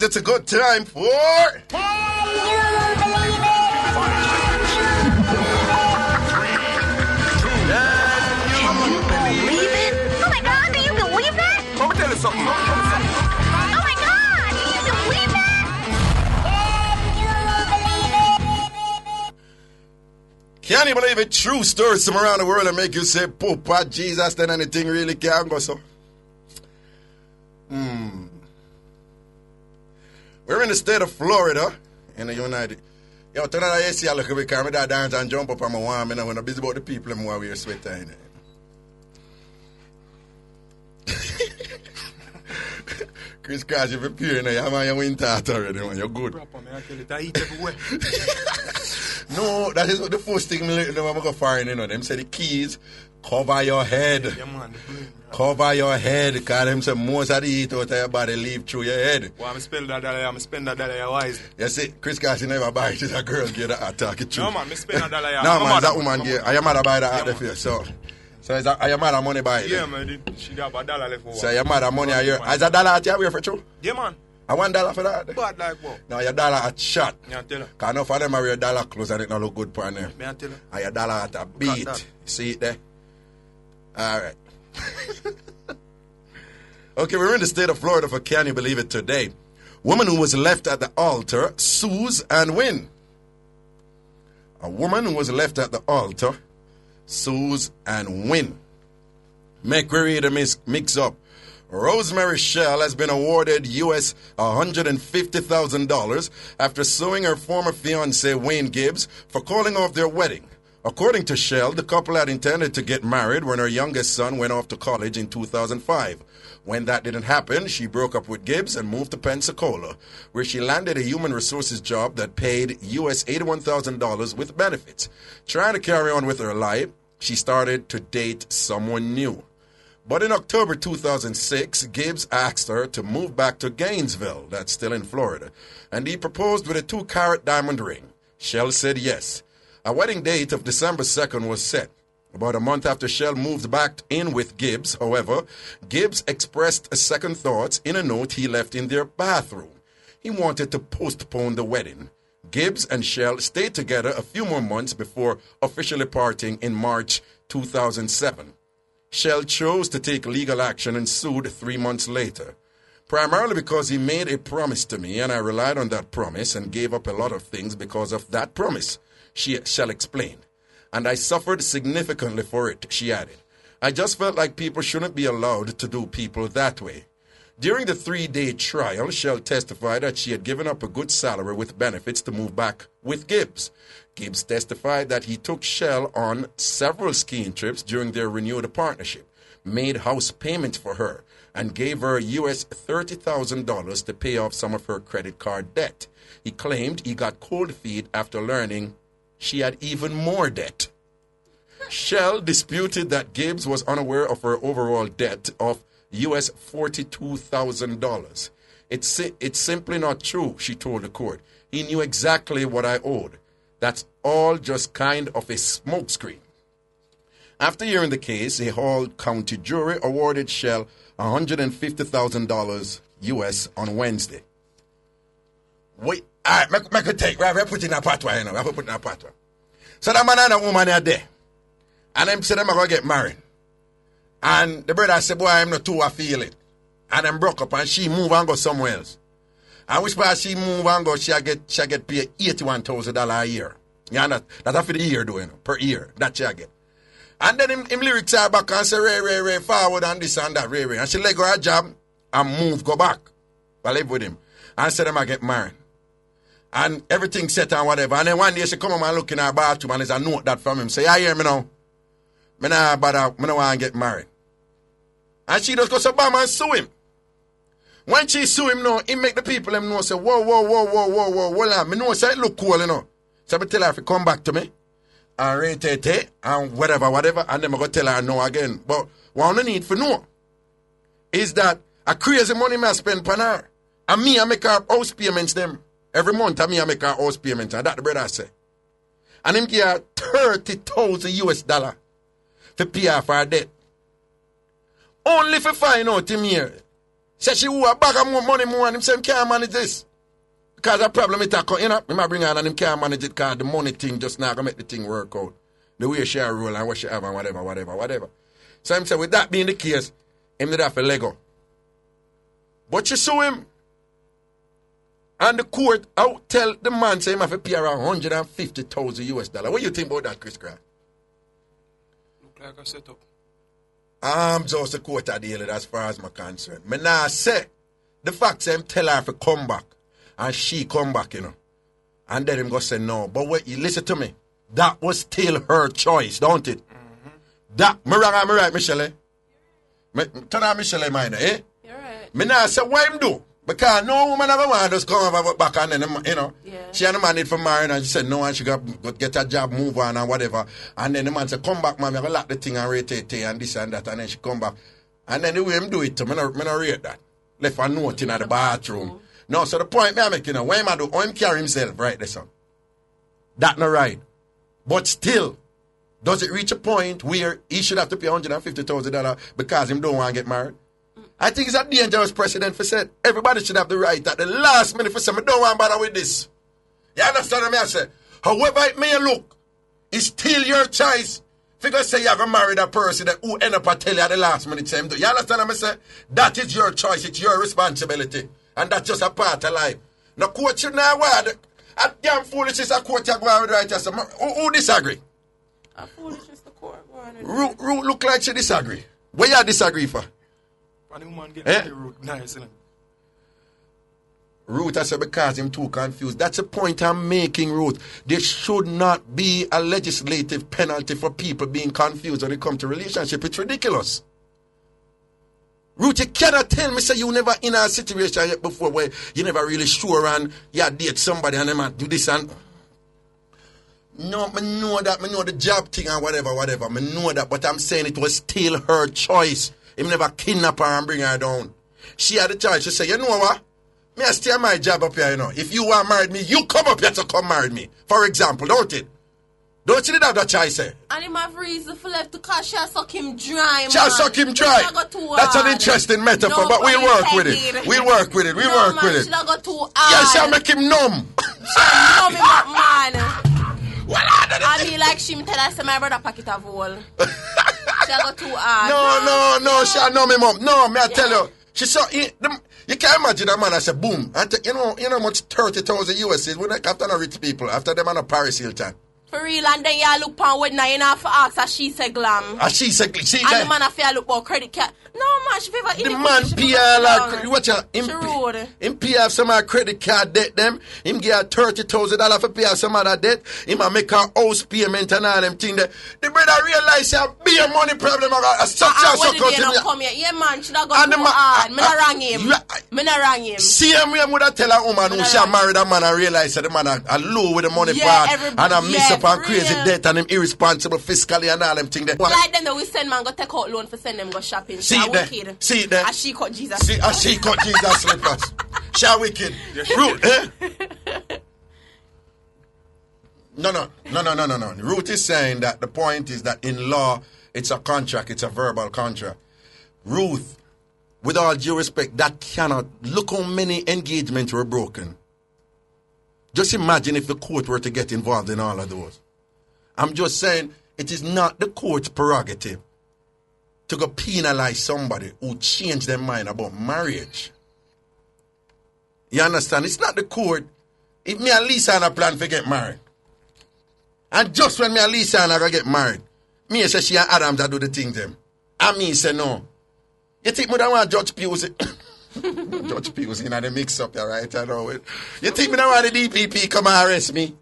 It's a good time for... Can you believe it? Can you believe it? Oh my God, do you believe that? Let me tell you something. Oh my God, do you believe that? Can you believe it? True stories from around the world that make you say, Papa, Jesus, then anything really can go so. We're in the state of Florida, in the United... Yo, turn on the AC, I look at me, because I dance and jump up on my warm, and I'm busy about the people and while we're sweating. Chris Crash, you're preparing now. I'm on your winter already, man. You're good. Proper, man. I tell you, I eat everywhere. No, that is what the first thing I'm going to find, you know. Them say the keys, cover your head. Yeah, man, the brain. Cover your head, because them say most of the heat out of your body leave through your head. Well, I'm spend that dollar wisely. You see, Chris Cash, you never buy it. It's a girl get that attack it through. No, man, I spend that dollar. No, man, that woman get. Are your mother buy that out there? So is that, are your mother money buy it? Yeah, man, she got about $1 left for So your mother money are your... Is that $1 at your way for true? Yeah, man. I $1 for that? Bad like what? No, your $1 at shot. Yeah, I tell her. Because enough of them are your $1 clothes and it not look good for them. May I tell her? And your $1 at a beat. See it there? All right. Okay, we're in the state of Florida for Can You Believe It today. Woman who was left at the altar sues and win. A woman who was left at the altar sues and win. Make we read the mix up. Rosemary Shell has been awarded US $150,000 after suing her former fiancé Wayne Gibbs for calling off their wedding. According to Shell, the couple had intended to get married when her youngest son went off to college in 2005. When that didn't happen, she broke up with Gibbs and moved to Pensacola, where she landed a human resources job that paid US $81,000 with benefits. Trying to carry on with her life, she started to date someone new. But in October 2006, Gibbs asked her to move back to Gainesville, that's still in Florida, and he proposed with a 2-carat diamond ring. Shell said yes. A wedding date of December 2nd was set. About a month after Shell moved back in with Gibbs, however, Gibbs expressed second thoughts in a note he left in their bathroom. He wanted to postpone the wedding. Gibbs and Shell stayed together a few more months before officially parting in March 2007. Shell chose to take legal action and sued 3 months later, primarily because he made a promise to me and I relied on that promise and gave up a lot of things because of that promise, Shell explained. And I suffered significantly for it, she added. I just felt like people shouldn't be allowed to do people that way. During the 3-day trial, Shell testified that she had given up a good salary with benefits to move back with Gibbs. Gibbs testified that he took Shell on several skiing trips during their renewed partnership, made house payments for her, and gave her US $30,000 to pay off some of her credit card debt. He claimed he got cold feet after learning she had even more debt. Shell disputed that Gibbs was unaware of her overall debt of US $42,000. It's simply not true, she told the court. He knew exactly what I owed. That's all just kind of a smokescreen. After hearing the case, a Hall County jury awarded Shell $150,000 US on Wednesday. Wait, all right, make a take. Right, put in a patwa, you know. I put in a patwa. So that man and that woman are there. And them say them are going to get married. And the brother said, boy, I'm not too feel it. And them broke up and she move and go somewhere else. And which part she move and go, she get paid $81,000 a year. Yeah, that's for the year, though, you know, per year. That she get. And then him lyrics are back and say, Ray, forward and this and that, Ray. And she let go her job and move, go back. I live with him. And said them I get married. And everything set and whatever. And then one day she come home and look in her bathroom and there's a note that from him. Say, I hear me now. Me not want to get married. And she just goes to Bam and sue him. When she sue him now, he make the people them know, say, whoa, hold on. Me know, say, it look cool, you know. So I tell her if he come back to me, and rate and whatever, and then I go tell her no again. But what I need for know is that a crazy money I spend on her. And me, I make her house payments them. Every month, I make her house payments. And that the brother say. And him give her $30,000 to pay her for her debt. Only for find out him here Say she owe a bag of more money more and him say him can't manage this. Because the problem it you know, he might bring on and him can't manage it because the money thing just not gonna make the thing work out. The way she roll and what she have and whatever. So him say with that being the case, him did have a Lego. But you sue him. And the court out tell the man say him have to pay around 150,000 US dollars. What do you think about that, Chris Craft? Look like a setup. I'm just a court of deal as far as my concern. Me nah say the fact say him tell her to come back and she come back, you know. And then him go say no. But wait, you listen to me. That was still her choice, don't it? Mm-hmm. That me right, Michelle. Turn on Michelle mind, eh? You're right. Me nah say what him do. Because no woman ever want to just come over back and then, you know, she and the man need for marriage and she said no and she got get a job, move on and whatever. And then the man said, come back, man, I lock the thing and rate it and this and that. And then she come back. And then the way him do it, I don't rate that. Left a note in the bathroom. No, so the point me I make, you know, what him do, how him carry himself, right, there, son. That not right. But still, does it reach a point where he should have to pay $150,000 because him don't want to get married? I think it's a dangerous precedent for said. Everybody should have the right at the last minute for say, I don't want to bother with this. You understand what I say? However it may look, it's still your choice. Figure say you have married a person that who end up at tell you at the last minute same do. You understand what I say? That is your choice. It's your responsibility. And that's just a part of life. Now court you now what? A damn foolish is a court you go on with right. Who disagree? A foolish is the court. Root look like she disagree. What you disagree for? And the woman get the root nice, isn't it? Ruth, I said, because him too confused. That's the point I'm making, Ruth. There should not be a legislative penalty for people being confused when it comes to relationship. It's ridiculous. Ruth, you cannot tell me, say you never in a situation yet before where you never really sure and you date somebody and them do this and... No, I know that. I know the job thing and whatever. I know that, but I'm saying it was still her choice. Him never kidnap her and bring her down. She had the choice. She said, you know what? Me I stay my job up here, you know. If you want to marry me, you come up here to come marry me. For example, don't it? Don't you have that choice, eh? And him have reason for left because she'll suck him dry, man. She'll suck him dry. That's an interesting metaphor, but we'll work with it. We'll work with it. We'll work with it. She'll go too hard. Yeah, she'll make him numb. She'll numb him up, man. Well, I mean, like she tell us, my brother packet of wool. She'll go too hard. No, she'll numb him up. No, me I tell you. She saw... You can't imagine a man I say boom. And you know how much 30,000 US is when after the rich people, after them on a Paris Hilton. For real, and then you look on with now, you know, for ask as she say glam. As she say glam. And the man I feel look for credit card. No man, she favor the man pay watch out. Him pay have some credit card debt them. Him get $30,000 for pay some other debt. Him a make a house payment and all them thing there. The brother realize you be a money problem. Come here. Yeah man, should I go too hard? Me not wrong him. Me not wrong him. See him we would tell a woman who she married a man and realize that the man a low with the money part and a miss up and crazy debt and him irresponsible fiscally and all them thing there. Like them that we send man go take out loan for send them go shopping. See it there. As she cut Jesus. See, as she cut Jesus slippers. Shall wicked. Ruth, eh? No. Ruth is saying that the point is that in law, it's a contract. It's a verbal contract. Ruth, with all due respect, that cannot... Look how many engagements were broken. Just imagine if the court were to get involved in all of those. I'm just saying, it is not the court's prerogative to go penalize somebody who changed their mind about marriage. You understand? It's not the court. If me and Lisa and a plan to get married, and just when me and Lisa and I go get married, me say she and Adam that do the thing them. And me say no. You think me don't want Judge Pusey? Judge Pusey in the mix-up, right? I know it. You think me don't want the DPP come and arrest me?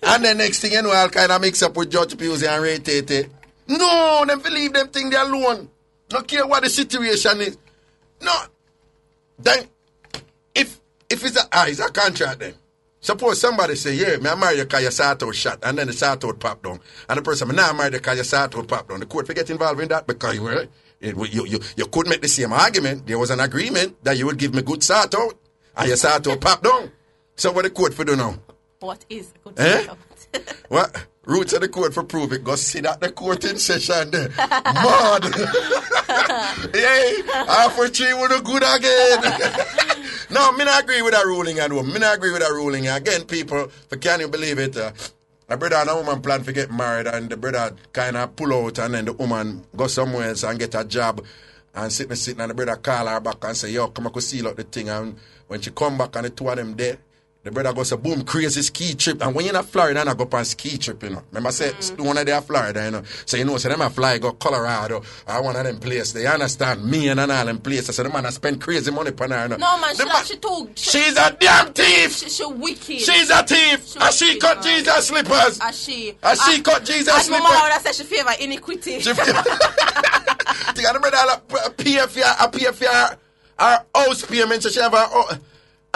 And the next thing you know, I'll kind of mix up with Judge Pusey and Ray Tate. No, them believe them thing they alone. Don't care what the situation is. No. Then, if it's a contract then. Suppose somebody say, yeah, me I marry you because you sort out shot, and then the sort out pop down. And the person, me not marry you because you sort out pop down. The court will get involved in that because you could make the same argument. There was an agreement that you would give me good sort out, and you sort out pop down. So what the court for do now? What is good sort out? What? Roots of the court for prove it. Go sit at the court in session there. Mad. Hey, half for 3 would good again. No, me not agree with that ruling. Me not agree with that ruling. Again, people, can you believe it? A brother and a woman plan to get married, and the brother kind of pull out, and then the woman go somewhere else and get a job, and sitting, and the brother call her back and say, yo, come and seal out the thing. And when she come back and the two of them there, the brother goes, boom, crazy ski trip. And when you're in Florida, I go on ski trip, you know. Remember, I said, one of them Florida, you know. So, you know, so them a fly, go Colorado, or one of them places. They understand me and all them places. So, the man spend crazy money on her, you know. No, man, she too. She's a damn thief. She wicked. She's a thief. And she cut Jesus' slippers. And she cut Jesus' slippers. And my mother said she favor iniquity. She favor. The brother, PFR, our house payment, so she have her...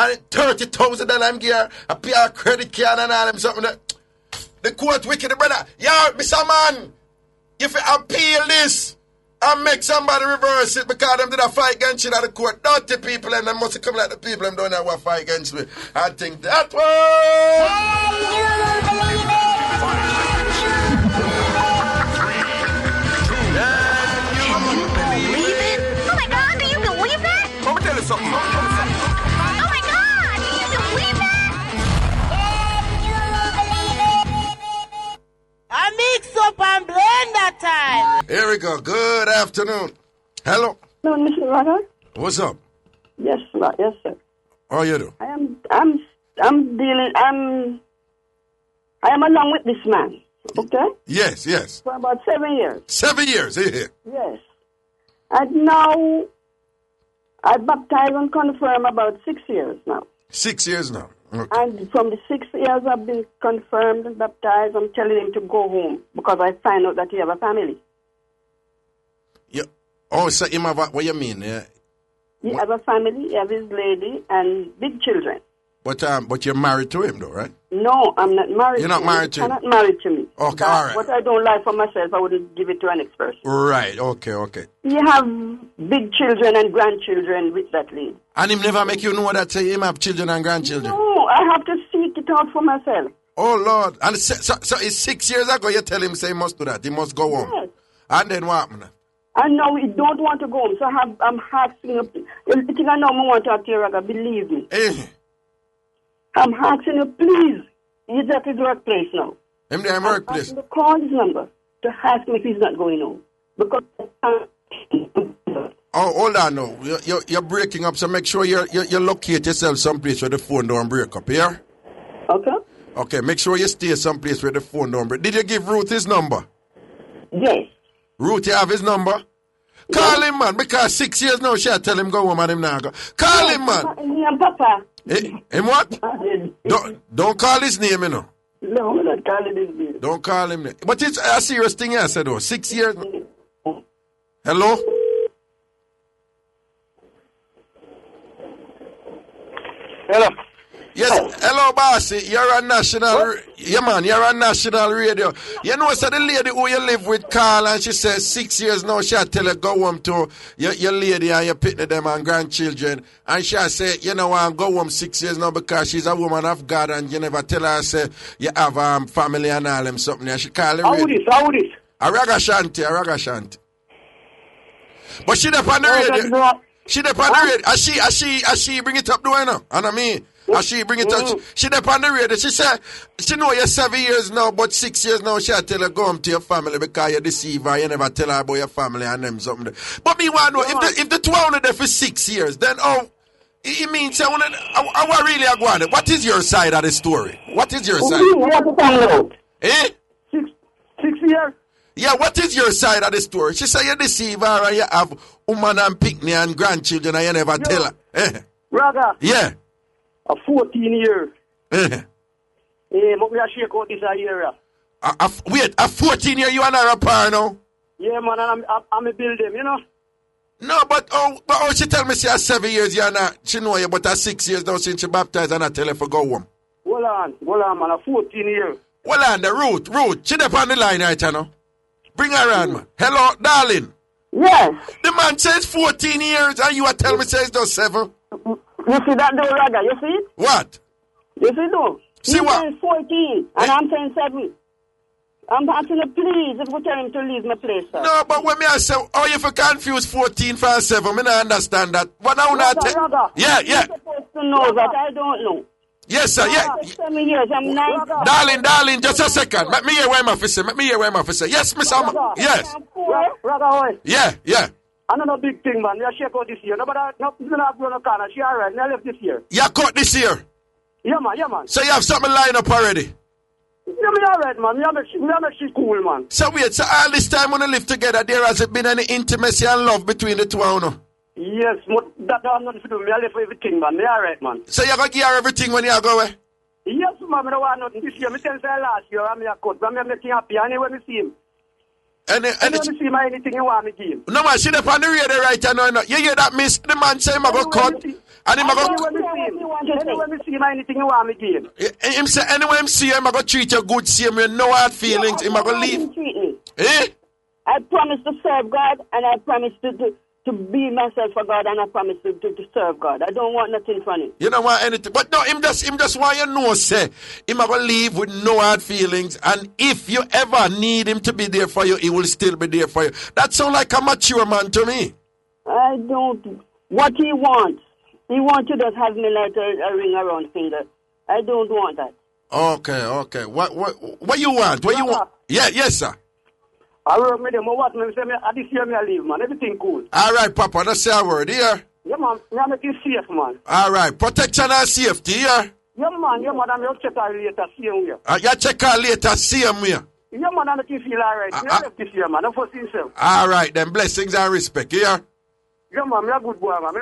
And $30,000 I'm gear, I pay a credit card and all them something. The court wicked, brother. Yo, Mr. Man, if you appeal this and make somebody reverse it because them did a fight against you at the court, dirty people and them must come like the people them don't know what fight against me. I think that Believe it? Oh my God, do you believe that? Let me tell you something. Oh my God, do you believe that? I mix up and blend that time. Here we go. Good afternoon. Hello. No, Mr. Raga? What's up? Yes, sir. Yes, sir. How you do? I am along with this man. Okay? Yes. For about 7 years. 7 years, here. Yes. And now I baptize and confirm about 6 years now. 6 years now. Okay. And from the 6 years I've been confirmed and baptized, I'm telling him to go home because I find out that he have a family. Yeah. Oh, so him have a, what you mean? Yeah. He have a family, he have his lady and big children. But you're married to him though, right? No, I'm not married. You're not married to him? I'm not married to me. Okay, all right. What I don't like for myself, I wouldn't give it to an next person. Right, okay. You have big children and grandchildren with that lady. And him never make you know that him have children and grandchildren? No, I have to seek it out for myself. Oh, Lord. And so it's 6 years ago you tell him say he must do that. He must go home. Yes. And then what happened? And now he don't want to go home. So I'm asking you. You think I know I want to talk to you, Raga, believe me. I'm asking you, please. He's at his workplace now. Him there in workplace? I'm to call his number to ask him if he's not going home. Because... Oh, hold on now. You're breaking up, so make sure you locate yourself someplace where the phone don't break up, yeah? Okay. Okay, make sure you stay someplace where the phone don't break. Did you give Ruth his number? Yes. Ruth, you have his number? Call him, man, because 6 years now, she'll tell him go home and him now go. Call him, man. And Papa. Him what? Don't call his name, you know. No, I'm not calling his name. Don't call him name. But it's a serious thing, I said, though. 6 years. Hello? Hello. Yes, hello, bossy. You're on national. Yeah, man, you're on national radio. You know, so the lady who you live with call and she says 6 years now, she'll tell her go home to your lady and your picnic them and grandchildren. And she'll say, you know, I'll go home 6 years now because she's a woman of God and you never tell her, say, you have family and all them something. And she call her. How this? A Ragashanti. But she up on the radio. She up on the radio. As she bring it up, do I know? And I mean, as she bring it up, she up on the radio. She said, she know you're 7 years now, but 6 years now, she'll tell her go home to your family because you deceive her. You never tell her about your family and them something. But me want to know, if the two are there for 6 years, then it means I really are going. What is your side of the story? What is your side? Eh? 6 years? Yeah, what is your side of the story? She said you deceive her and you have woman and picnic and grandchildren and you never tell her. Eh? Raga. Yeah. A 14 years. Eh. But we are shake out this area. Wait, a 14 year you and her apart now? Yeah, man, and I'm a build them, you know? No, but she tell me she has 7 years, you not. She know you, but at 6 years now since she baptized and I tell her for go home. Hold on, man, a 14 years. Hold on, the Ruth, she there on the line right now. Bring her around, man. Hello, darling. Yes. The man says 14 years and you are telling me says those 7. You see that though, Raga, you see it? What? You see though? See what? Saying 14 and I'm saying 7. I'm asking you, please, if you tell him to leave my place, sir. No, but when me I say, oh, if you confuse 14 for 7, me not understand that. What now not? Yeah. You're supposed to know that. I don't know. Yes, sir. Yeah. 7 years. I'm 9. Darling, just a second. Let me hear what my officer. Yes, Miss Amma. Yes. Raga, Yeah. I know no big thing, man. You shake out this year. Nobody, not blown a corner. She all right. I left this year. You caught this year? Yeah, man. So you have something lined up already? Yeah, me all right, man. Me make she cool, man. So wait, so all this time when you live together, there hasn't been any intimacy and love between the two of you? Yes, that have nothing to do. Me I live for everything, man. Me all right, man. So you going to give her everything when you go away? Yes, man. I don't want nothing this year. Me tell you last year, I'm a cut. But I'm making happy anyway me see him. Anyway me see him, anything you want me give him. No, man, she up on the radio right now. You hear that, miss? The man say him a go cut. And him a go... Anyway me see him, anything you want me give him. Him say, anyway him see him, I go treat you good, see him with no hard feelings. Him a go leave. Eh? I promise to serve God, and I promise to be myself for God, and I promise to serve God. I don't want nothing from him. You don't want anything. But no, him just want you know, say, him a go leave with no hard feelings, and if you ever need him to be there for you, he will still be there for you. That sounds like a mature man to me. I don't... What he wants to just have me like a ring around finger. I don't want that. Okay. What you want? What you want? Yeah, yes, sir. I work with them. What? Me say, this year me I leave, man. Everything cool. All right, Papa. That's a word here. Yeah, man. Me I make you safe, man. All right. Protection and safety here. Yeah, man. I'm going to check out later. See you here. You check out later. See him here. Yeah, man. I make you feel all right. Me I left this year, man. I'm for himself. All right, then. Blessings and respect here. Yeah, man. Me a good boy, man.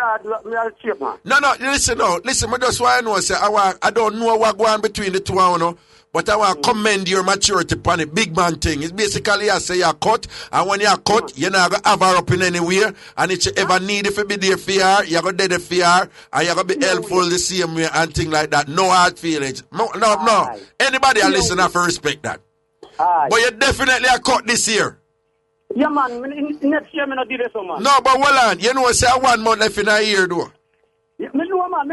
Me a cheap, man. No. Listen, I just want to know, say, I don't know what's going on between the two of you. But I want to commend your maturity upon the big man thing. It's basically, I say you're cut, and when you're cut, you're not going to have her up in anywhere. And if you ever need if you be there for her, you're going to be there for her, and you're going to be helpful the same way and things like that. No hard feelings. No. Anybody that listen have to respect that. But you definitely are cut this year. Yeah, man. Next year, I'm not do this, man. No, but well on. You know, say 1 month left in a year, though. Yeah, me know, man.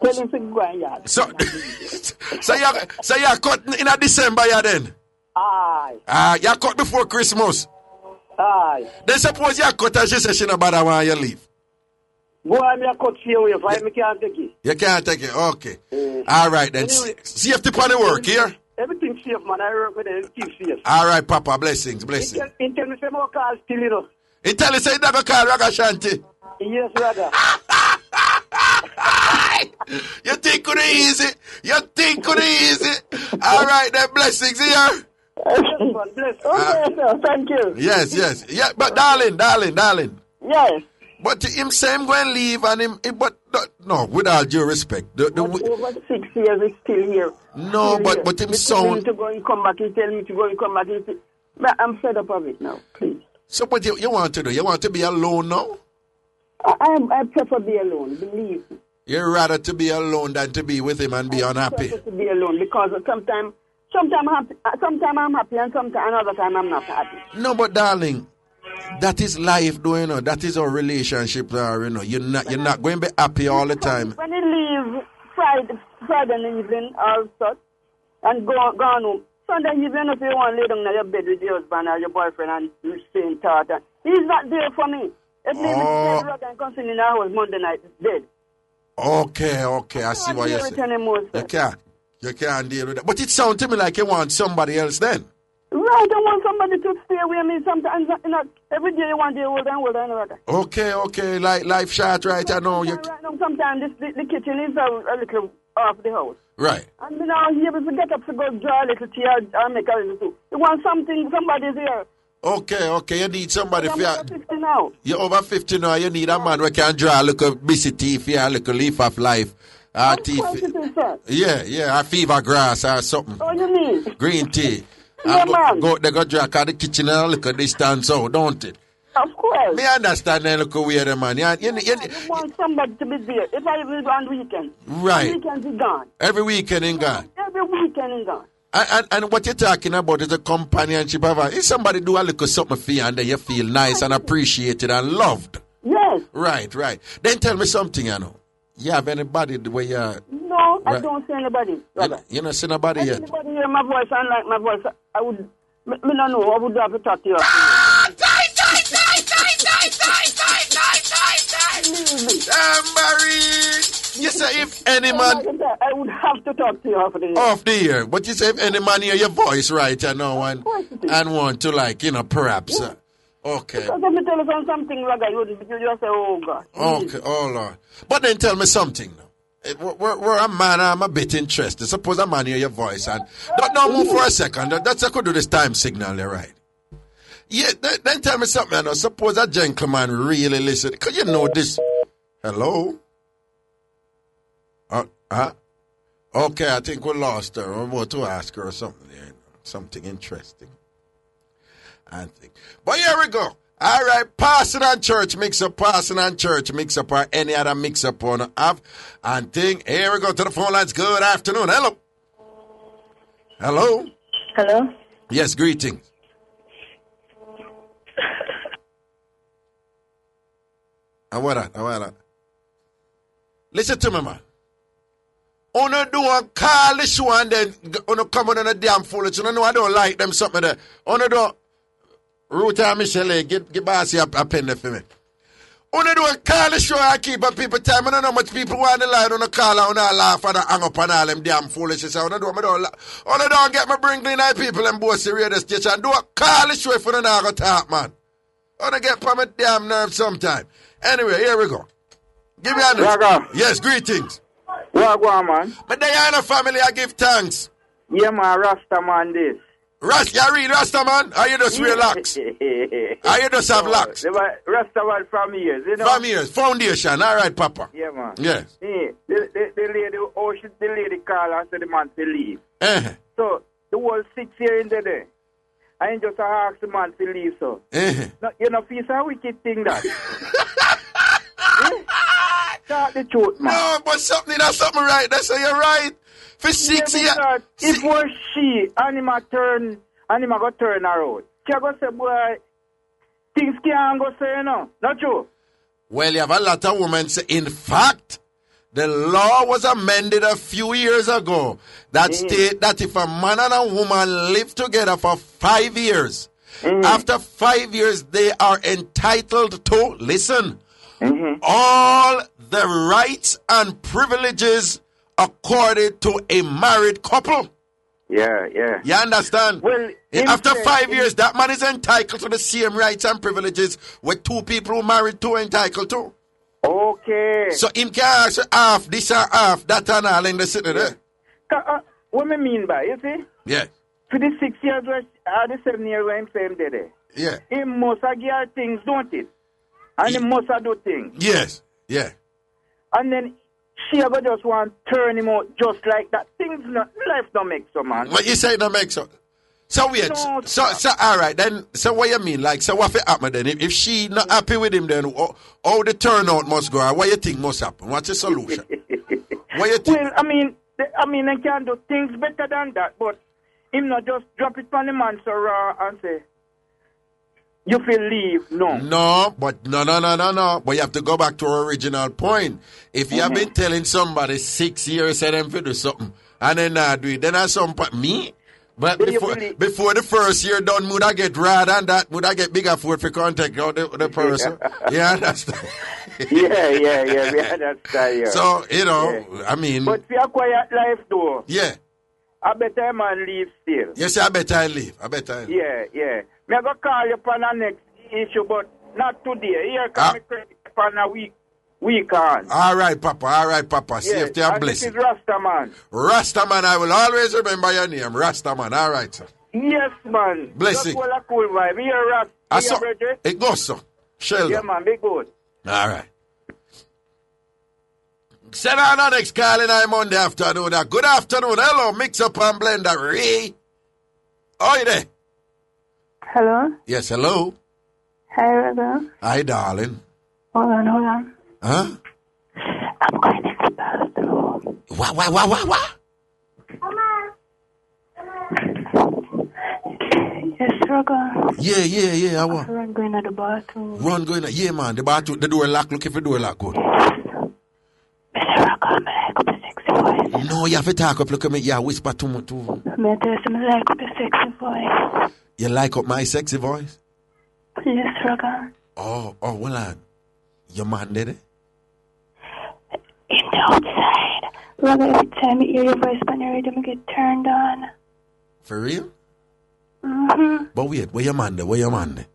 Tell him to go and yard. So you cut in a December, yeah, then? Aye. You cut before Christmas? Aye. Then suppose you cut and she says she no bother when you leave? Boy, me a cut here, if I can't take it. You can't take it? Okay. All right, then. Anyway, safety upon the work here? Everything safe, man. I work with it. Keep safe. All right, Papa. Blessings. He tell me say more calls still, you know. He tell you say you never call Ragashanti? Yes, brother. You think it easy? All right, then. Blessings here. Yes, man. Bless. Okay, sir. Thank you. Yes. Yeah, but darling. Yes. But him say him going to leave and him, but no, with all due respect. Over 6 years, he's still here. No, still but him he sound... tell me to go and come back. He tell me to go and come back. But I'm fed up of it now, please. So what you want to do? You want to be alone now? I prefer be alone, believe me. You'd rather to be alone than to be with him and be unhappy? I prefer to be alone because sometimes I'm happy and sometimes another time I'm not happy. No, but darling, that is life, though, you know. That is our relationship, you know. You're not going to be happy all the time. When you leave Friday evening or such and go home, Sunday evening if you want to lay down in your bed with your husband or your boyfriend and stay in thought, he's not there for me. If me rug and come in the house Monday night, dead. Okay, I see what you're saying. You can't deal with that. But it sounds to me like you want somebody else then. Right, I want somebody to stay with me sometimes. Every day you want to hold on. Okay, like life short, right? I know you. Right now, sometimes the kitchen is a little off the house. Right. And you know, he able to get up to go draw a little tea or make a little soup. You want somebody's here. Okay, you need somebody for you. I'm over 50 now. You're over 50 now, you need a man who can draw a little busy tea for you, a little leaf of life. Yeah, a fever grass or something. Oh, you mean? Green tea. Yeah, man. They go draw the kitchen and look at distance out, don't it? Of course. Me understand that look weird, man. You want somebody to be there. If I live on weekend. Right. Weekend is gone. Every weekend is gone. Every weekend is gone. And what you're talking about is a companionship. If somebody do a little something for you and then you feel nice and appreciated and loved. Yes. Right. Then tell me something, you know. You have anybody the way you're... No, right. I don't see anybody. You don't see nobody yet? Anybody hear my voice, unlike my voice, I would Me no know. I would have to talk to you. Tambourine! You say if any man... I would have to talk to you after the year. Off the year. But you say if any man hear your voice right, you know, and want to, like, you know, perhaps... okay. Because if me tell you something, Raga, you just say, oh, God. Okay, oh, Lord. But then tell me something now. We're a man, I'm a bit interested. Suppose a man hear your voice and... Don't move for a second. That's I could do this time signal, you're right. Yeah, then tell me something, you know. Suppose a gentleman really listen. Because you know this... Hello? Okay, I think we lost her. I'm about to ask her something. Something interesting. I think. But here we go. All right, passing on church mix-up, passing on church mix-up, or any other mix-up on have. And thing. Here we go to the phone lines. Good afternoon. Hello. Hello. Hello. Yes, greetings. And what that? Listen to me, man. Uno do a call the show and then uno come on a damn foolish. Uno know I don't like them something there. Uno do Ruth and Michelle, get bossy a pen there for me. Uno do a call the show and keep up people time. I don't know how much people want the line on a call and uno laugh and hang up on all them damn foolishness. Uno don't get me bring clean eye people and boss the radio station. Do a call the show if uno not go talk, man. Uno get pa my damn nerve sometime. Anyway, here we go. Give me a Raga. Yes, greetings. What go on, man? But Diana family, I give thanks. Yeah, man, Rasta man this. You read Rasta man? Or you just relax? Or you just have locks? Rasta man from years, you know? From years. Foundation. All right, Papa. Yeah, man. Yes. Yeah. The lady call and said the man to leave. Uh-huh. So, the whole 6 years in the day. I ain't just ask the man to leave, so. Uh-huh. No, you know, it's a wicked thing that. Talk the truth, man. No, but that's something right. That's so you're right. For 6 years. If was she, anima go turn around. She go say, boy, things can't go say, you know. Not true? Well, you have a lot of women say, in fact, the law was amended a few years ago that state that if a man and a woman live together for 5 years, after 5 years, they are entitled to, listen, all the rights and privileges accorded to a married couple. Yeah. You understand? Well, after 5 years, that man is entitled to the same rights and privileges with two people who married to are entitled to. Okay. So him can ask half this or half that and all in the city there. What I mean by, you see? Yeah. For the 6 years, the 7 years when him say him did it. Yeah. He must have get things, don't it? And he must have do things. Yes. Yeah. And then she ever just want to turn him out just like that. Life don't make so, man. But you say it don't make so. So wait, No, so all right, then, so what you mean? Like, so what happen then? If she not happy with him, then how the turnout must go? What you think must happen? What's the solution? What you think? Well, I mean, they can do things better than that, but him not just drop it on the man so raw and say, you feel leave, no. No. But you have to go back to our original point. If you have been telling somebody 6 years say them to do something, and then not do it, then at some point, me? But before the first year done, would I get rad and that? Would I get bigger food for contact out the person? Yeah, understand? yeah, we understand, yeah. So, you know, I mean. But for a quiet life, though. Yeah. I better man leave still. Yes, I better I leave. Yeah. Me go call you upon the next issue, but not today. Here come upon a week on. All right, Papa. Yes. Safety and blessing. This is Rastaman. Rastaman, I will always remember your name. Rastaman, all right, sir. Yes, man. Blessing. Just a cool vibe. Here, Rast. It goes, so. Sheldon. Yeah, man, be good. All right. Send on the next call in Monday afternoon. Good afternoon. Hello, Mixup An Blenda. Ray. Are you there? Hello? Yes, hello. Hi, Raga. Hi, darling. Hold on. Huh? I'm going to the bathroom. What? Yes, Raga. Yeah. I'm going to the bathroom. Yeah, man. The bathroom, the door lock. Look if the door lock. Good. Mr. Raga, I'm like up a sexy voice. No, you have to talk up. Look at me. Yeah, whisper to me. Me tell you, I like up a sexy voice. You like up my sexy voice? Yes, Raga. Oh, well on. Your man did it? In the outside. Raga, every time I hear your voice on the radio, I get turned on. For real? Mm-hmm. But wait, where your man there? Where your man there?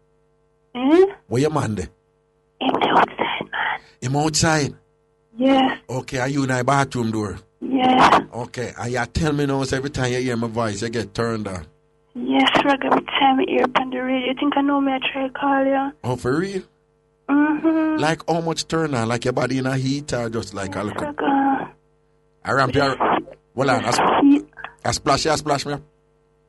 Where your man there? In the outside, man. Him outside? Yes. Okay, are you in my bathroom door? Yes. Okay, and you tell me now, so every time you hear my voice, you get turned on. Yes, Raga, every time I hear it on the radio, you think I know me, I try to call you. Oh, for real? Mm-hmm. Like how much turn on? Like your body in a heat or just like a look? Raga. I ramp you. Well on, I splash me up.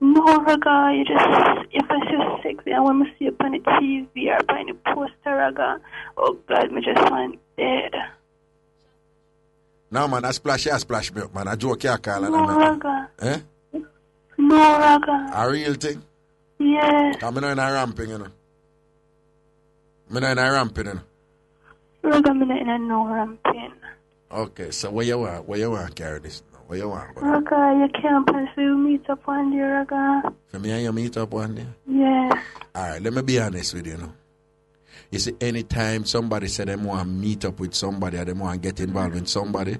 No, Raga, you just, if I just sexy, I want to see you on the TV or on the poster, Raga. Oh, God, me just want dead. No, man, I splash me up, man. I joke your call. No, Raga. Eh? No, Raga. A real thing? Yes. I'm not in a ramping, you know. I'm not in a ramping, you know. Raga, I'm not in a no ramping. Okay, so where you want? Where you want carry this? Where you want? Raga, you can't possibly meet up one day, Raga. For me and you meet up one day? Yes. Alright, let me be honest with you, you know. You see, anytime somebody said they want to meet up with somebody or they want to get involved in somebody,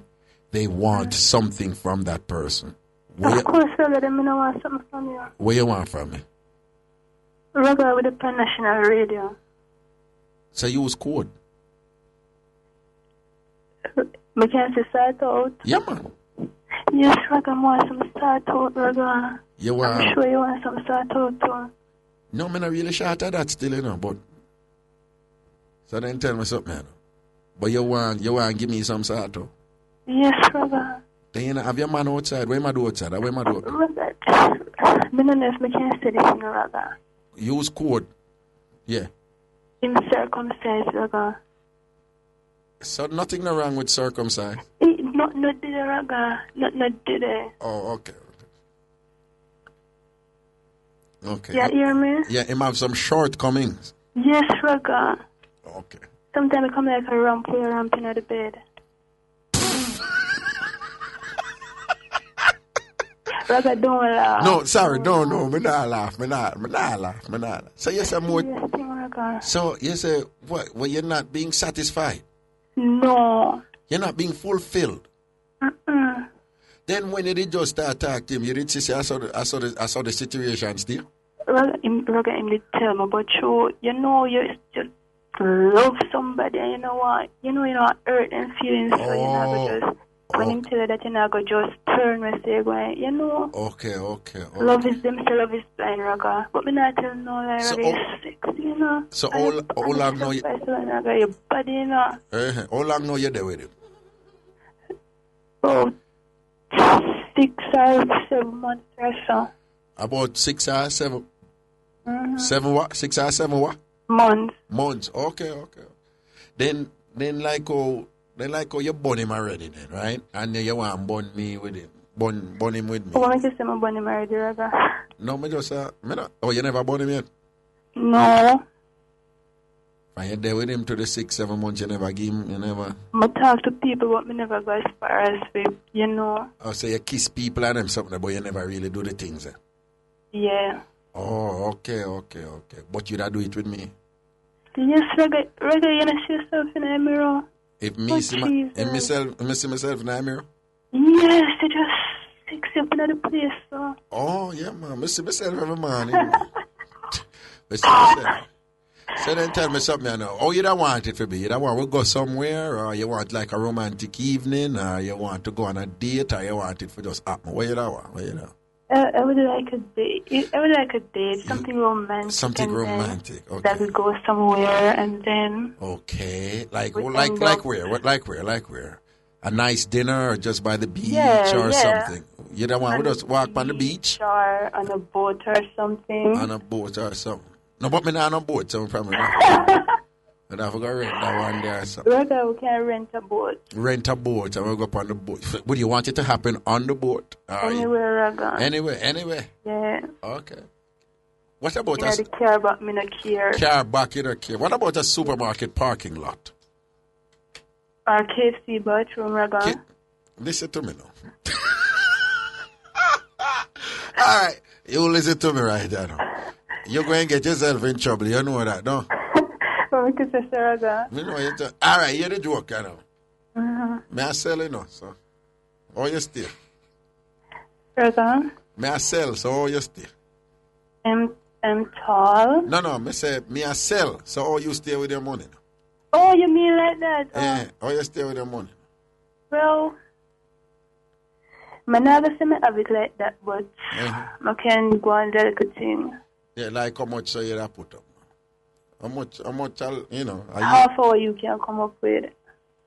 they want something from that person. Of course, Raga, they don't want something from you. What you want from me? Raga, with the national radio. So you was code? Me can't say start out. Yeah, man. Yes, Raga, I want some start out, Raga. You want? I'm sure you want some start out too. No, I'm not really short at that still, you know, but... So then tell me something, you know. But you want give me some sort of... Yes, Raga. Then you know, have your man outside? Where am I do outside? Where am I do? Raga, I don't know if I can say this, you know, Raga. Use code. Yeah. In circumcised, Raga. So nothing no wrong with circumcised? Not did it, Raga. Not did it. Oh, okay. Okay. Yeah, hear me? Yeah, him have some shortcomings. Yes, Raga. Okay. Sometimes I come like a ramping out of bed. Raga, don't laugh. No, sorry, no, me not laugh. So you say more. Yes, Raga. So you say what? Well, you're not being satisfied. No. You're not being fulfilled. Then when you did just start talking to him, you did say I saw the situation still. Raga, him did tell me, but you know you just love somebody, and you know what? You know hurt and feelings, so you're not going to just, when him tell you that you're not going to just turn and say, going, you know. Okay. Love is them, so love is blind, Raga. But me not tell no lie, So, Raga, you're sexy, you know. So how long know you? Raga, your body, you know. How long know you there with him? About 6 or 7 months or so. About 6 or 7? Mm-hmm. 7 what? 6 or 7 what? Months. Okay. Then like how you bun him already then, right? And then you want to bun me with him. Bun him with me. Oh, I just say I bun him already, Raga. No, me just me not. Oh, you never bun him yet? No. And you're there with him to the 6-7 months, you never give him, you never... I talk to people, but me never go as far as we, you know. Oh, so you kiss people and them something, but you never really do the things, eh? Yeah. Oh, okay. But you'd do it with me? Yes, Raga, you know, see yourself in the mirror. If me see myself in the mirror? Yes, you just sexy up in the place, so. Oh, yeah, man. I see myself every morning. I see myself. So then tell me something, you know. Oh, you don't want it for me? You don't want to go somewhere, or you want like a romantic evening, or you want to go on a date, or you want it for just happen? What you don't want? I would like a date. Something romantic. Something romantic. Okay. That we go somewhere and then. Okay. Like where? What like where? A nice dinner or just by the beach or something? You don't want to just walk on the beach? Or on a boat or something. No, but me not on a boat, so I'm probably not. And I forgot to rent that one there or something. Brother, we can rent a boat. Rent a boat and we'll go up on the boat. Would you want it to happen on the boat? Anywhere, Raga. Anywhere? Yeah. Okay. What about the car back, me no care. Car back, you don't care. What about a supermarket parking lot? Or KFC bathroom, Raga. Listen to me now. All right. You listen to me right now. You're going to get yourself in trouble. You know that, no? All right, you're the joke, you know. May I sell it, no? So, how you stay? May I sell, so how you stay? I'm tall. No, me say, me I sell, so how you stay with your money? Oh, you mean like that? Yeah, how you stay with your money? Well, I'm not going to have it like that, but I can go on delicate thing. Yeah, like how much so you have put up? How much, you know? Half hour you can come up with.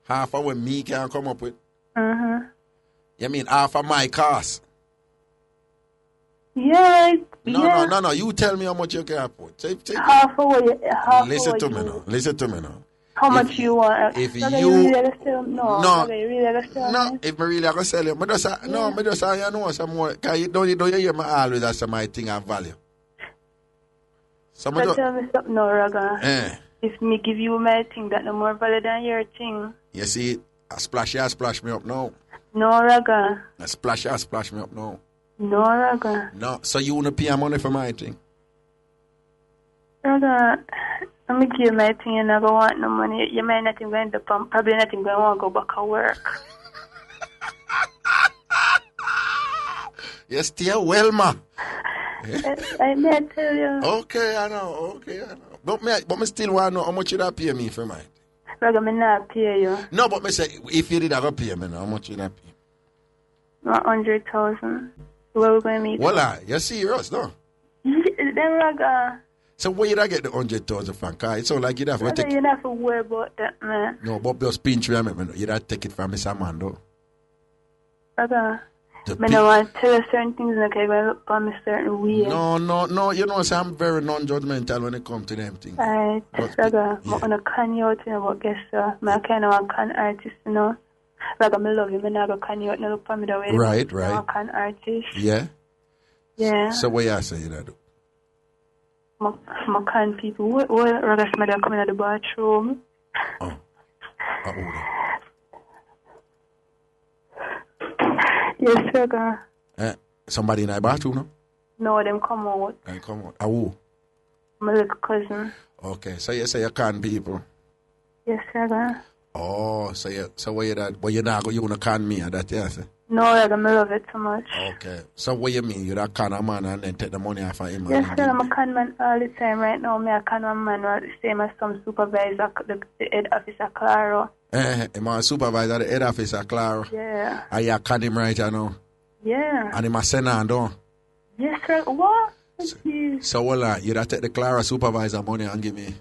Half hour me can come up with? You mean half of my cost? Yeah. No. You tell me how much you can put. Half hour. Listen to me now. How much you want? If you really no. If I really gonna sell you, me just you know some more. Cause you don't hear me always that's my thing of value. Tell me something, no, Raga. If me give you my thing, that no more value than your thing. You see, I splash me up now. No, Raga. I splash me up now. No, Raga. No, so you wanna pay money for my thing? Raga, let me give you my thing and I don't want no money. You might not even end up, probably not even want to go back to work. You still well, ma. I may tell you. Okay, I know. But me still want to know how much you da pay me for mine. Raga, me not pay you. No, but me say, if you did have to pay me, how much you da pay? 100,000. Where we going to meet? Voila, you're serious, no? Then, Raga. So where you da get the 100,000 from? Cause it's all like you'd have to take it. You don't have to worry about that, man. No, but just pinch me, you da take it from Mr. Mando. Raga. I don't want to tell you certain things like I going to look on me certain way. No. You know, so I'm very non-judgmental when it comes to them things. Alright, Raga. I'm going to can you out, you know, but guess so. I kind of want to can artist, you know. Raga, I love you. I'm not going to can you out, no look for me the way. Right. I'm can artist. Yeah? Yeah. So what you say you da do? I can people. What Raga, somebody coming out the bathroom? Oh. Yes, Raga. Somebody in the bathroom, no? No, them come out. They come out. Who? My little cousin. Okay, so you say you can people. Yes, Raga. Oh, so what you that? But you gonna can me? That yes. No, Raga, I love it so much. Okay, so what you mean? You that can a man and then take the money off of him? Yes, sir, I'm a con man all the time. Right now, I'm a con man, the same as some supervisor, the head officer, Claro. I'm a supervisor, the head officer, Claro. Yeah. Are you can him right now? Yeah. And him a send on, don't? Yes, sir. What? So, well, you that take the Clara supervisor money and give me?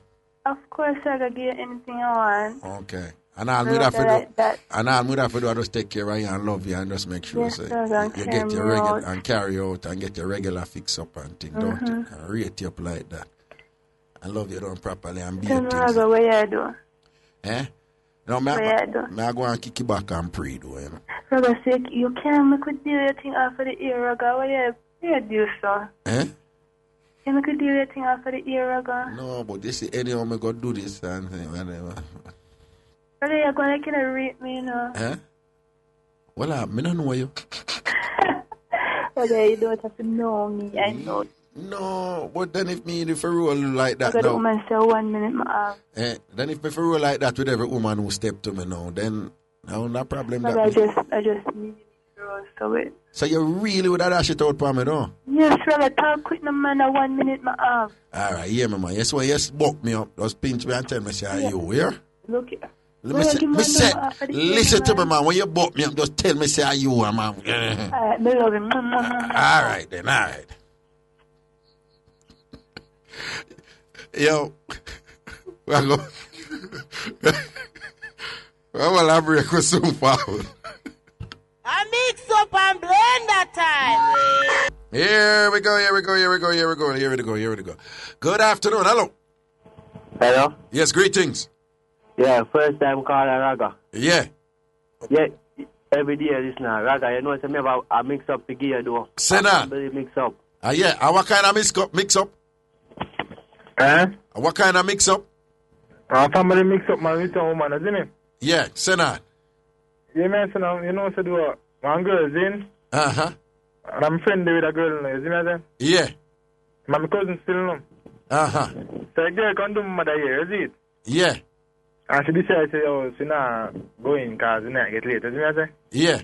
Of course, I can give you anything I want. Okay. And all me have to do, I just take care of you and love you and just make sure you get your regular and carry out and get your regular fix up and things, don't you? And rate you up like that. I love you done properly and be your things. What you do? No, I go and kick you back and pray, though, you know. Raga, say, you can't make a deal your thing off of the ear, Raga. What you do, sir? You make a deal your thing off of the ear, Raga? No, but this is anyhow me go do this and whatever. Raga, you're going to rate me, you know? Well, I don't know you. Raga, you don't have to know me, I know. No, but then if I roll like that now. The woman say 1 minute, my then if I roll like that with every woman who step to me now, then no problem. But I just need to roll so it. So you really would have dash it out for me, no? Yes, Raga, talk quick, no man, 1 minute, my arm. Alright, yeah, my man. Yes, well, buck me up. Just pinch me and tell me, say, you here? Look here. Listen to me, man. When you buck me up, just tell me, say, you, man. Alright, me love him. Alright, then, alright. Yo, well, I break with some forward. I mix up and blend that time. Here we go. Good afternoon. Hello. Hello. Yes, greetings. Yeah, first time calling Raga. Yeah. Yeah, every day listen Raga. You know, it's about a mix up to give you though. Say that. Mix up. Yeah. What kind of mix up? What kind of mix up? Family mix up, man, with a woman, isn't it? Yeah, say that. Yeah, man, so now, you know, so do one girl, in. Uh-huh. And I'm friendly with a girl now, you see me say? Yeah. My cousin still know. Uh-huh. So the girl come to mother here, is it? Yeah. And she decided, say, oh, she not going because she not get late, you see me say? Yeah.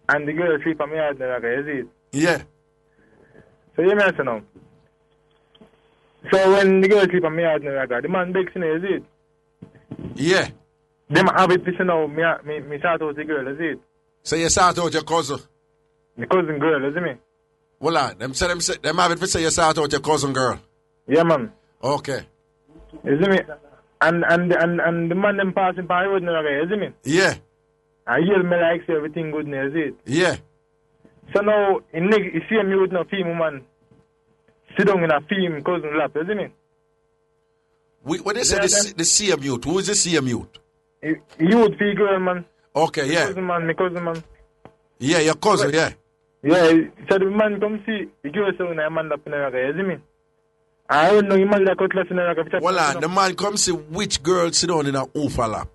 And the girl sleep on me out there, is it? Yeah. So you may say now. So when the girl sleep on me out there, the man begs in is it? Yeah. Them have it to now, me start out the girl, is it? So you start out your cousin? The cousin girl, is it me? Well, them have it to say you start out your cousin girl. Yeah, man. Okay. Is it me? And the man them passing by road now, is it me? Yeah. I hear me like say everything good now, is it? Yeah. So now, you see me with no female man. Sit down in a female cousin lap, is it me? What they say the CM youth? Who is the CM youth? Youth fee girl, man. Okay, yeah. My cousin, man. Yeah, your cousin, yeah. Yeah, so the man come see, the girl say when I man up in the is it me? I don't know, you man that cutlass in the Well, the man come see which girl sit down in a oofa lap.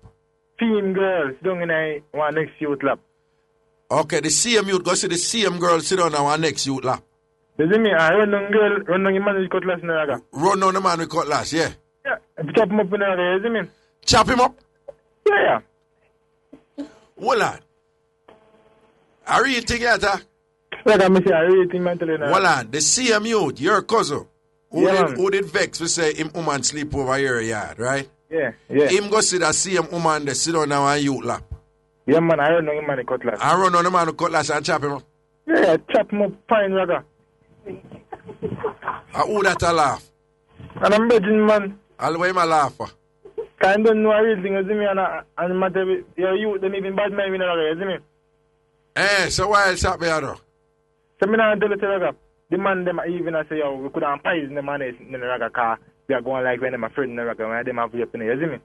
Female girl sit down in a one next youth lap. Okay, the CM youth go see the CM girl sit down in our next youth lap. Is it me? I run down girl, run down the man with cutlass in the Run down the man with cutlass, yeah. Yeah, chop him up in the is it me? Chop him up? Yeah. Hold on. I read it together. Like I say, I read it mentally now. Hold on. The CM youth, your cousin, Yeah, who did vex we say him woman sleep over your yard, right? Yeah, yeah. Him go see that CM woman that sit on now on youth lap. Yeah, man, I run down him man with cutlass. I run on the man with cutlass and chop him up. Yeah, chop him up fine, Raga. Who that a laugh? And I'm begging, man. All the way my laugh for. I don't know a real thing, you see me, and matter with your youth, them even bad men, you see me? Eh, so why else up here, though? So me not tell you, Raga. The man, them even I say, yo, we could have poison the man in the Raga car. We are going like when them a friend in the Raga, when them have you up in there, you see me?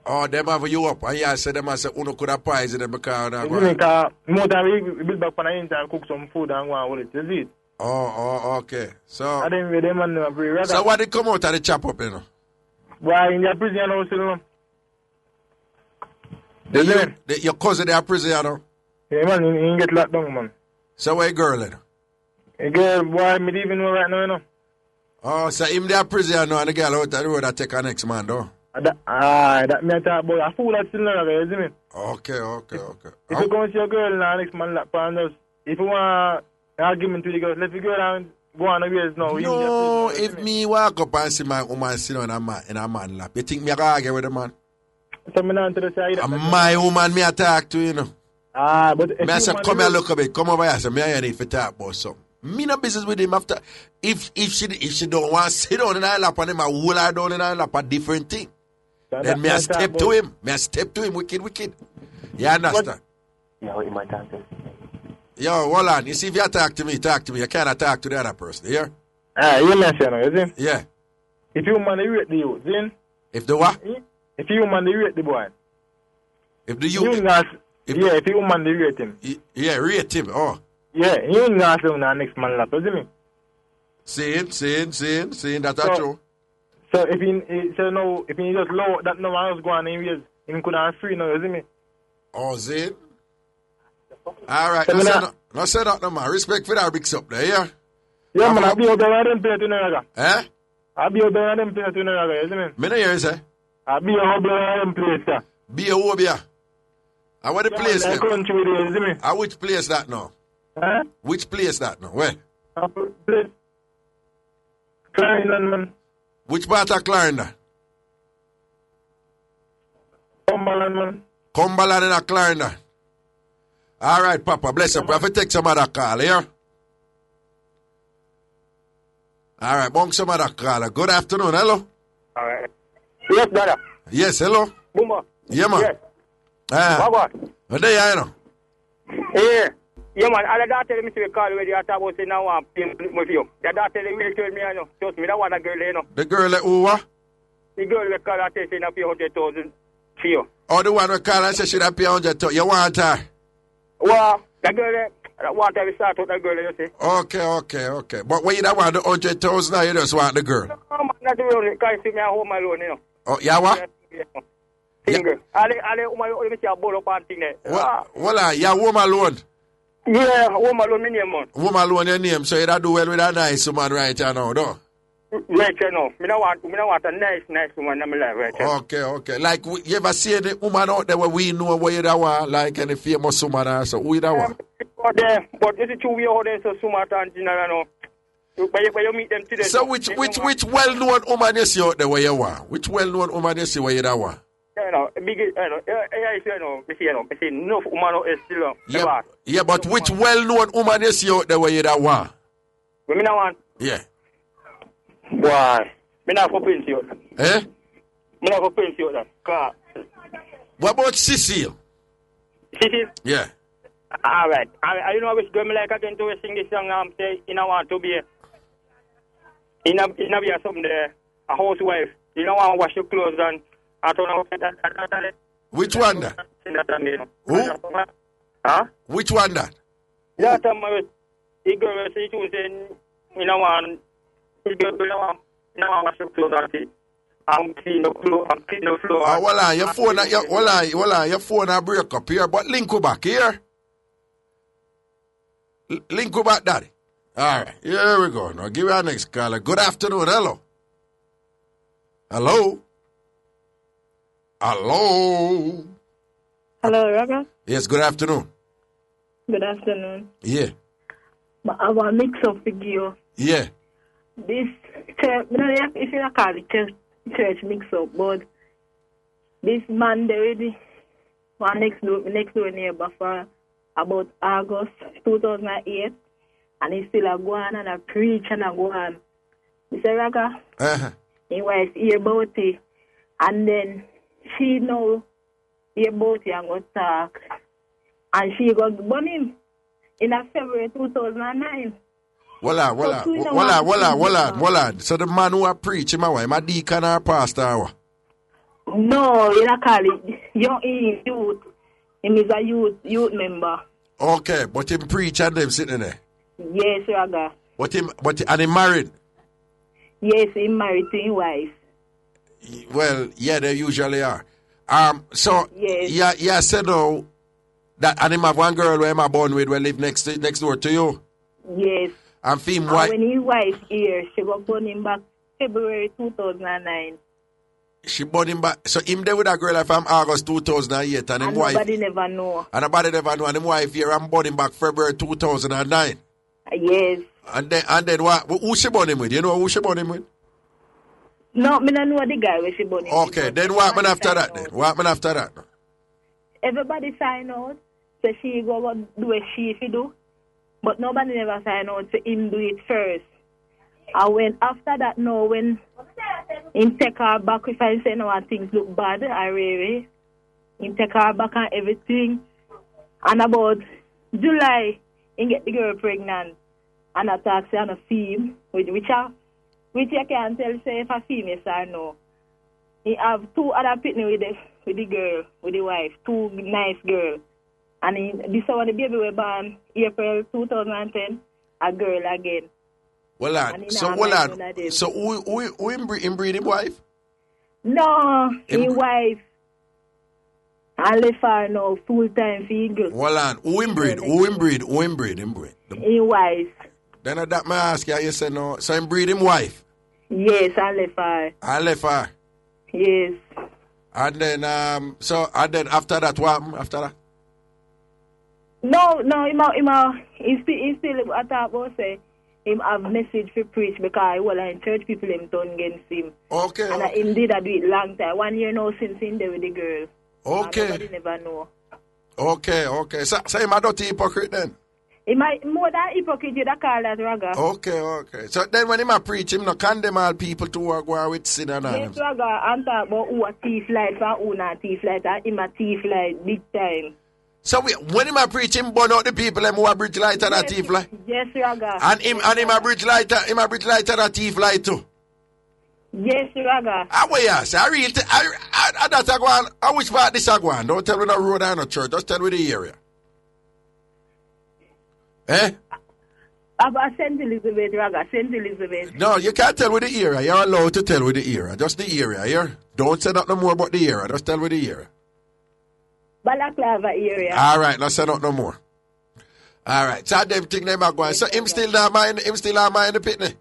Oh, them have you up, and yeah, say them say, uno could have poison them because you see me, because more time we build back on the internet and cook some food and go and hold it, you see it? Oh, okay. So, I didn't with them and bring Raga. So what did come out of the chop up, you know? Why, in your prison, you know, still, no? Your cousin, they are prison, you know? Yeah, man, he get locked down, man. So where girl, you know? A girl, boy, me even know right now, you know? Oh, so him there prison, you know, and the girl out the road that take her next man, though? That me talk about a fool that's still not, you see me? Okay. If you come see a girl now, next man, like, if you want argument with the girl, let the girl and go on the ways now. No, if me walk up and see my woman sit on a man lap, you think me I argue with the man? So me not to the side. My woman me I talk to, you know. But if me I say, come here, look a bit, come over here, so me I need to talk about something. Me no business with him after. If she don't want to sit on in her lap and him, I hold her down in her lap, a different thing. Then me I step to him. Me I step to him, wicked. You understand? Yeah, what you might talk to? Yo, hold on. You see, if you talk to me. You cannot talk to the other person, you hear? You mention it, you see? Yeah. If you man, you rate the youth, see? If the what? If you man, you rate the boy. If the youth... if you man, you rate him. Yeah, rate him, oh. Yeah, you not say on next man lap, you see me? Saying that's true. So if he just low that no one else go on anyways, he could have free now, you see me? Oh, Zane? Alright, no say that no man. Respect for that Mixup there, yeah? Yeah, man, I'll be out there and them play to Naga. Eh? I'll be out there and them play to Naga, you see me? Me no hear you say? I'll be out there and them play, sir. Be a hobia. And what the place there? Country there, you see me? And which place that now? Huh? Which place that now? Where? Clarendon, man. Which part of Clarendon? Cumberland, man. Cumberland and Clarendon. All right, Papa, bless you. We have to take some other call here. All right, bunk some other call. Good afternoon, hello. All right. Yes, brother. Yes, hello. Bumba. Yeah, man. Yes. What there you know? Yeah. Yeah, man. And the daughter me say call where they are talking about say now I'm playing with you. The daughter will tell me, you know. Trust me, that one a girl, you know. The girl who what? The girl will call and say she not pay 100,000 for you. Oh, the one who call and say she not pay 100,000. You want her? Well, the girl, I want to start with the girl, you see. Okay. But when you don't want the 100,000 now, you just want the girl? No, man, not really. Because see me at home alone, you know. Oh, yeah, what? Single. I let me see a bowl up and thing there. Well, you're home alone? Yeah, woman alone, my name, man. Woman alone your name, so you do well with a nice woman right now, though. Right now. Me don't want a nice woman in my life right now. Okay. Like, you ever see any woman out there where we know where you that want, like any famous woman or so? Who you that want? But this is true, we are there so smart and general, no. But you meet them today. So which well-known woman you see out there where you want? Which well-known woman you see where you that want? No woman is still Yeah, but which well-known woman you see out there where you that want? Women I want. Yeah. Why? Me not for pension. Eh? Me not for pension. Car. What about Cecile? Cecile? Yeah. All right. You know which girl me like again to sing this song. Say, you know want to be. You know be something there. A housewife. You know want to wash your clothes and I don't know that. Which one that? Who? Huh? Which one that? That time the girl say she was saying, you know want. You know wash your clothes and I'm clean the floor. Oh, well, your phone a break up here, but link you back here. Link you back, Daddy. All right, here we go. Now give you our next caller. Good afternoon. Hello. Hello, Raga. Yes, good afternoon. Good afternoon. Yeah. I want to mix up with you. Yeah. This church, if you call it church mix up, but this man already one next door neighbor for about August 2008, and he still a go on and a preach and a go on. Mr. Raga, he was hear about it, and then she know hear about it and go talk, and she got born him in February 2009. Hold on. So the man who a preach, him a deacon or pastor? No, you don't call it young youth. Him is a youth member. Okay, but him preach and them sitting there? Yes, Raga. And he married? Yes, he married to his wife. Well, yeah, they usually are. So, yes. Yeah, said no, that and him have one girl where him a born with, will live next door to you? Yes. And when his wife here, she got born him back February 2009. She born him back. So him there with a girl from August 2008 and him wife. Nobody never know. And nobody never know. And him wife here and born him back February 2009. Yes. And then what? Who she born him with? You know who she born him with? No, me don't know the guy where she born him. Okay, then what happened after that then? What happened after that? Everybody sign out. So she go do what she do. But nobody never sign out to him do it first. And when after that, no, when him take her back, if I say no things look bad, I really, him take her back and everything. And about July, he get the girl pregnant. And I talk to a female, which you can't tell say if a female yes or no. He have two other pitney with the girl, with the wife, two nice girls. And this one the baby was born April 2010, a girl again. So who him breed his wife? No, his wife. I left her now full time for his girl. Who him breed? His wife. Then that may ask you say no. So him breed him wife? Yes, I left her. Yes. And then after that, what happened after that? No, he still at about say him have message for preach because in church people him turn against him. Okay. And him did a do it long time. 1 year now since him there with the girl. Okay. And nobody never know. Okay. So him a dirty hypocrite then? He might more than hypocrite you that call that Raga. Okay. So then when him a preach, him no condemn all people to go with sin and all. Yes, Raga, and talk about who a thief light and who not thief light, and him a thief light big time. So when him a preach, him burn out the people who a bridge light and a thief light? Yes, Raga. And him a bridge light and a thief light too? Yes, Raga. Yes, that's a go on. I wish part this a go on. Don't tell me no road and no church, just tell me the area. About St. Elizabeth, Raga, St. Elizabeth. No, you can't tell with the area. You're allowed to tell with the area. Just the area here. Don't say nothing more about the area. Just tell with the area. Balaclava area. All right, let's say nothing more. All right. So them thing them are going. So him still not mind the pitney.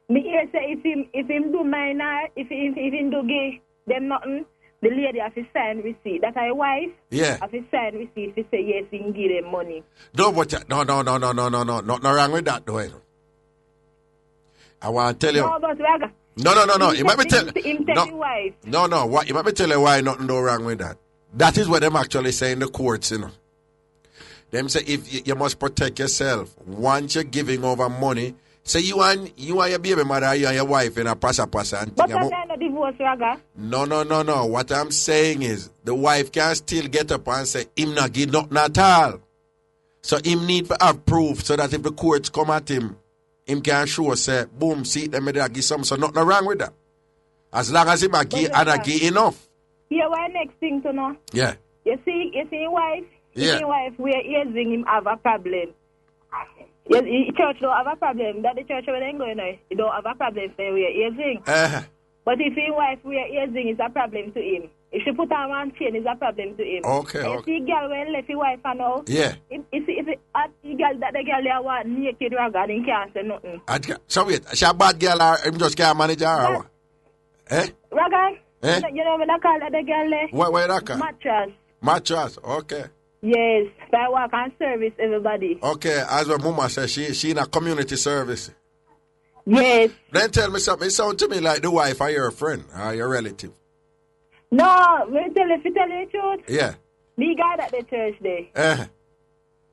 Me here say if him do minor, if him do gay, them nothing. The lady have to sign receipt. That I wife. Yeah. Have to sign receipt to say yes, he can give them money. No, but no. Nothing wrong with that, though. I want to tell you. No, but Raga. No. You might be tell. Him tell his wife. No. What you might be telling why nothing no wrong with that. That is what them actually say in the courts, you know. Them say if you must protect yourself once you're giving over money. Say you and your baby mother, you and your wife in a passa and but that's not a divorce, Raga. No. What I'm saying is the wife can still get up and say him not give nothing at all. So him need to have proof so that if the courts come at him can show say boom, see them there give some, so nothing wrong with that. As long as him a give and a give enough. Yeah, what next thing to know? Yeah. You see your wife? Yeah. Your wife we're hearing him have a problem. Yes, the church don't have a problem. That the church where they going now, he don't have a problem for we're easing. But if his wife we're easing, it's a problem to him. If she put on one chain, it's a problem to him. Okay. If the girl when left his wife and all, yeah. If the girl that the girl there want naked Raga, then can't say nothing. So wait, she a bad girl or him just can't manage her or what? Raga, eh? You know when I call that the girl there? What that call? Mattress, okay. Yes, so I work on service everybody. Okay, as my mama says, she in a community service. Yes. Then tell me something. It sounds to me like the wife or your friend or your relative. No, if you tell you the truth. Yeah. Me guy at the church there.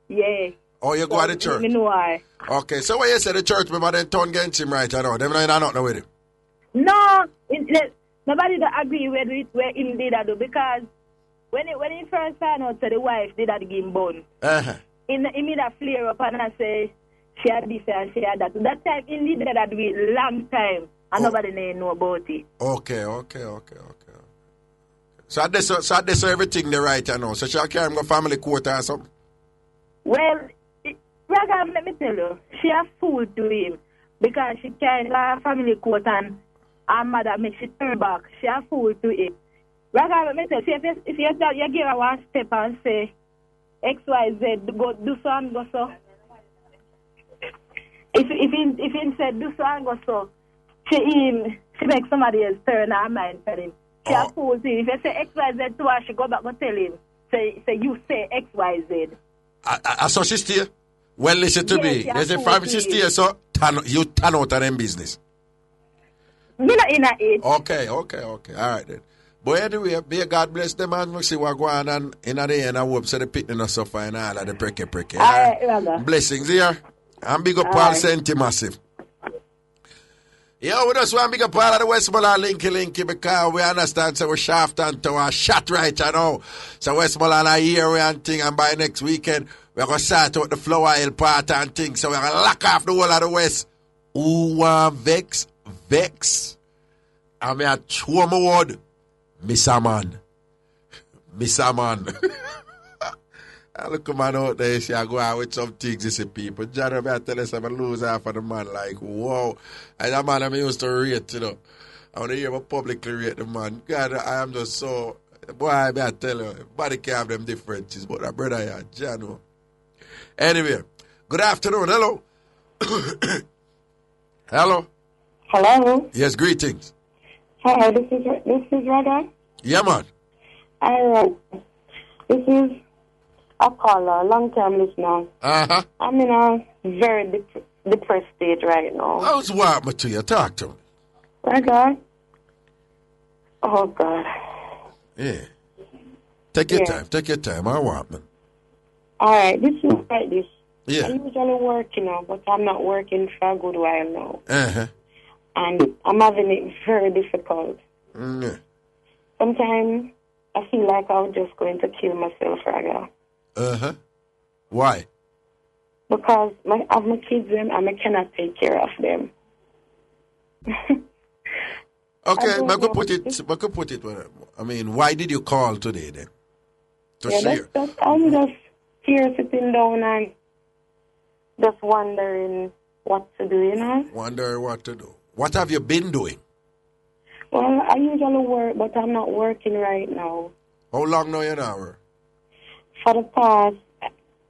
Yeah. Oh, you go to the church? Me know why. Okay, so when you say the church, remember they turn against him right now. They don't know with him. No, nobody don't agree with where him did that do because when he first found out to the wife did that give him bone. He made a flare up and I say she had this and she had that. That time he did that do it long time and nobody know about it. Okay. So that's everything they right now. So she'll carry him to family court or something? Well, Raga, let me tell you, she a fool to him because she carried her family court and her mother makes she turn back. She a fool to him. Raga, let me tell you, if you give her one step and say X, Y, Z, go do so and go so. If he said do so and go so, she makes somebody else turn her mind for him. She a fool to him. If you say X, Y, Z to her, she go back and tell him. Say you say X, Y, Z. So she still? Well, listen to me. There's a family she still, so you turn out of them business. Me not in it. Okay. All right then. But anyway, may God bless them and we see what go on and in the end I hope so the picnic not suffer and all of the preke. All right. Blessings here. And big up Paul Senti Massive. Yo, we just want to big up all of the Westmoreland linky because we understand so we shaft and our shot right now. So Westmoreland are here we and thing and by next weekend we're going to start out the flower hill part and thing. So we're going to lock off the whole of the West. Who want vex? I'm here to show my word. Miss a man. I look at man out there, I go out with some things, you see people. John, I tell us I'm going to lose half of the man, like, whoa. And that man I used to rate, you know. I want to hear him publicly rate the man. God, I am just so, boy, I tell you, everybody can have them differences, but that brother here, John. Anyway, good afternoon, hello. Hello. Hello. Yes, greetings. Hi, this is Raga. Yeah, man. This is a caller, long-term listener. I'm in a very depressed state right now. How's what happened to you? Talk to me. Raga. Oh, God. Yeah. Take your time. How happened? All right, this is like this. Yeah. I usually work, but I'm not working for a good while now. And I'm having it very difficult. Sometimes I feel like I'm just going to kill myself, Raga. Why? Because I have my kids and I cannot take care of them. Okay, I could put it. I mean, why did you call today then? To share? I'm just here sitting down and just wondering what to do, Wondering what to do. What have you been doing? Well, I usually work, but I'm not working right now. How long now you now? For the past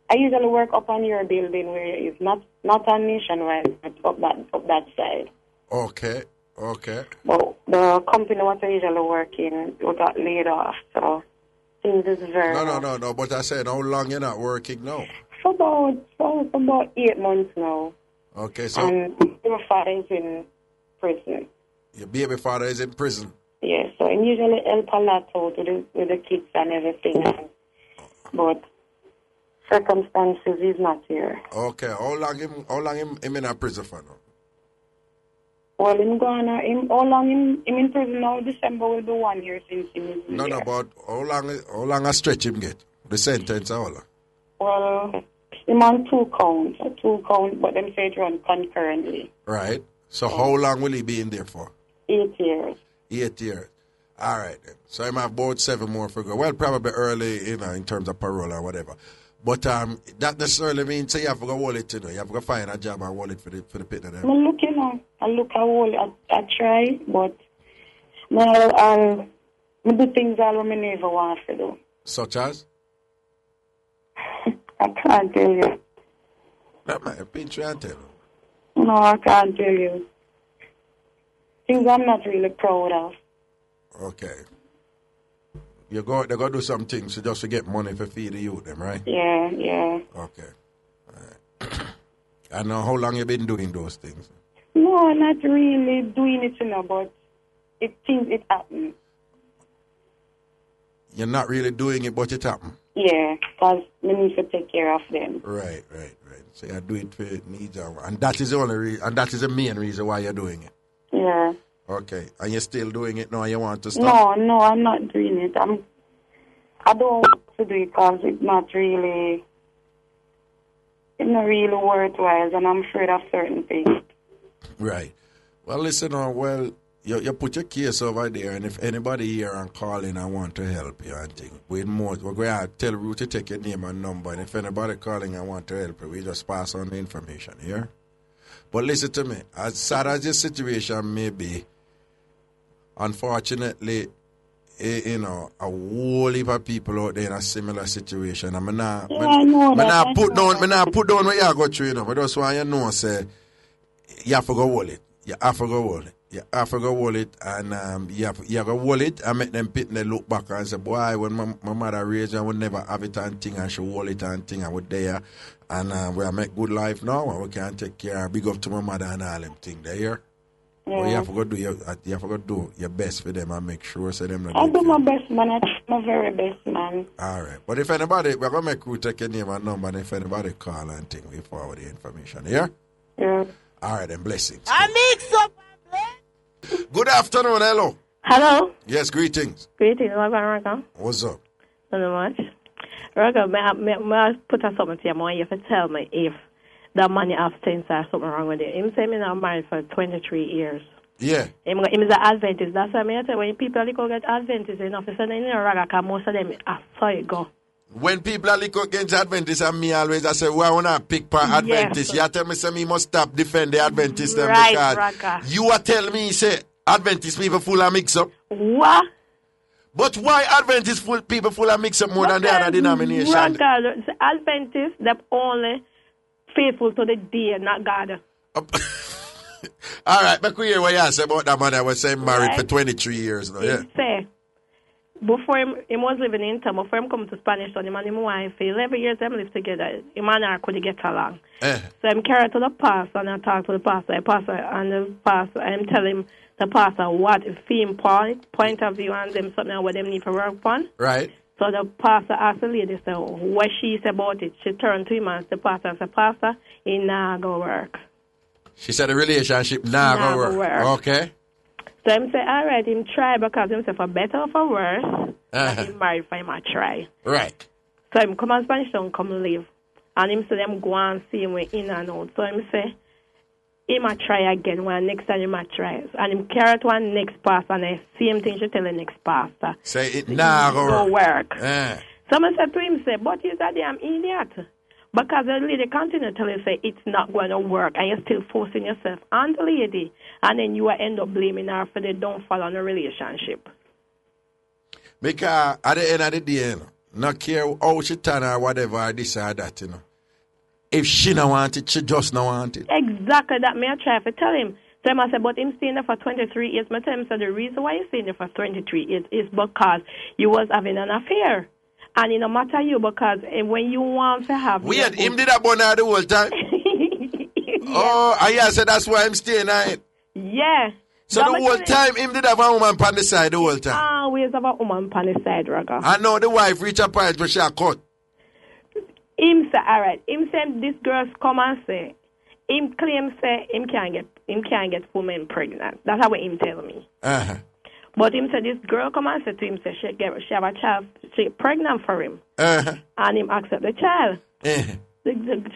I usually work up on your building where it's not on Nationwide, but up that side. Okay. But the company what I usually work in, we got laid off, so things is very... No, but I said, how long you not working now? For about 8 months now. Okay, so... And my father is in prison. Your baby father is in prison? Yeah, so I usually help a lot out with the kids and everything. But circumstances is not here. Okay, how long him in a prison for now? Well, how long him in prison now? December will be 1 year since he is in there. But how long a stretch him get? The sentence how long? Well, him on 2 counts, but them say it run concurrently. Right. So how long will he be in there for? 8 years. 8 years. All right then. So I might have about 7 more for go. Well, probably early, in terms of parole or whatever. But that necessarily means you have to go hold it, you have to go find a job and hold it for the pit of them. I'm looking I try, but I do things that I never want to do. Such as? I can't tell you. That might have been trying to tell you. No, I can't tell you. Things I'm not really proud of. Okay. They're going to do some things just to get money for feed the youth, them, right? Yeah. Okay. All right. I know how long you been doing those things. No, not really doing it, but it happens. You're not really doing it, but it happens. Yeah, because we need to take care of them. Right. So you do it for needs, and that is the only reason, and that is the main reason why you're doing it. Yeah. Okay, and you're still doing it now? You want to stop? No, I'm not doing it. I don't want to do it because it's not really worthwhile, and I'm afraid of certain things. Right. Well, listen, you put your case over there, and if anybody here and calling and want to help you and things, we're going to tell Ruth to take your name and number, and if anybody calling and want to help you, we just pass on the information here. But listen to me, as sad as your situation may be, unfortunately, a whole heap of people out there in a similar situation. I'm not put down what you go through, but that's why you know, say, you have to go hold it. You have to go hold it, and you have to hold it and make them pit and they look back and say, boy, when my mother raised you, I would never have it and thing, and she hold it and thing, I would there, and we make good life now, and we can take care, big up to my mother and all them things there. Yeah. But you have to go do your best for them and make sure so them not. I'll do my best, man. I try my very best, man. All right. But if anybody, we're going to make you take your name and number, and if anybody call and thing, we forward the information. Yeah? Yeah. All right, then blessings. I mix up. Good afternoon, hello. Hello. Yes, greetings. Greetings, Raga. What's up? Not much. Raga, may I put something to you? I want you to tell me if the money have sense or something wrong with it. Him say me now married for 23 years. Yeah. Him is an Adventist. That's why I tell when people get Adventist enough, it's in Raga, because most of them saw it go. When people are look against Adventists and me always, I say, well, I want to pick part Adventists. You tell me, say, me must stop defend the Adventists. Right, because Raga. You are telling me, say, Adventist people full of mix-up. What? But why Adventist people full of mix-up more than the other denomination? Raga, Adventists, they're only faithful to the day, not God. All right, but we hear what you say about that man that was saying married for 23 years now. Yeah. Say, before him was living in town, before him come to Spanish town, him and his wife, 11 years them live together. Him and her could get along. So I'm carried to the pastor and I talk to the pastor. And the pastor, I'm telling the pastor what theme point of view and them something what them need to work on. Right. So the pastor asked the lady, so what she said about it. She turned to him and the pastor said, Pastor, it not go work. She said the relationship not go work. Okay. So him say, all right, him try because him say for better or for worse, and him married for him a try. Right. So him come on Spanish town, come live. And him say them go and see him in and out. So him say, him a try again when next time him a try. And him carry to one next pastor and the same thing she tell the next pastor. Say it nah go work. Someone said to him, say, but he's a damn idiot. Because the lady continue to tell you, say, it's not going to work, and you're still forcing yourself on the lady, and then you will end up blaming her for the downfall on the relationship. Because at the end of the day, Not care how she turn or whatever, or this or that, you know. If she don't want it, she just don't want it. Exactly that. Me I try to tell him. So I said, but him staying there for 23 years. I tell him, so the reason why he's staying there for 23 years is because you was having an affair. And it no matter you, because when you want to have... Weird, him did that born out the whole time? Oh, yeah, so that's why I'm staying there. Yeah. So the whole time, him did have a woman on the side the whole time? Always have a woman on the side, Raga. I know the wife reach a point where she a cut. Him say, all right. Him say, this girl come and say, him claim say, him can't get women pregnant. That's how him tell me. Uh-huh. But him say, this girl come and say to him, say, she have a child, she pregnant for him. Uh-huh. And him accept the child. Uh-huh.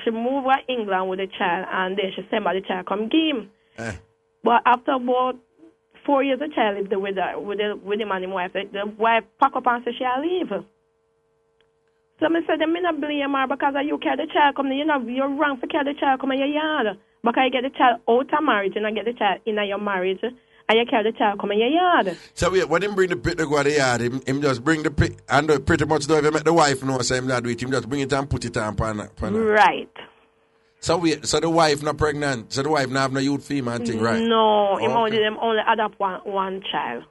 She move to England with the child, and then she send by the child come give him. Uh-huh. But after about 4 years, the child lived with him and his wife. The wife pack up and say she'll leave. So I said, I'm not blame her because you carry the child come. You're wrong for carry the child come in your yard. Because you get the child out of marriage and you get the child in your marriage and you carry the child come in your yard. So wait, when him bring the pit to go to the yard, him just bring the pit and pretty much don't even make the wife know so him not do it. Him just bring it and put it on. Right. So wait, so the wife not pregnant, so the wife not have no youth female thing, right? No, them only adopt one child.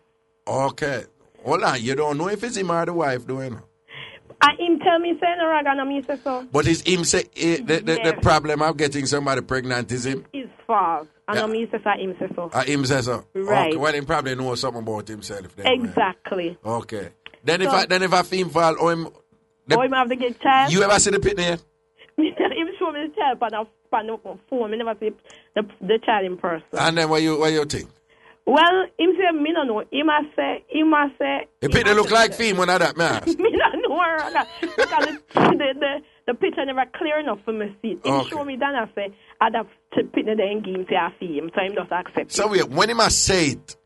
Okay. Hold on, you don't know if it's him or the wife doing. And him tell me say no Raga, me say so. But is him say the problem of getting somebody pregnant is him? It's false. And me say so, him say so. Him say so. Right. Okay, well him probably knows something about himself then. Exactly. Right? Okay. Then if I film fall or him have to get child. You ever see the pitney yet? Him show me the child on the phone. I never see the child in person. And then what you think? Well, him say me no know. He must say. The pitney look like film when I that man. Me no know because the picture never clear enough for me to see. Him show me that I say I have to pitney then give him say I see him, so him just accept. So wait, when he must say it,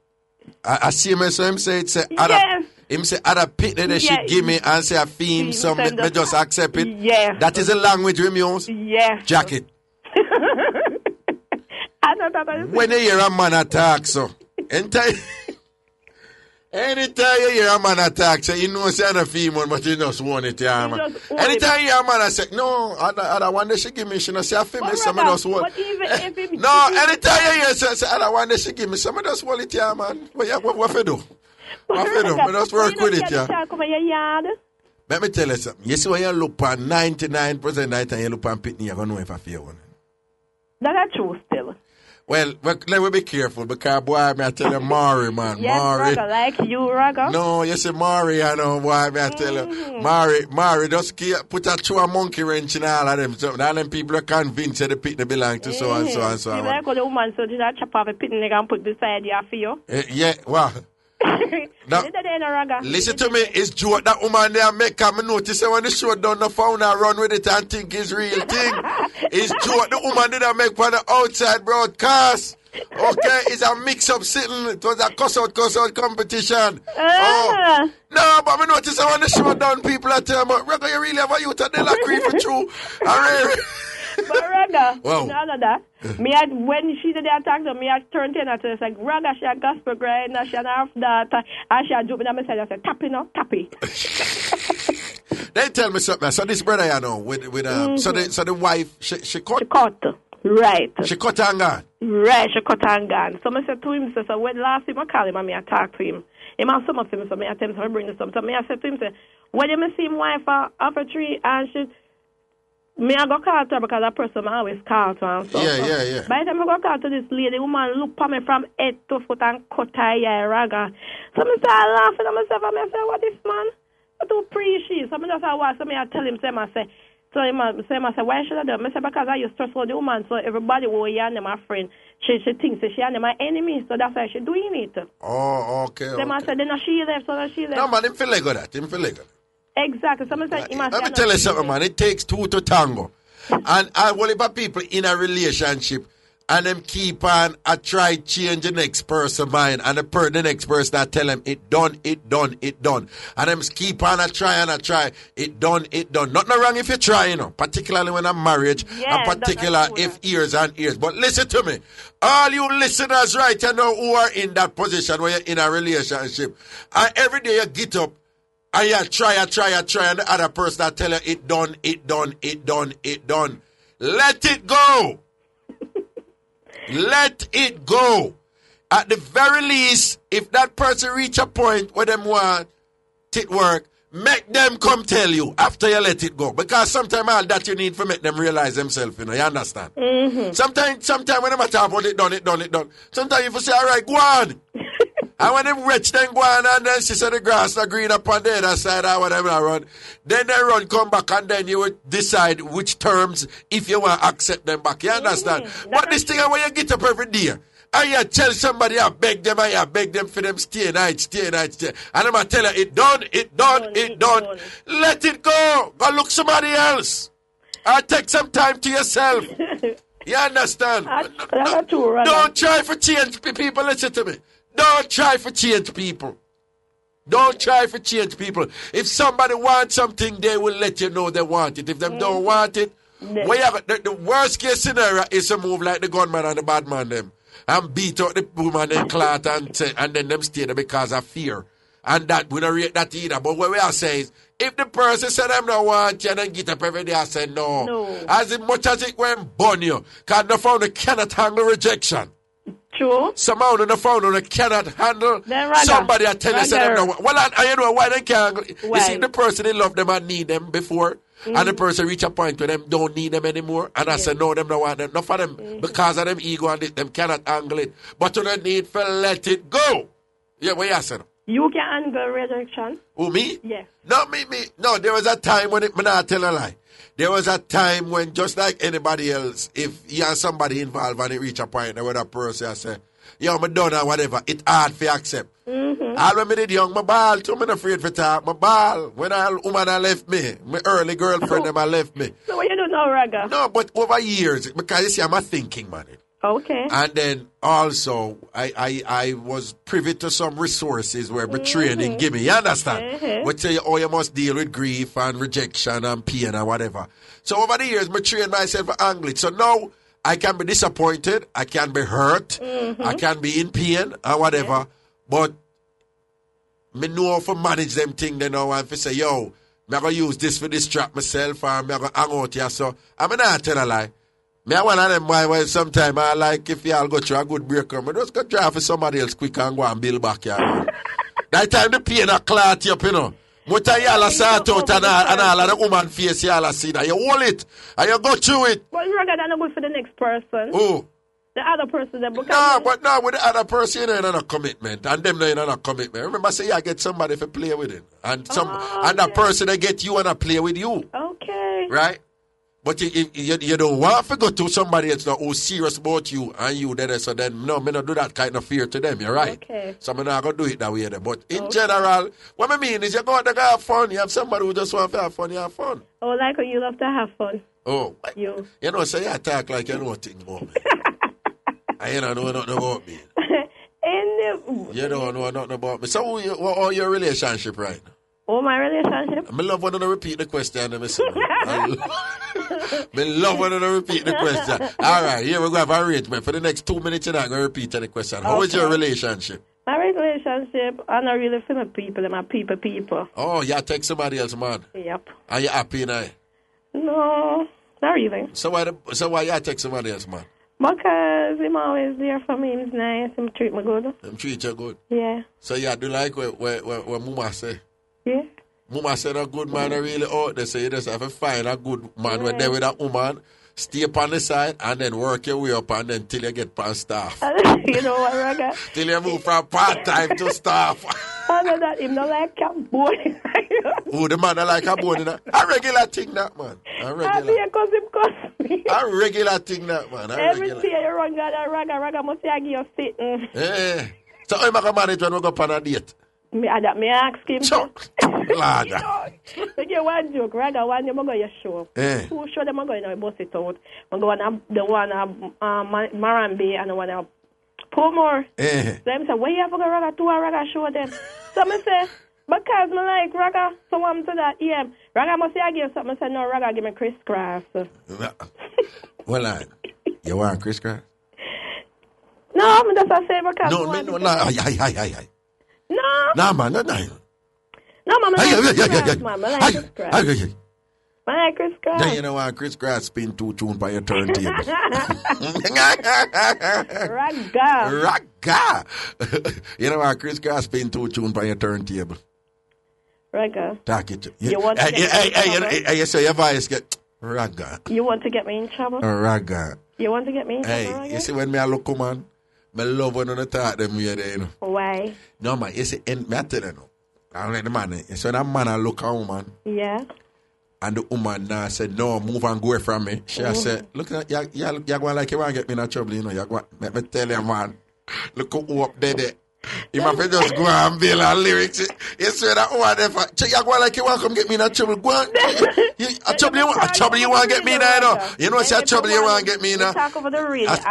I see him so him say it say yes. Him say other pitney that she give me and say I feel him, so me just accept it. Yes. That is the language we use. Yes. Jacket. I know that. When you hear a man attack, so anytime you hear a man attack, so you know it's not a female, but you just want it, yeah, man. Anytime you hear a man say, no, I don't want that she give me, she not say a female, so I just want it. No, anytime you hear say, I don't want that she give me, so I just want it, yeah, man. What you do? What you do? I just work with it, yeah. Let me tell you something. You see when you look on 99% of the time you look on Pitney, you're going to know if I feel one. That's true still. Well, let me be careful because, boy, I tell you, Mari, man. Yes, Mari. Raga, like you, Raga. No, you say Mari, I know, boy, I tell you. Mari, just put a monkey wrench in all of them. So, all them people are convinced that the Pitney belong to so and so and so. You like the woman, so did I chop off a Pitney and put beside you for you? Yeah, well. Now, listen to me, it's joke that woman there make me notice that when the show done the phone and run with it and think it's real thing. It's joke the woman did make for the outside broadcast. Okay, it's a mix-up sitting. It was a cuss-out competition. Oh. No, but I notice that when the show done, people are telling me, Raga, you really have a youth and they'll agree for true. But Raga, none of that. When she did the attack, me I turned in and I said, Raga, she a gospel grind, she a half that, and she a jump in and I said, tappy no, tappy. They tell me something. So this brother, you know, so the wife, she cut. She cut. Right. She cut and gone. Right, she cut and gone. So I said to him, so when last time I call him and I talk to him, he has some of him, so I tell him to bring this up. So I said to him, when you see him wife off a tree and she, me I go call to her because that person I always call to her. So, yeah. By the time I go call to this lady, woman look at me from head to foot and cut her hair, Raga. So I start laughing at myself and I say, what this man? I do appreciate. So I just watch, so I tell him, I say, why should I do it? I say, because I used to trust the woman, so everybody will hear my friend. She thinks that she and my enemy, so that's why she's doing it. Oh, okay. So I said, then she left, so she left. No, man, him feel like that. Him feel like that. Exactly. So let me tell you something, man. It takes two to tango. And I will if people in a relationship and them keep on try change the next person's mind and the next person that tell them it done. And them keep on try, it done. Nothing wrong if you try, you know, particularly when I'm married, and particular if years and years. But listen to me. All you listeners right now who are in that position where you're in a relationship, and every day you get up And you try, and the other person that tell you it done. Let it go. Let it go. At the very least, if that person reach a point where them want it work, make them come tell you after you let it go. Because sometimes all that you need to make them realize themselves, you understand? Mm-hmm. Sometimes when them talk about it done. Sometimes you say, all right, go on. And when them rich then go on and then she said the grass not green up on the other side or whatever I run, then they run, come back and then you will decide which terms if you want to accept them back. You understand? But this thing when you get up every day, and you tell somebody I beg them for them stay night. And I'm going to tell you it done. Let it go. Go look somebody else. Or take some time to yourself. You understand? Don't try for change people. Listen to me. Don't try for change people. If somebody wants something, they will let you know they want it. If they don't want it, the worst case scenario is to move like the gunman and the bad man them. And beat out the woman and clot and then them stay there because of fear. And that we don't rate that either. But what we are saying is, if the person said them don't want you and then get up every day and say no. As much as it won't burn you, because the phone cannot handle rejection. True. Somehow the phone cannot handle somebody I tell you say them don't want. Well, you know why they can't. You see, the person they love them and need them before. And the person reach a point where them don't need them anymore. And I say, no, them don't want them. Not for them. Because of them ego and them cannot angle it. But you don't need to let it go. Yeah, what you saying? You can angle rejection. Who, me? Yes. No, me. No, there was a time when me not tell a lie. There was a time when just like anybody else, if you have somebody involved and it reach a point where that person I say, yo, me done or whatever, it's hard to accept. All when me did young, my ball, too, me not afraid for talk, my ball. When a woman left me, my early girlfriend them left me. So what you do now, Raga? No, but over years, because you see, I'm a thinking man. Okay. And then also, I was privy to some resources where my training give me, you understand? Which say, you must deal with grief and rejection and pain and whatever. So over the years, I trained myself for English. So now, I can be disappointed, I can be hurt, I can be in pain or whatever, but me know how to manage them things then now and to say, yo, I'm going to use this for distract myself or I'm going to hang out here. So I'm not tell a lie. Me one of them why sometimes I like if y'all go through a good breakup, I just go try for somebody else quick and go and build back here. That time the pain a clot you up, you know. What y'all sort out and all of the woman face y'all see that. You hold it and you go through it. But rather than go for the next person. Who? The other person that with the other person, a commitment. And them in a commitment. Remember, say you get somebody to play with it. And and that person they get you and I play with you. Okay. Right? But you don't want to go to somebody else who's serious about you and you there, so then no, me not do that kind of fear to them, you're right. Okay. So I'm not going to do it that way. But in general, what I mean is you go out there to have fun. You have somebody who just want to have fun, you have fun. Oh, like you love to have fun. Oh. You know, so you talk like you know nothing about me. And you don't know nothing about me. You don't know nothing about me. So what your relationship right now? Oh, my relationship? I love when you repeat the question. I love when you repeat the question. All right, here we go have arrangement. For the next 2 minutes, you're not going to repeat any question. How is your relationship? My relationship, I'm not really for my people. I'm a people. Oh, you take somebody else, man? Yep. Are you happy now? No, not really. So why you take somebody else, man? Because him always there for me. He's nice. Him treat me good. Him treat you good? Yeah. So you do like what Mama say? Yeah. Mama said a good man are really out there, so you just have to find a good man when there with a woman, stay up on the side and then work your way up and then till you get past staff. You know what, Raga? Till you move from part-time to staff. I know that him not like a boy. Oh, the man not like a boy, a regular thing that, man. A regular. Because him cost me. A regular thing that, man. Every day you run down a Raga must give you sitting. Yeah. So how am I going to manage when we go on a date? Me ask him. Lada. You one joke, Raga, one you go your show. Who show them go to bust it out. I go on the one Marambi and the one Pomor. So I say, why you have to go Raga to a Raga show them? So I say, because I like Raga, so I'm to that. Yeah, Raga must say I give something. I say, no, Raga give me Chris Craft. Well, you want Chris Craft? No, I'm just say because No. No, man, no. No, man, I like Chris Grass, man. I like Chris Grass. I like Chris Grass. Then you know what? Chris Grass spin 2 tunes by your turntable. Raga. You know what? Chris Grass spin 2 tunes by your turntable. Raga. Talk it. You want to get me in trouble? Hey, so your voice get raga. You want to get me in trouble? Raga. You want to get me in trouble, Hey, Raga? you see when me a look, man, I love when I talk them here, you know. Why? No, man, you see, me I tell you now. I don't like the man. You see, when a man a look at a woman, Yeah. and the woman now said, no, move and go away from me. She said, look, you're going like you want to get me in a trouble, you know. Let me tell you, man. Look who up there. You might just go and build our lyrics. You swear that one, you're going like you want to come get me in a trouble. Go on. A trouble you want to get me in, you know. You know, say a trouble you want to get me in. A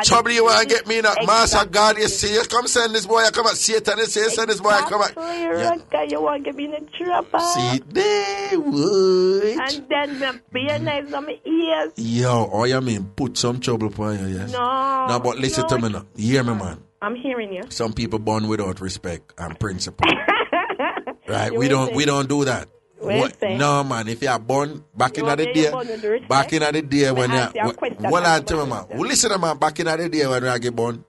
trouble you want to get me in. Master God, you see, you come send this boy, you come at Satan, you say, send this boy, come at. You want to get me in a trouble. See, they would. And then be nice on my ears. Yo, all you mean, put some trouble upon you, yes? No. But listen to me now. Hear me, man. I'm hearing you. Some people born without respect and principle. Right? We don't do that. No, man. If you are born back in the day, when you listen to man, back in the day when you get born,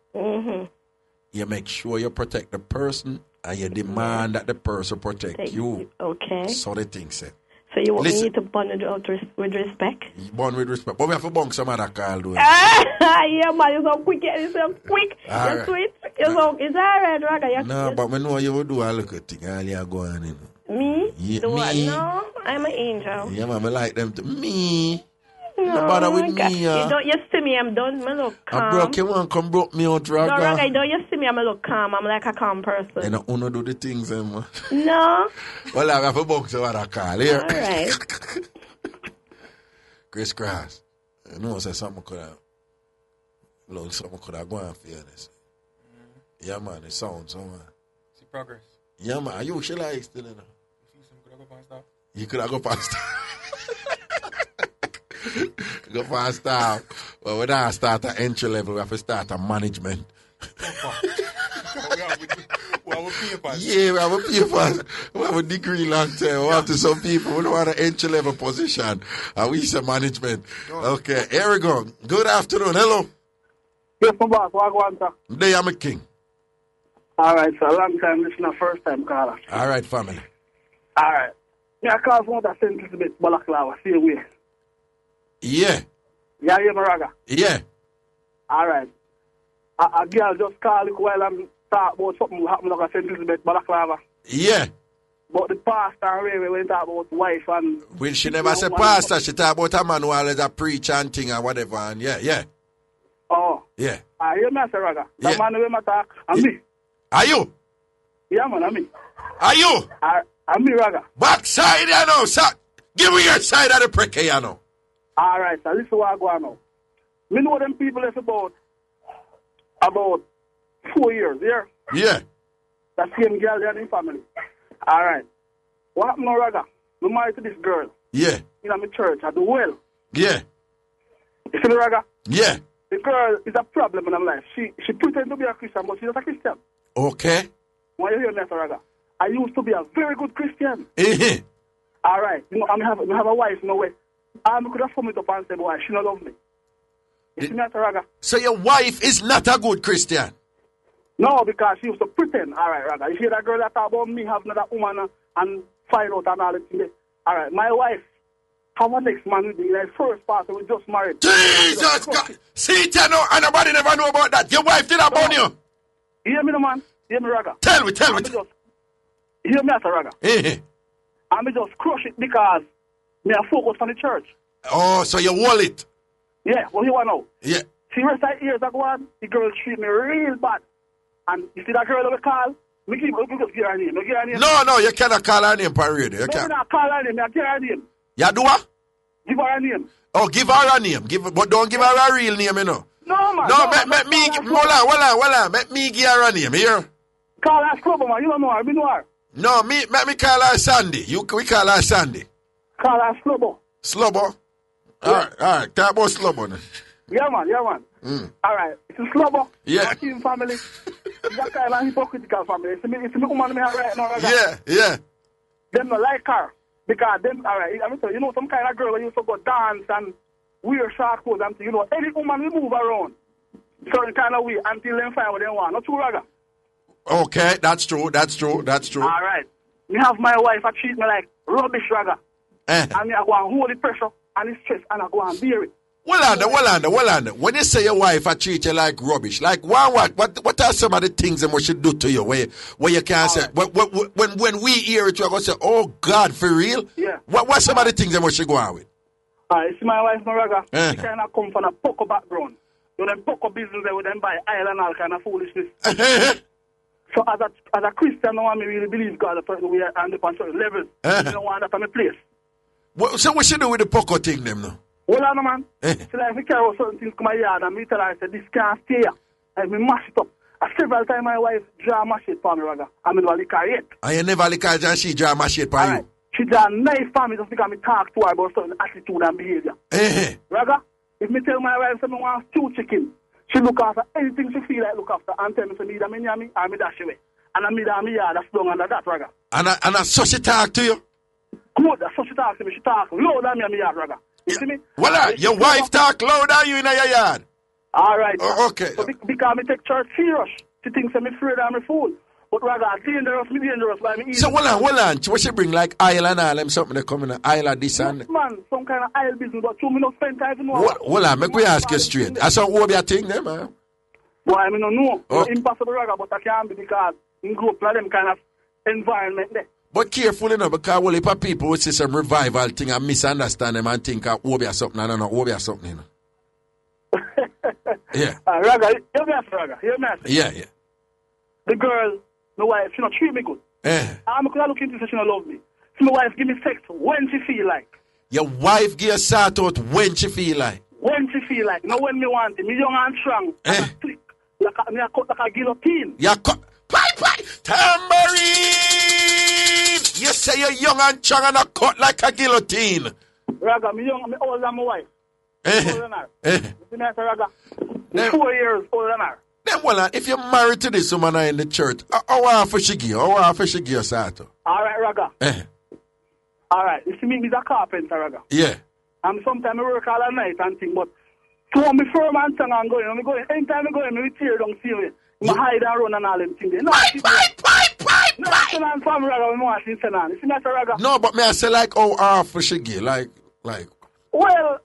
you make sure you protect the person and you demand that the person protect you. Okay. So the thing said. So you want me to bond with respect? Born with respect. But we have to bunk some other call, do it. Yeah, man, you're so quick. You're so quick. You're sweet. You're so, it's all right, Raga. No, but I know you will do a look at thing. All you go on, you know. Me? Yeah, do what? me. No, I'm an angel. Yeah, man, I like them to me. No bother with God. me. You see me, I'm done. I look calm. I broke you one, come broke me out, Raga. No, Raga, you see me, I'm a look calm. I'm like a calm person. And I don't do the things, man. No. Well, I have a box to what I call here. All right. Chris Grass. You know, say something could have gone for this. Yeah, man, it sounds so, man. See progress. Yeah, man, you should like still, you know. You could have go past. Go past start. Well, we don't start at entry level, we have to start at management. Yeah, we have a papers. We have a degree long term. We have to some people who don't want an entry level position. And we say management. Okay, here we go. Good afternoon. Hello. Yes, my boss. What go on, sir? Today I'm a king. All right, so long time listener, first time caller. All right, family. All right. Yeah, I call for that sentence a bit balaclava. See you. Yeah. Yeah, you hear me, Raga? Yeah. All right. A girl just call you while I'm talking about something happening like a sentence a bit balaclava. Yeah. But the pastor and Ray, when he talk about wife and... When she never say pastor, she talk about a man who always a preach and thing and whatever. And yeah. Oh. Yeah. I hear me, Sir Raga. That man when I talk, and me. Are you? Yeah, man, and me. Are you? And me, Raga. Backside, you know, sir. Give me your side of the prick, you know. All right, so listen what I go on now. Me know them people is about 4 years, yeah? Yeah. That same girl there in family. All right. What happened now, Raga? I'm married to this girl. Yeah. In my church. I do well. Yeah. You see me, Raga? Yeah. The girl is a problem in her life. She pretends to be a Christian, but she's not a Christian. Okay. Why you hear me, Mr. Raga? I used to be a very good Christian. Mm-hmm. All right. You know, I have a wife, no way. I could have summed it up and said, boy, she don't love me. You see me, Mr. Raga? So your wife is not a good Christian? No, because she used to pretend. All right, Raga. You hear that girl that talk about me having another woman and find out and all that thing. All right, my wife have a next man with me. Like first pastor, we just married. Jesus God. See, you know, and nobody never know about that. Your wife did that on you. You hear me, man? You hear me, Raga? Tell me. You hear me, Mr. Raga? I just crush it because me I focus on the church. Oh, so you wall it? Yeah, what you want to know? Yeah. See, rest of years ago, the girl treat me real bad. And you see that girl that we call? We just give her name. No, you cannot call her name per radio. You can't. No, call her name. I give her name. You do what? Give her a name. Oh, give her a name. But don't give her a real name, you know. No, man. No, let me, hold on. Let me give her a name, here. Call her Slobbo, man. You don't know her. We know her. No, let me call her Sandy. We call her Sandy. Call her Slobbo. Slobbo? Yeah. All right. Talk about Slobbo then. Yeah, man. All right. It's a Slobbo. Yeah. It's a family. It's a kind of hypocritical family. It's a woman me right now. Yeah. them not like her. Because them, all right, I mean, so, you know, some kind of girl when you used to go dance and wear short clothes and, you know, any woman will move around certain kind of way until they find what they want. Not true, Raga? Okay, that's true. All right. Me have my wife, I treat me like rubbish, Raga. And me I go and hold the pressure and the stress and I go and bear it. Well under. When you say your wife I treat you like rubbish, like what are some of the things that we should do to you where you can't say when we hear it, you're gonna say, oh God, for real? Yeah. What some of the things that we should go on with? See my wife, Raga, she kind of come from a poco background. You know, them poco business they would then buy oil and all kind of foolishness. So as a Christian, I really believe God we are on the certain levels. You don't want that on my place. So what should do with the poco thing them now? Hold on, man. So like, if we carry out certain things to my yard and me tell her, I said, this can't stay here. And me mash it up. Several times my wife draw mash it for me, Raga. I never lick her yet. And you never lick her and she draw mash it for you? She draw nice for me just because me talk to her about certain attitude and behavior. Raga, if me tell my wife that I want stew chicken, she look after anything she feel like look after and tell me to meet her in Miami and me dash away. And I meet her in my yard, that's long under that, Raga. And so she talk to you? Good, that's so she talk to me. She talk louder than me in my yard, Raga. You see me? Well, your wife talk louder than you in your yard. All right. Oh, okay. So because me take church serious, she thinks I'm afraid I'm a fool. But rather, dangerous by me. So, hold on. What she bring, like oil and all them something that come in the oil of this and... Yes, man, some kind of oil business, but me not spend time to know. Hold on, make we ask you straight. I saw what your thing there, man. Boy, I don't know. Oh. It's impossible, Raga, but I can't be because in group of them kind of environment there. But careful, you know, because well, if people would see some revival thing and misunderstand them and think Obi or something, Obi or something, you know. Yeah. Raga, hear me out, Raga. Hear me out. Yeah. The girl, my wife, she not treat me good. I'm going to look into her, she not love me. So my wife give me sex when she feel like. Your wife give you sort out when she feel like? When she feel like. Not when me want it. Me young and strong. And I click. Me a cut like a guillotine. You cut. Tambourine! You say you're young and strong and a cut like a guillotine. Raga, me young, me older than my wife. Older than her. You see me, Raga? 4 years older than her. Then, well, if you're married to this woman in the church, how often she give you? How often she give you, Sato? All right, Raga. All right. You see me, he's a carpenter, Raga. Yeah. And sometimes I work all night and things, but to me firm and strong and going, anytime I go in, I tear down, see me. I hide and run and all them things. No, but me I say like how often she give? Like. Well,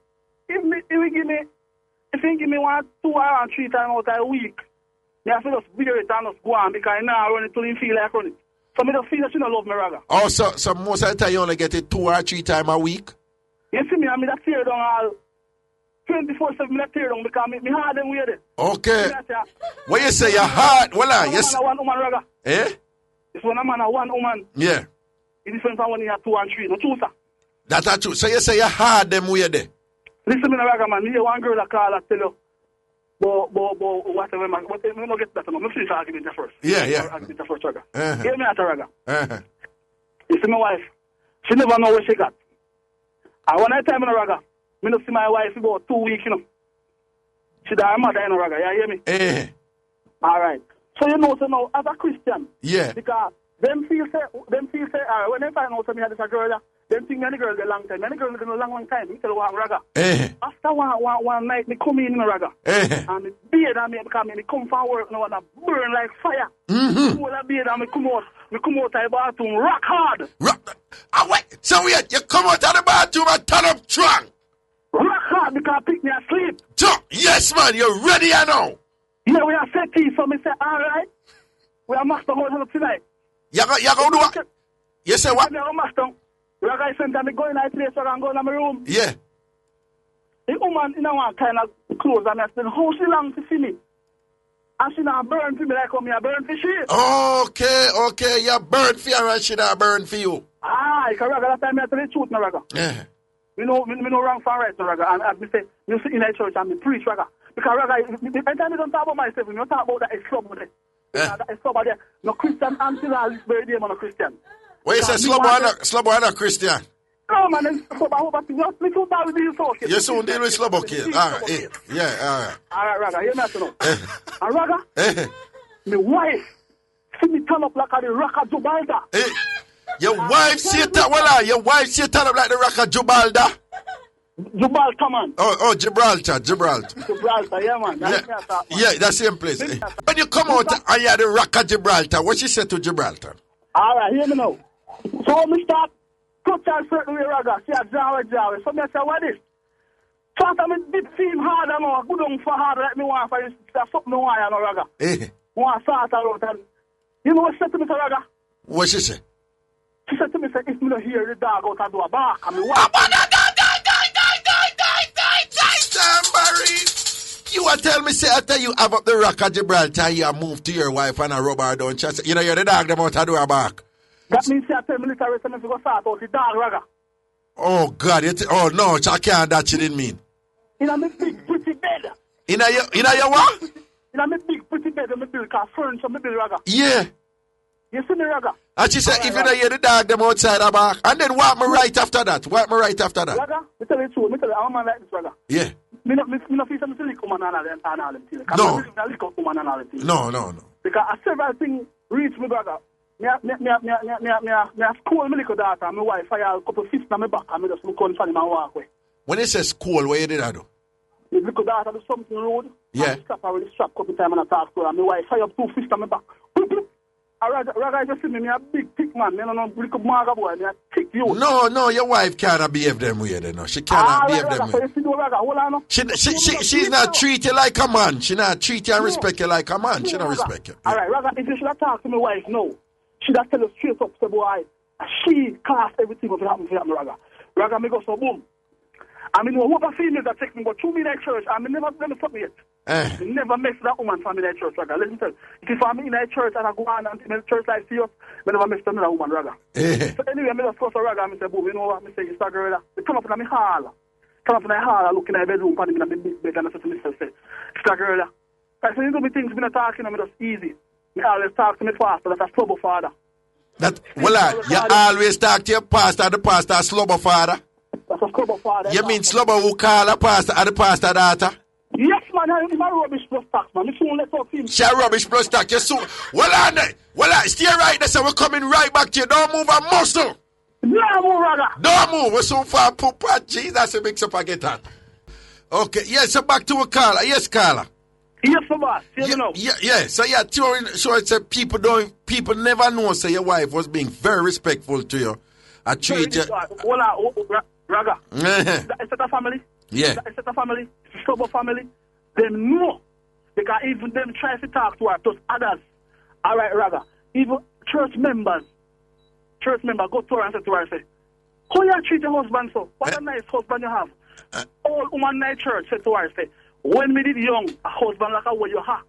if you give me 1, 2 or 3 times out a week, me have to just bear it and just go on because now I run it till you feel like running. So me just feel that she don't love me, Raga. Oh, so most of the time you only get it 2 or 3 times a week? You see me, I mean that tear down all 24/7 me that tear down because me hard them way there. Okay. What you say, your heart? Well, yes. One woman, Raga. It's when a man and one woman. Yeah. It's different from when you have 2 and 3. No true, sir. That's true. So you say your heart them way there? Listen, me, Raga, man. Me hear one girl that call and tell you, but whatever, man. But me not get that, man. Me finish the argument first. Yeah. Argument first, Raga. Hear me out, Raga. You see my wife, she never know where she got. And when I tell me, Raga, me not see my wife for about 2 weeks, you know. She died her mother, you know, Raga. You hear me? All right. So you know, as a Christian, because them feel say, when they find out me had this girl, them think many girls get long time. Many girls get a long time. Me tell you what, Raga. After one night, me come in, Raga. And me beard and me because me come from work now and I burn like fire. All the beard and me come out of the bathroom rock hard. Wait, so you come out of the bathroom and turn up strong. Rock hard because I pick me asleep. Yes, man, you're ready, I know. Yeah, we are set tea, so me say, all right. We are master hold up tonight. You go do what? You say what? We are master. Raga center, me go in that place, so I go in my room. Yeah. The woman in one kind of clothes, and I said, how she long to see me? And she not burn for me like how me a burn for she. Okay, you burn for her and she not burn for you. Because Raga, that time I tell the truth, no, Raga. Yeah. Me no wrong for right, no, Raga. And as me say, you sit in that church and me preach, Raga. Because Raga, anytime I don't talk about myself, you don't talk about that slobbo there. That slobbo there. No Christian until all this very day, man, no Christian. What you say, slobbo and a Christian? No, man, slobbo, I hope I see you. Me too bad with these talking. You soon deal with slobbo kids. All right, yeah, all right. All right, Raga, hear me out now. And Raga, my wife, see me turn up like a rock of Jamaica. Your wife see it your wife see it up like the rock of Gibraltar. Gibraltar, man. Oh, Gibraltar. Gibraltar, yeah, man. Yeah, that's the same place. When you come out and you're the rock of Gibraltar, what she said to Gibraltar? All right, hear me now. So when we start touch a certain way, Raga, see a Jawa. So me say, what is? So after me did seem harder now, good on for harder like me want for that's something me want, you know, Raga. Want to start out and you know what she said to me, Raga? What she said? She said to me, if me don't hear the dog out and do a bark, and me want Tambourine. You are tell me, say, after you have up the rock of Gibraltar, you move to your wife and a rubber down chest. You know, you're the dog, them out to do a bark. That means you 10 minutes away, so me go start out the dog, Raga. Oh, God. Oh, no, I can't, that she didn't mean. In a big, pretty bed. In a your what? In a big, pretty bed, me build car furniture, me build, Raga. Yeah. You see me, Raga? And she said, if you don't hear the dog, them outside the back. And then what me right after that? Raga, me tell you true. I'm a man like this, Raga. Yeah. Me not feel some silly come and all them things. No. No. Because several things reach me, Raga. Me school me little daughter, my wife, I have a couple of fists on my back, and me just look on for him and walk away. When it says school, what you did I do? My little daughter do something road. Yeah. I will strap couple times and I talk to her, and my wife, I have 2 fists on my back. Raga, just see me a big thick man. Me no little maga boy. Me a thick you. No, your wife cannot behave them way. No, she cannot behave them way. She's not treat you like a man. She not treat you and respect you like a man. She don't respect you. All right, Raga, if you should have talked to my wife, no. She just tell us straight up, say, boy, she cast everything of it happen, Raga. Raga, me go so boom. I mean, what a female that takes me, but 2 minutes church, I mean, never fuck me yet. Never mess that woman for me in church, Raga. Listen to if I'm in a church and I go on and in a church like serious, I never mess that woman, Raga. So anyway, I just go to Raga, I say, boom, you know what, I say, you start girl, they come up in my hall. Look in my bedroom, and in my big bed, and I say to myself, say, start girl. I say, you do me things, me not talking, I'm just easy. Me always talk to me pastor, that's a slobbo father. You always talk to your pastor, the pastor a slobbo father? That's a slobbo father. You mean slobbo who call a pastor and the pastor daughter? Yes, man, I'm a rubbish plus tax, man. Me soon let up him. She a rubbish plus tax. You soon. Well, stay right there, so we're coming right back to you. Don't move a muscle. No move, Raga. Don't move. We're so far, Papa. Jesus, it makes up I get that. Okay, yes, so back to a caller. Yes, caller. Yes, boss. Know. Yeah. So it's people never know. Say your wife was being very respectful to you. I treat you. Raga. Is that a family? Yeah. Is that a family? It's a slobbo family. Them know because even them try to talk to her, to others. All right, Raga. Even church members go to her and say to her, say, how you treat your husband so? What a nice husband you have. All woman night church say to her, say, when me did young, a husband like a way you have,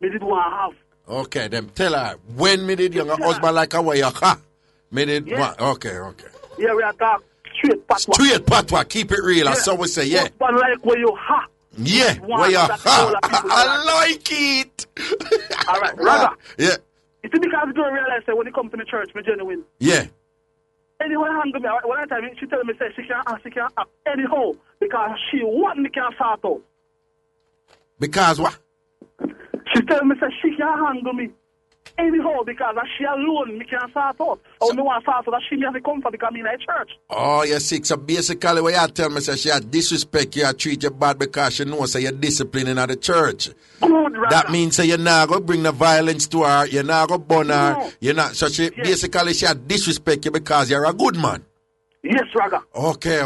me did want to have. Okay, then tell her, when me did young, a husband like a way you have, me did want. Okay. Yeah, we are talking straight patwa. Straight patwa, keep it real, so we say, yeah. Husband like where you have. Yeah, where you have. I like it. All right, Raga. Yeah. You see, because the girl realize that when you come to the church, me genuine. Yeah. Anyone hang me, one time she tell me, say, she can't act anyhow, because she want me can't start out. Because what? She tell me, say, she can't handle me anyhow because she alone me can't start out. Or me want to start out that she me have to come for because me in a church. Oh, you see, so basically what you tell me, say she had disrespect you, treat you bad because she knows say you're disciplining at the church. Good, that means say you're not going to bring the violence to her, you're not going to burn her, you're not. So she basically she had disrespect you because you're a good man. Yes, Raga. Okay.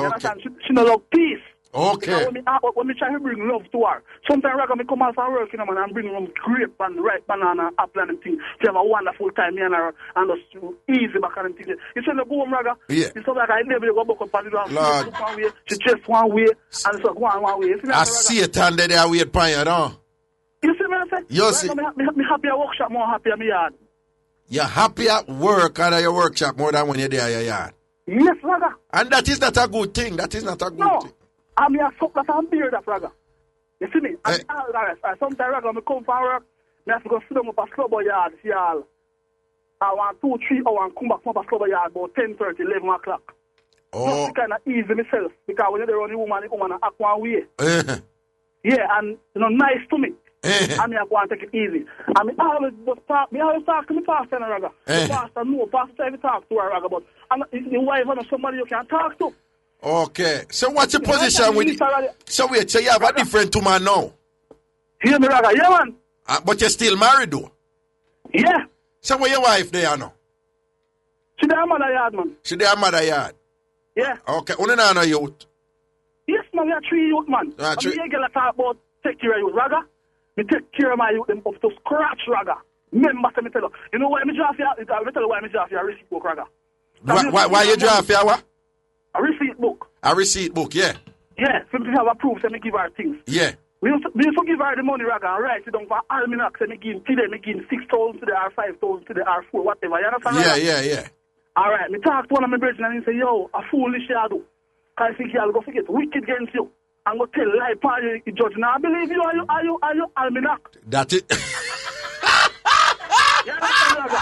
She no love peace. Okay. When me try to bring love to her, sometimes Raga me come out from work, man, and bring them grape and ripe banana, apple and things. She have a wonderful time, me and her, and just easy back and things. You say no go home, Raga. Yeah. It's not like I never go back up and do one way. She just one way, and so go one way. I see it and they are weird pan you, no? You see what I say? You see. Me happy at workshop, more happy at my yard. You're happy at work and at your workshop more than when you're there at your yard. Yes, Raga. And that is not a good thing. That is not a good thing. I mean, I suck that I'm beard that, Raga. You see me? I sometimes, Raga, I come from work, I have to go sit down up a slobbo yard, see all. I want 2, 3 hours and come back from a slobbo yard about 10:30, 11 o'clock. Oh. Just kind of easy myself, because when you're the only woman, the woman act one way. Yeah, and, nice to me. And me I go and take it easy. And me always talk to me pastor and Raga. The pastor know, pastor say talk to her Raga, but the wife and somebody you can talk to. Okay. So what's your position with it? So wait, so you have a different woman now? Hear me, Raga, yeah, man. But you're still married, though? Yeah. So where your wife there now? She there mother yard, man. She there mother yard? Yeah. Okay. Only now no youth? Yes, man, we are 3 youth, man. And me girl talk about take care of youth, Raga. Me take care of my youth, them up to scratch, Raga. Remember, me tell you. You know why me draft you? I tell you why me draft you a receipt book, Raga. Why you draft you what? A receipt book. A receipt book, yeah. Yeah, so me have a proof, so me give her things. Yeah. We used to give her the money, Raga, and write it down for almanac, so me give him today, me give him 6,000 today, or 5,000 today, or 4, whatever. You understand, Raga? Yeah. All right, me talk to one of my brethren and he say, yo, a foolish you do. Because I think you'll go forget wicked against you. And go tell lie party you judge. Now I believe you, are you almanac? That's it. You understand, Raga?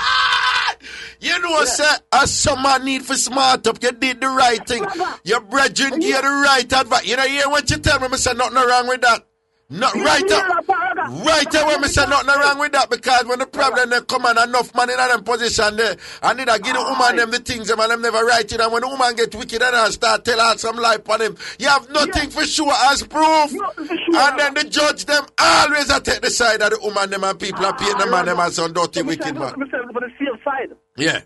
You know, sir, as some man need for smart up, you did the right thing. Your brethren give you the right advice. You know, hear what you tell me, I say nothing wrong with that. Not right up. Right away, I say nothing wrong with that because when the problem they come and enough man in them position there, I need to give the woman them the things them and them never write it. And when the woman get wicked and I start tell her some lie on him, you have nothing for sure as proof. And then the judge them always take the side of the woman them and people are paying the man them as some dirty wicked man. For the same side. Yeah.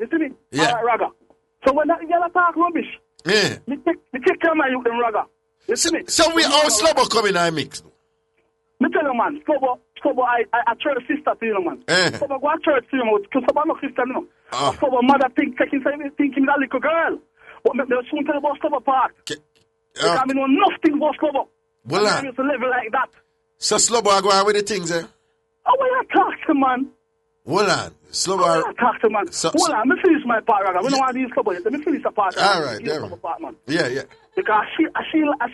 You see me? Yeah. All right, Raga. So when that girl talk rubbish, yeah. Me take care of my youth them, Raga. You see me? So we all slobbo come in our mix. Me tell you, man, slobbo, I church sister to you, man. Slobbo go to church to you, because slobbo no Christian, you know. Slobbo mother thinking him that little girl. But me soon tell you about slobbo part. Because I know nothing about slobbo. Well, I used to live like that. So slobbo I go on with the things, eh? Oh, when I talk to man. Hold on. Slobbo. I talk to man. Hold on, me finish my part, Raga. We don't want these slobbo yet. Let me finish the part. All right, yeah. Yeah. Because I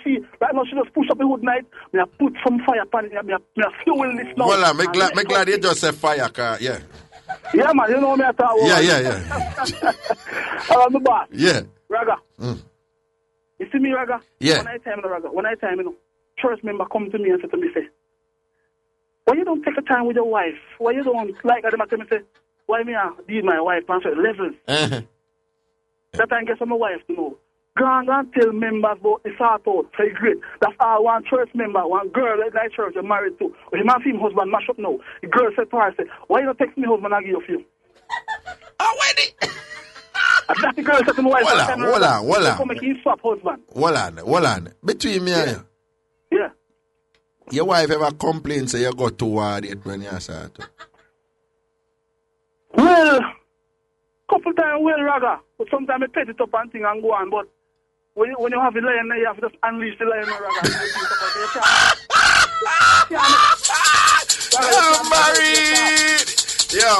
see, right now she just push up the hood night. Me I put some fire upon it. Me I fuel this now. Well, I'm glad you just said fire, car. Yeah. Yeah, man. You know me I talk about. Yeah. I'm the boss. Yeah. Raga. You see me, Raga? Yeah. When I time, you know, church member come to me and say to me, say, why you don't take a time with your wife? Why you don't like them? I tell me, say, why me I deal my wife on certain levels? That time get some wife to know. Go and tell members about the sort out. Say great. That's all one church member, one girl that church you're married to. When the man see him husband mash up now, the girl said to her, say, why you don't text me husband and give you a film? That's the girl said to my wife. Hold on. Come make him swap husband. Hold on. Between me and you. Yeah. Your wife ever complain say you go too hard it when you start? Well, couple times Raga. But sometimes I pet it up and thing and go on, but when you have a lion, you have to just unleash the lion, Raga. I'm married. Yo,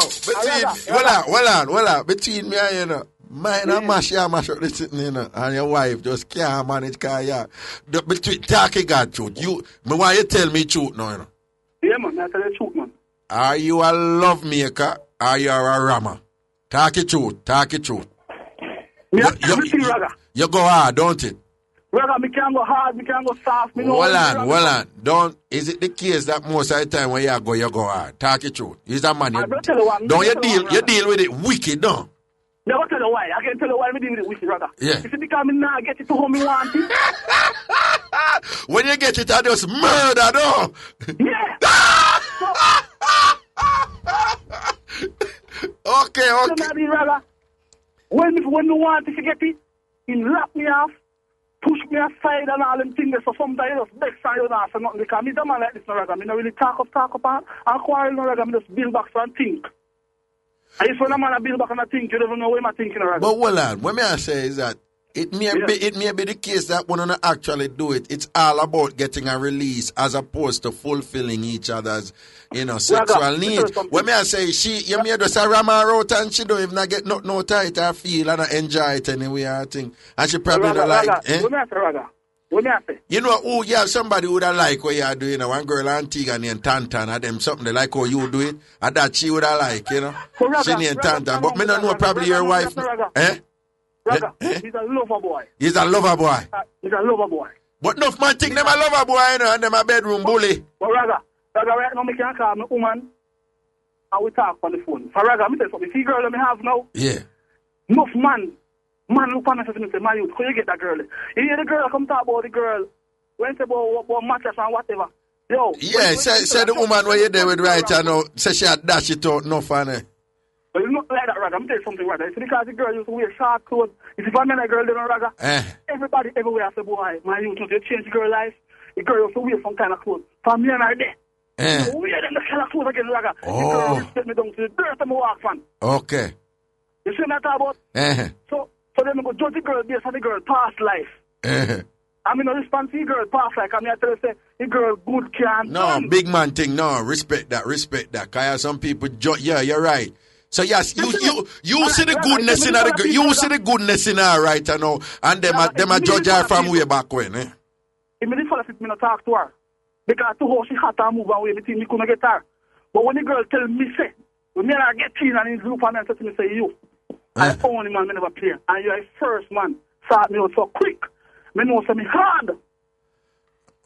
hold on. Between me and you know, mine and mash up the sitting, you know, and your wife just can't manage car, yeah. Between talking God truth, why you tell me truth now, you know? Yeah, man, I tell you truth, man. Are you a love maker? Or are you a rammer? Talk it truth. You go hard, don't it? Raga, me can't go hard, me can't go soft. Hold on. Is it the case that most of the time when you go hard? Talk it truth. He's a man. Don't you deal with it wicked, no? Never tell you why. I can tell you why me deal with it wicked, Raga. Yeah. It's because me now get it to how me want it. When you get it, I just murder, no? Yeah. Okay. Raga, when me want to get it, he lock me off, push me aside and all them things. So sometimes you just beg side and ask for nothing because me a man like this, no, Raga. Me not really talk up and quarrel, no, Raga. Me just build back and think. And if when a man build back and I think, you don't know what I'm thinking, Raga. But hold on, what I say is that it may be the case that when you actually do it, it's all about getting a release as opposed to fulfilling each other's, sexual needs. When I say you may just ram her out and she don't even get no tight or feel and enjoy it anyway, I think. And she probably don't like it. What me I say? You know, you have somebody who would like what you are doing. One girl Antigua named Tantan, and them something they like how you do it. And that she would have like, She named Tantan. But me don't know probably your wife. Raga, he's a lover boy. He's a lover boy. He's a lover boy. But enough man think them a lover boy, and them a bedroom bully. But Raga, Raga, right now, I can call my woman and we talk on the phone. For Raga, I tell you something. See girl that I have now? Yeah. Enough man look on us and say, man, you could you get that girl? You hear the girl come talk about the girl, when say about mattress and whatever. Yo. Yeah, say the woman where you there with right now, say she had dash it out, no funny. But it's not like that, Raga. I'm tell you something, Raga. It's because the girl used to wear short clothes. If you find a girl, they don't Raga. Everybody everywhere say, boy, my youth, you change the girl life. The girl used to wear some kind of clothes. For me and I there. So wear them the kind of clothes again, Raga. The girl respect me down to the dirt and my walk fan. Okay. You see what I'm talking about? So then I go judge the girl based on the girl past life. I mean, no response to the girl past life. I mean, I tell you, say, the girl good can. No, big man thing, no, respect that. Because some people, yeah, you're right. So yes, you see the goodness in the girl. You see the goodness in her right now, and them a judge her from way back when. If me the fella sit me not talk to her, because to how she had to move away, me think me couldn't get her. But when the girl tell me say, when me and I get in and he look at me and say to me, say you, I only man me never play, and you're the first man start me out so quick. Me know say me hard.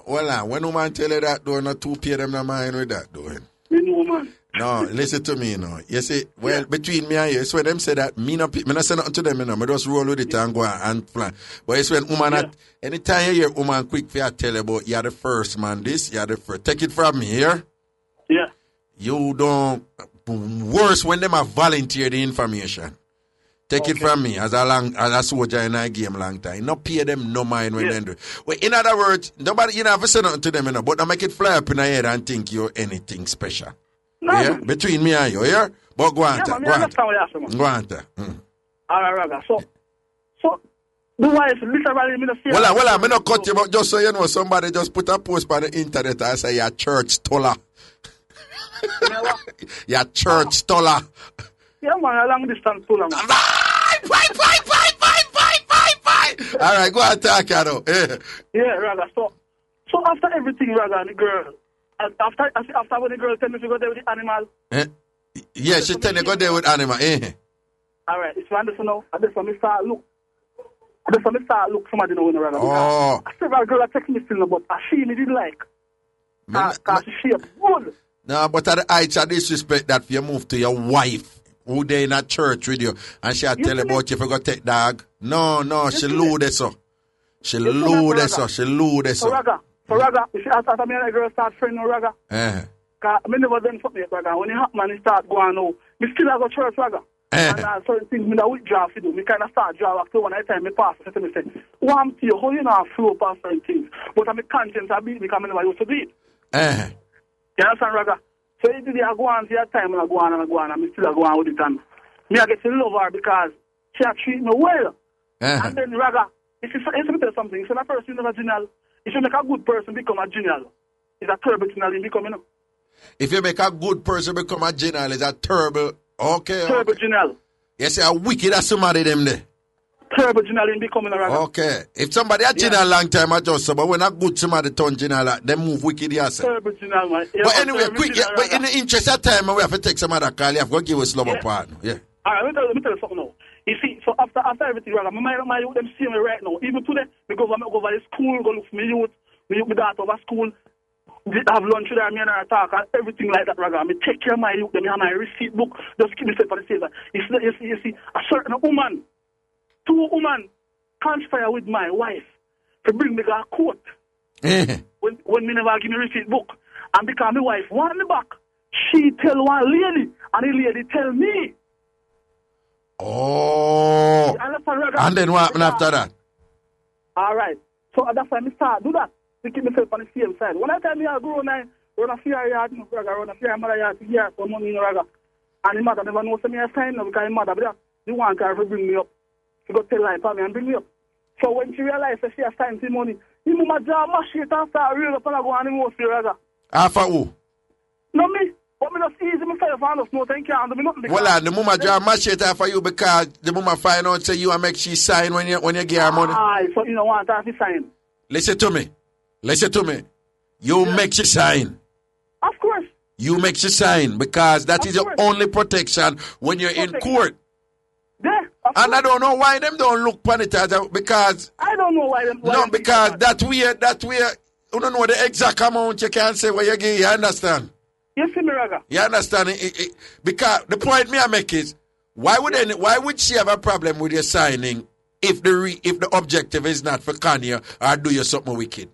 Well, when woman tell you that, though, not to pay them no mind with that, though. Me know, man. No, listen to me, now. You see, well, between me and you, it's when them say that, me not say nothing to them, you know. Me just roll with it and go and plan. But it's when woman, anytime you hear woman quick for you tell you about, you're the first man, this, you're the first. Take it from me here. Yeah. You don't, worse when them have volunteered the information. Take it from me, as a soldier in a game long time. Not pay them no mind when they do. Well, in other words, nobody, you know, have say nothing to them, you know, but I make it fly up in the head and think you're anything special. No. Yeah? Between me and you, yeah? But go on, Go on. All right, Raga. So, the wife literally me not see. Well, I'm not cut you, but just so you know, somebody just put a post on the internet and say you're church stoller. You're church stoller. Yeah, man, a long distance too long. Bye. All right, go on, talk, you know. Yeah, Raga. So after everything, Raga, and the girl, after when the girl tell me to go there with the animal. Yeah, she tell you go there with animal. All right, it's one now. I just want me start look. Somebody know when Raga. Oh. Several girls text me still, but she me didn't like. Cause she good. No, but at the heights of disrespect that you move to your wife, who they in a church with you, and she tell you about you if you go take dog. No, she lewd so. She lewd so. So Raga, if you after me and the girl start friending Raga, cause me never done something yet, Raga. When it happen and it start going out, me still have a church, Raga. And certain things me that withdraw to do. Me kind of start draw after one time me pass and me say, "Waan to you, how you know flow past certain things?" But I'm conscience I beat because I never used to do it. You understand, Raga? So it did I go on to your time and I go on and me still go on with it and me I get to love her because she treat me well. And then Raga, if you tell something, if a person is a genial, if you make a good person become a genial, it's a terrible genial in becoming. You know? If you make a good person become a genial, it's a terrible. Okay. Terrible genial. Yes, a wicked as somebody them there. Terrible genial in becoming a Raga. Okay. If somebody a genial long time I just but when a good somebody turn genial, they move wicked yourself. Terrible genial, man. But anyway, quick, but in the interest of time, we have to take some other call. You have to give us slobbo partner. Yeah. All right, let me tell you something now. You see, so after everything, Raga, my youth them see me right now. Even today, because I'm go over the school, go look for me youth, me daughter over school. Have lunch with her, me and her talk and everything like that, Raga. Me take care of my youth, them have my receipt book, just keep me safe for the saver. You see, a certain woman, two women conspire with my wife to bring me to a court. When me never give me receipt book. And because my wife want me back, she tell one lady, and the lady tell me. Oh. And then what happened after that? All right. So that's why I start do that. To keep myself on the same side. When I tell me I grow now, run a fair yard, run a fair mother yard to get some money in Raga. And the mother never knows me a sign now because the mother, the one car to bring me up. She got tell lie for me and bring me up. So when she realized that she has time to money, the mama jaw mash it and start real up and I go on the most Raga. After who? No me. But me just easy myself and just no thank you and do me nothing. Well, the mama jaw mash it for you because the mama find out say you and make she sign when you give her money. Aye, so you don't want her to sign. Listen to me. You make she sign. Of course. You make she sign because that is your only protection when you're in court. Yeah. And I don't know why them don't look upon it as because I don't know why them. No, because that way you don't know the exact amount you can say what you give. You understand? You see me, Raga? You understand? Because the point me I make is, why would she have a problem with your signing if the objective is not for Kanye or do you something wicked?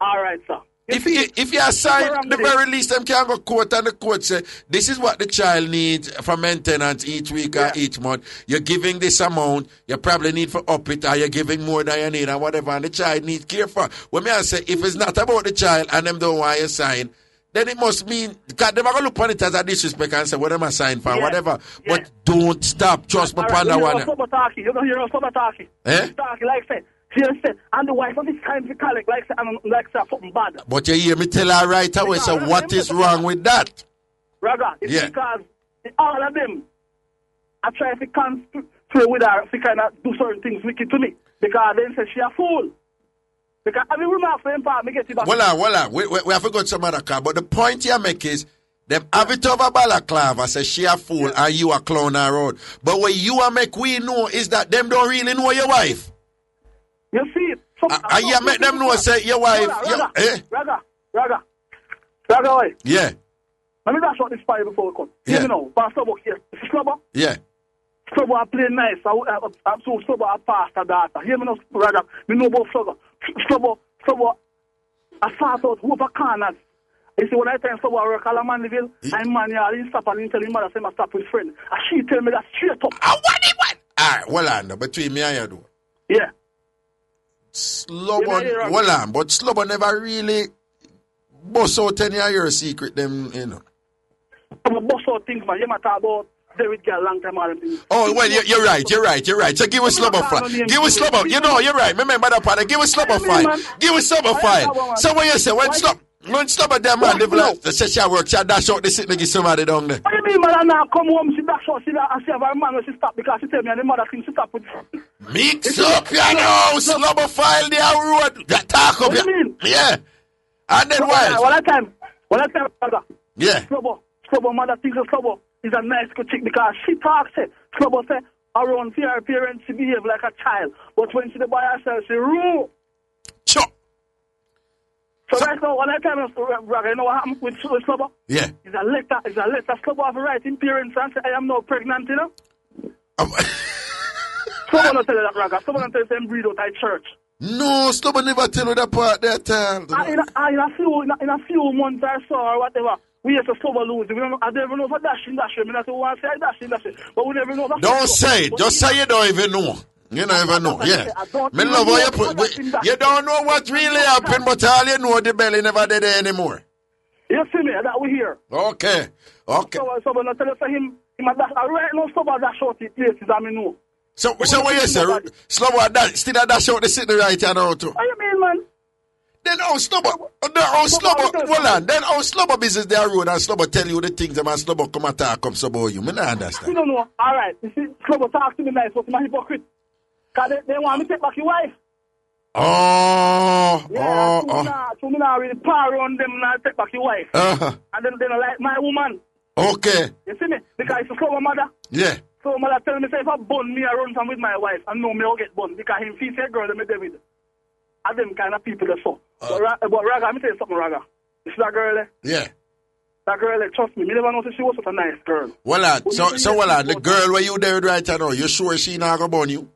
All right, sir. If you assign, the very least them can go court and the court say, this is what the child needs for maintenance each week or each month. You're giving this amount, you probably need for up it, or you're giving more than you need and whatever, and the child needs care for. When I say, if it's not about the child and them don't want you sign, then it must mean, because they're going to look upon it as a disrespect and say, what am I signing for, whatever. But don't stop, trust me upon that one. You don't hear us talking. Talking like say. She said, and the wife of this time to collect like say something bad. But you hear me tell her right away, so what is wrong with that? Raga, it's because all of them I try to conspire with her to kind of do certain things wicked to me. Because they say she a fool. Because I mean, remark for him, me get it back. Well, we have got some other car, but the point you make is, them have it over balaclava, say she a fool and you a clown her road. But what you a make we know is that them don't really know your wife. You see it. And you make them know, say, your wife. Raga, wait. Yeah. Let me dash out this fire before we come. Yeah. You know, but Slobbo here. It's Slobbo? Yeah. Slobbo are playing nice. I'm so Slobbo are pastor daughter. Hear me now, Raga. Me know about Slobbo. Slobbo, I sort out whoever corners. You see, when I tell Slobbo I work at Manleville, I'm manual, he stop and he tell him mother, say, I stop with friend. And she tell me that straight up. What? All right, well, I know, between me and you, do. Yeah. Slobbo, but Slobbo never really bust out any of your secret, them, you know. Bust out things, man. You might talk about David get a long time all them things. Oh, well, you're right. So give us Slobbo 5. Give us Slobbo. You know, you're right. Remember that part. Give us Slobbo 5. Give us Slobbo 5. So when you say, when Slobbo them man, they say she work, she dash out the sit and give somebody down there. What do you mean, man? Now come home, she dash out, she have her man when she stop because she tell me and the mother thing she stop with. Mixup, you know, Slobbo file the road. That talk up. What do you mean? Yeah. And then what? One time, brother. Yeah. Slobbo mother thinks of Slobbo is a nice good chick because she talks it. Slobbo say around her parents she behave like a child, but when she by herself she rude. Sure. So right now, when I tell you know what happened with Slobbo? Yeah. It's a letter. Slobbo have a right in parents and say I am now pregnant, you know. Slobbo not tell you that, Raga. Slobbo not tell you them breed out at church. No, Slobbo never tell you that part that time. In a few months or so or whatever, we used to Slobbo lose. We don't, I don't even know for dashing. I mean, I want to say dashing. But we never know. Don't say it. Just say you don't even know. You don't even know. Yeah. Me love how you put. You don't know what really happened, but all you know, the belly never did it anymore. You see me? That we hear. Okay. So when I tell you for him a dash. Right now, Slobbo dash out the places I know. So what you say? Slobbo still a dash out the city right now too. What you mean, man? Then Slobbo, hold on. Then Slobbo business their road and Slobbo tell you the things and Slobbo come and talk up about you. Me not understand. You don't know. All right. You see, Slobbo talk to me nice, but I'm a hypocrite. Because they want me to take back your wife. So me now really power on them and take back your wife. And then they don't like my woman. Okay. You see me? Because it's a Slobbo mother. Yeah. So mother tell me, say if I bun me, I run from with my wife. And no, me will get bun. Because him feel say girl, me David. And them kind of people that so. But Raga, let me tell you something, Raga. You see that girl there? Yeah. That girl there, trust me, me never noticed she was such a nice girl. Well, the girl where you there right now, you sure she not gonna bun you?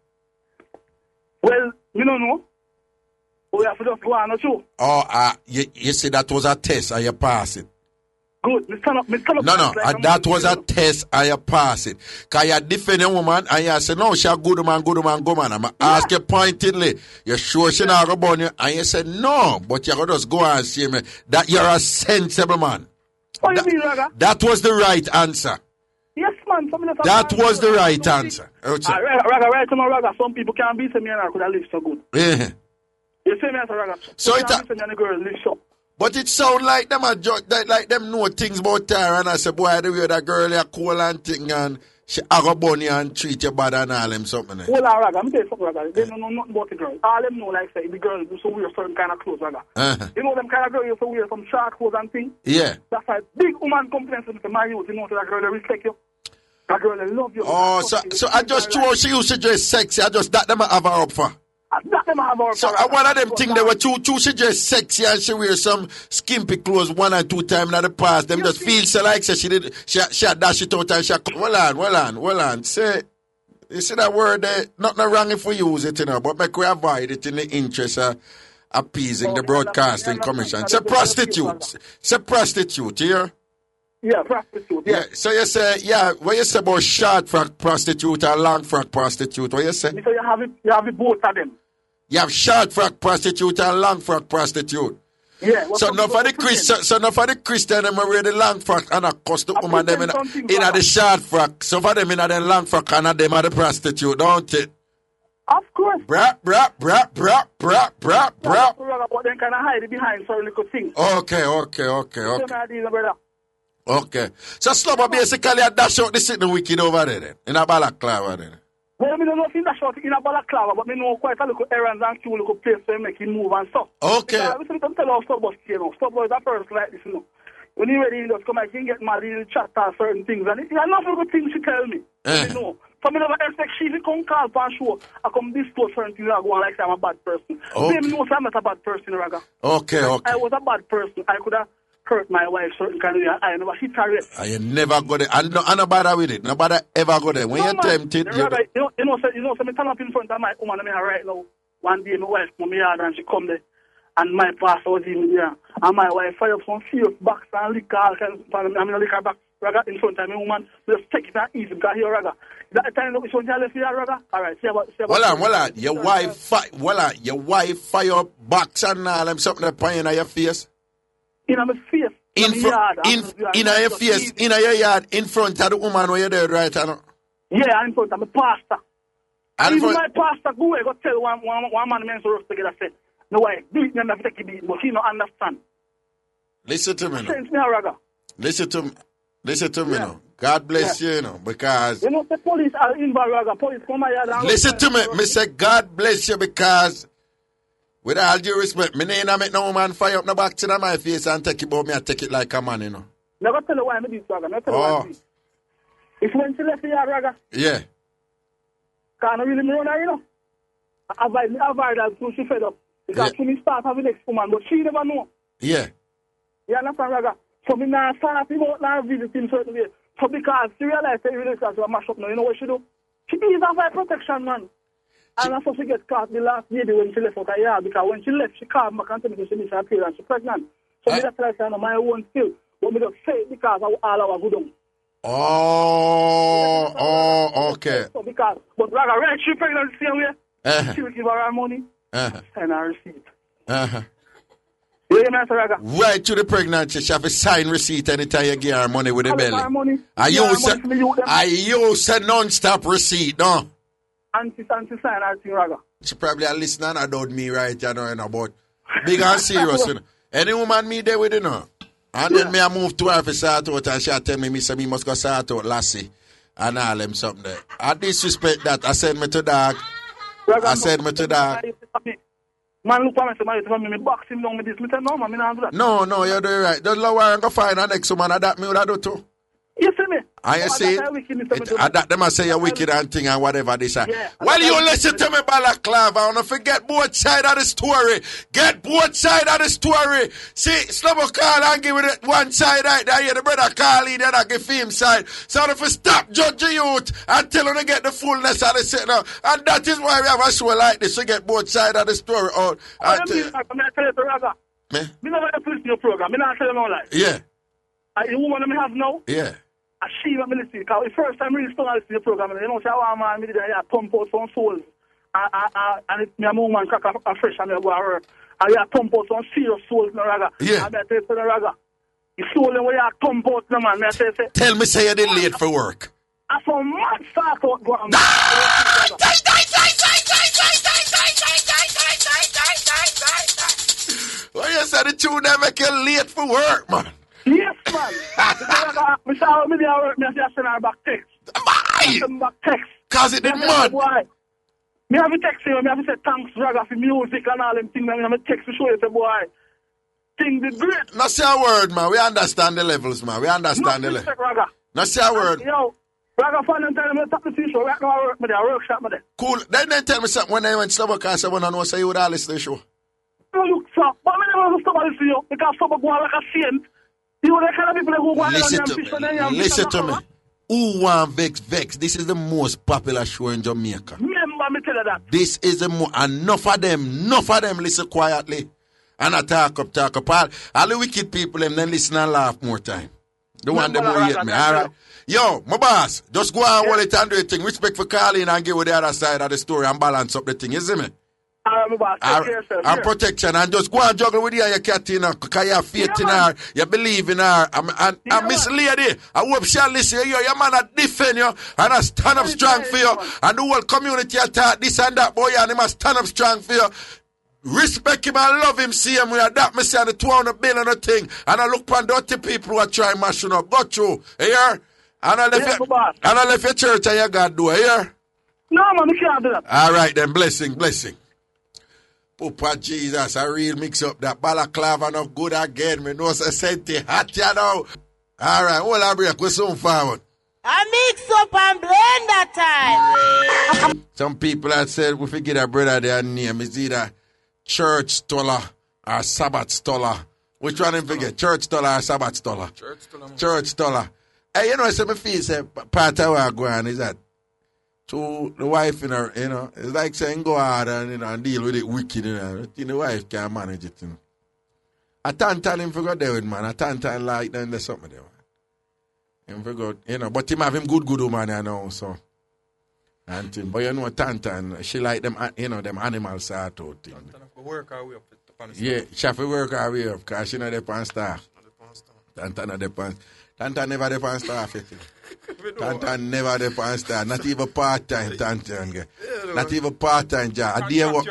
Well, you don't know. We have to just go on, not you. You see that was a test and you pass it. Good. No, that was a test and you pass it. Because you defend a woman and you say, no, she a good man. I'm ask you pointedly, you sure she not going to burn you? And you say, no, but you got to just go and see me that you're a sensible man. What do you mean, Raga? That was the right answer. Yes, man. That was the right answer. Raga, some people can't beat me and I could have lived so good. Yeah. You see me as a Raga? So girl live so. But it sound like them like them know things about her and I say, boy, the way that girl is cool and thing and she go bunny and treat you bad and all them something. Well, Raga, I'm tell you something, Raga. They don't know nothing about the girl. All them know, like say, the girl do so wear certain kind of clothes, Raga. You know them kind of girl used to wear some shark clothes and things? Yeah. That's why big woman complains to my youth, you know, so that girl they respect you. That girl they love you. Oh, so I just throw she used to dress sexy. I just that them have her up for. That them have our So one of them thing they were too she just sexy and she wear some skimpy clothes 1 or 2 times in the past. Them just feel so like she dash it out and she well on. Say you see that word there, nothing wrong if we use it, but make we avoid it in the interest of appeasing the broadcasting commission. Say prostitute, here. Yeah, prostitute. Yeah. So you say, what you say about short frock prostitute or long frock prostitute? What you say? So you have it both of them. You have short frock prostitute and long frock prostitute. Yeah. So enough for the Christian, them wear the long frock and a cost the woman them in the short frock. So for them in the long frock and them are the prostitute, don't it? Of course. Brap. But then kind of hide it behind some little things. Okay. Okay. So slobbo basically a dash out the sitting wicked over there then, in a balaclava then. Well, I don't know if he dash out in a balaclava, but I know quite a little errands and few little place to make him move and stuff. Okay. We don't tell our slobbo, Slobbo is a person like this, When he ready, he just come and he get mad, he'll chat about certain things. And it's enough of good things she tell me. For me, never expect she to come call for show. I come this to certain things I go on like I'm a bad person. They know I'm not a bad person, Raga. Okay. I was a bad person. I could have hurt my wife certain kind of way. I never hit her yet. You never go there. And no bother with it. Nobody ever go there. When you're tempted, me turn up in front of my woman right now. One day my wife come here and she come there. And my pastor was even there. And my wife fire up some fierce box and liquor. I'm going to liquor back. Raga in front of me, woman. Just take it and easy because here, Raga. That time which one you left here, Raga? All right, see about. Hold on. Your wife fire up box and all them something that pie in your face. In my face. In your face, in your yard, in front of the woman where you're there, right? Yeah, in front of my pastor. And even my pastor go tell one man men so rough together say, no way, do it never take it, but he don't understand. Listen to me now. Listen to me now. God bless you, because... You know, the police are involved, Raga. Police come here and... Listen to me. Me say, God bless you, because... With all due respect, me ain't make no woman fire up no box in my face and take it about me and take it like a man, Never tell her why I do this, Raga. Never tell her why I do this. If when she left here, Raga... Yeah. Can't really me run her, I avoid her until she fed up. Because she may start having next woman, but she never know. Yeah. You understand, Raga? So me now start him out now visit him certain way. So because she realized that he really starts to mash up now, you know what she do? She is a fire protection, man. And that's how she get caught the last lady when she left out of yard. Because when she left, she called back and told me she missed her period and she's pregnant. So me that's like my own skill. But me just say it because of all our good on. Oh, okay. So because, but Raga, right, she pregnant the same way. She will give her her money and her receipt. Right to the pregnancy, she have a sign receipt anytime you give her money with the belly. I use a non-stop receipt, no? Anti sign her thing, Raga. She probably a listener and adored me right, but big and serious, Any woman me there with, And then me I move to her for sort out and she tell me, me must go sort out Lassie and all them something there. I disrespect that. I send me to dog. Man, look at me, me box him down with this. Me tell no, man, me not do that. No, you're doing right. Just lower and go find an next woman. That me would do too. You see me? I see that them I say you're wicked and thing and whatever this. Yeah, well, you listen to me, balaclava. I don't forget both sides of the story. Get both sides of the story. See, Slobbo call and give it one side right there. Yeah, the brother call in there and give him side. So if you stop judging youth until you get the fullness of the signal. And that is why we have a show like this to get both sides of the story out. I'm tell you, Raga. Me never listen to your program. Me not tell you no lie. Yeah. The woman I have now. Yeah. And she let me listen. Because the first time I really started listening to the program, you know, say, oh man, me did I pump out some souls. And it's my woman crack a fresh and I go to work. And you pump out some serious souls, no Raga. Yeah. And I tell you, no Raga. The soul when you pump out, no man. I say, tell me, say you're late for work. I saw mad start out going. Well, you said the tune that make you late for work, man. Yes, man. Me saw me there work, me send her back text. Why? Back text. Cause it didn't mad. Why? Me have a text you, me have to say thanks, Raga, for music and all them things. Me have a text to show you, say, boy, thing did great. Not say a word, man. We understand the levels, man. We understand the levels. Raga. Not say a word. Yo, Raga fan and tell me to top the fish show. Right now I work with a workshop with it. Cool. Then tell me something when I went to Slobbo, because I want to know say you would all listen to the show. No, look, sir. But I never want to stop listen to you because Slobbo go like a saint. You know the kind of people who go Listen to me. Who want vex? This is the most popular show in Jamaica. Remember me tell you that. This is the enough of them listen quietly. And I talk up. All the wicked people, them then listen and laugh more time. The one them who hate me, alright? Yo, my boss, just go and hold it and do your thing. Respect for calling and give with the other side of the story and balance up the thing, you see me? Alright, my boss, take care, sir. And protection, and just go and juggle with you and your cat, you know, because you have faith in her, you believe in her. And Miss Lady, I hope she'll listen to you. Your man a defend you, and I stand up strong for you. And the whole community attack this and that, boy, and he must stand up strong for you. Respect him and love him, see him. We adapt me say the 200 billion thing. And I look upon dirty people who are trying mashing up. Got you, here. And I left your church and you got do it, here. No, man, we can't do that. All right, then, blessing. Papa Jesus, I real mix up that balaclava no good again. Me know say senti hot you know. All right, hold on break. We soon forward. I mix up and blend that time. Some people have said we forget our brother their name is either Church Stoller or Sabbath Stoller. Which one them forget? Church Stoller or Sabbath Stoller? Church Stoller. Hey, you know, so me feel say part of what go on is that to the wife, you know, it's like saying go hard and, you know, and deal with it wicked, you know. The wife can't manage it, you know. A tantan him forgot there with man. A tantan like then there's something there. Him forgot, you know, but him have him good woman, you know, so. And thing. But you know, tantan, she like them, you know, them animals sort out thing. Tantan have to work her way up. Yeah, she have to work her way up because she not depend staff. Tantan not depend. Tantan never depend staff, you think. Tantan never depend staff. Not even part-time Tantan get. Not even part-time job. A day work.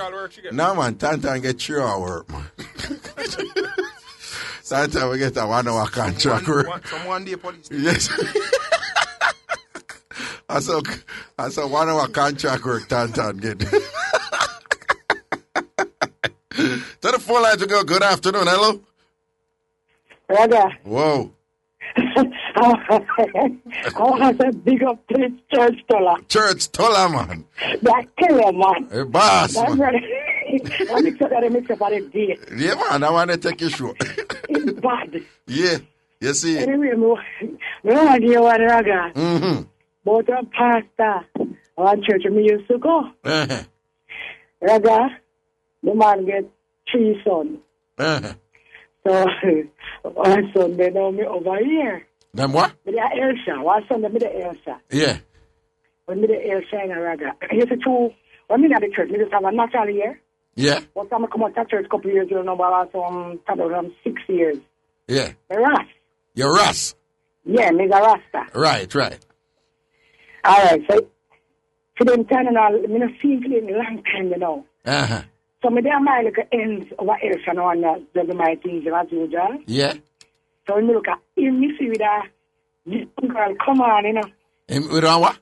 No, man, Tantan get 3 hour work, man. Tantan we get a 1 hour contract work. Some 1 day police. Yes. I saw 1 hour contract work Tantan get. To the phone line to go. Good afternoon. Hello. Raga. Whoa. I want to big up to this Church Stoller. Church Stoller, man. That killer, man. Hey, boss, man. I mix up on the day. Yeah, man. I want to take you short. It's bad. Yeah. You see. Anyway, I want to give you one, Raga. Mm-hmm. But a pastor on church me used to go. Uh-huh. Raga, the man get 3 sons. Uh-huh. So, one son, they know me over here. Them what? Me the Elsa. One son, me the Elsa. Yeah. When me the Elsa in a Raga. You see, when me at the church, me just have a natural year. Yeah. But I'm come out to church a couple years ago, about 6 years. Yeah. Me Ras. You're Ras? Yeah, me a Rasta. Right. All right, so for them time and all, me not seen for them a long time, you know. Uh-huh. So me there my look at ends over else and on that my things as usual. Yeah. So when me look at him, me see with a young girl come on, you know. With what?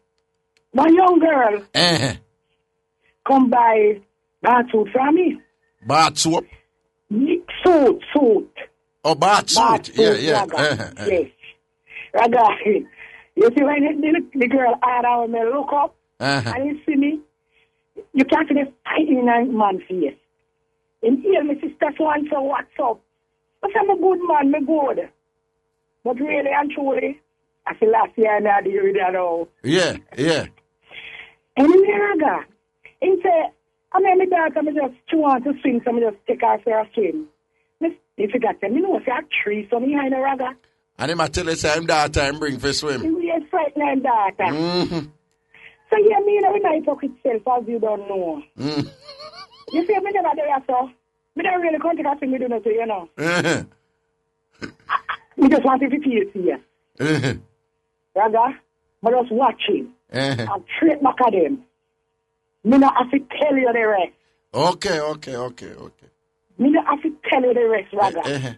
One young girl Uh-huh. come by bath suit from me. Bath soap? Suit. Oh, bath suit. Yeah. Raga. Uh-huh. Yes. Raga, you see when the girl had when me look up and you see me, you can't see the fighting in a man's face. And here, my sister so-and-so, what's up? But I'm a good man, me good. But really and truly, I feel last year and I did with that all. Yeah. And in Raga, he said, I mean, my daughter, she want to swing, so I just take her for a swim. If you got them, you know, if you have 3 sons behind the Raga. And him I tell you, say, him daughter, him bring for swim. He is frightened daughter. Mm-hmm. So, yeah, me, you know, we might talk itself as you don't know. Mm. You see, me never there, so. Me don't really contact us, me do not, you know. Uh-huh. Me just want to feel here. Uh-huh. Raga, but just watching. Uh-huh. And straight back at them. Me not have to tell you the rest. Okay. Me not have to tell you the rest, Raga. Uh-huh.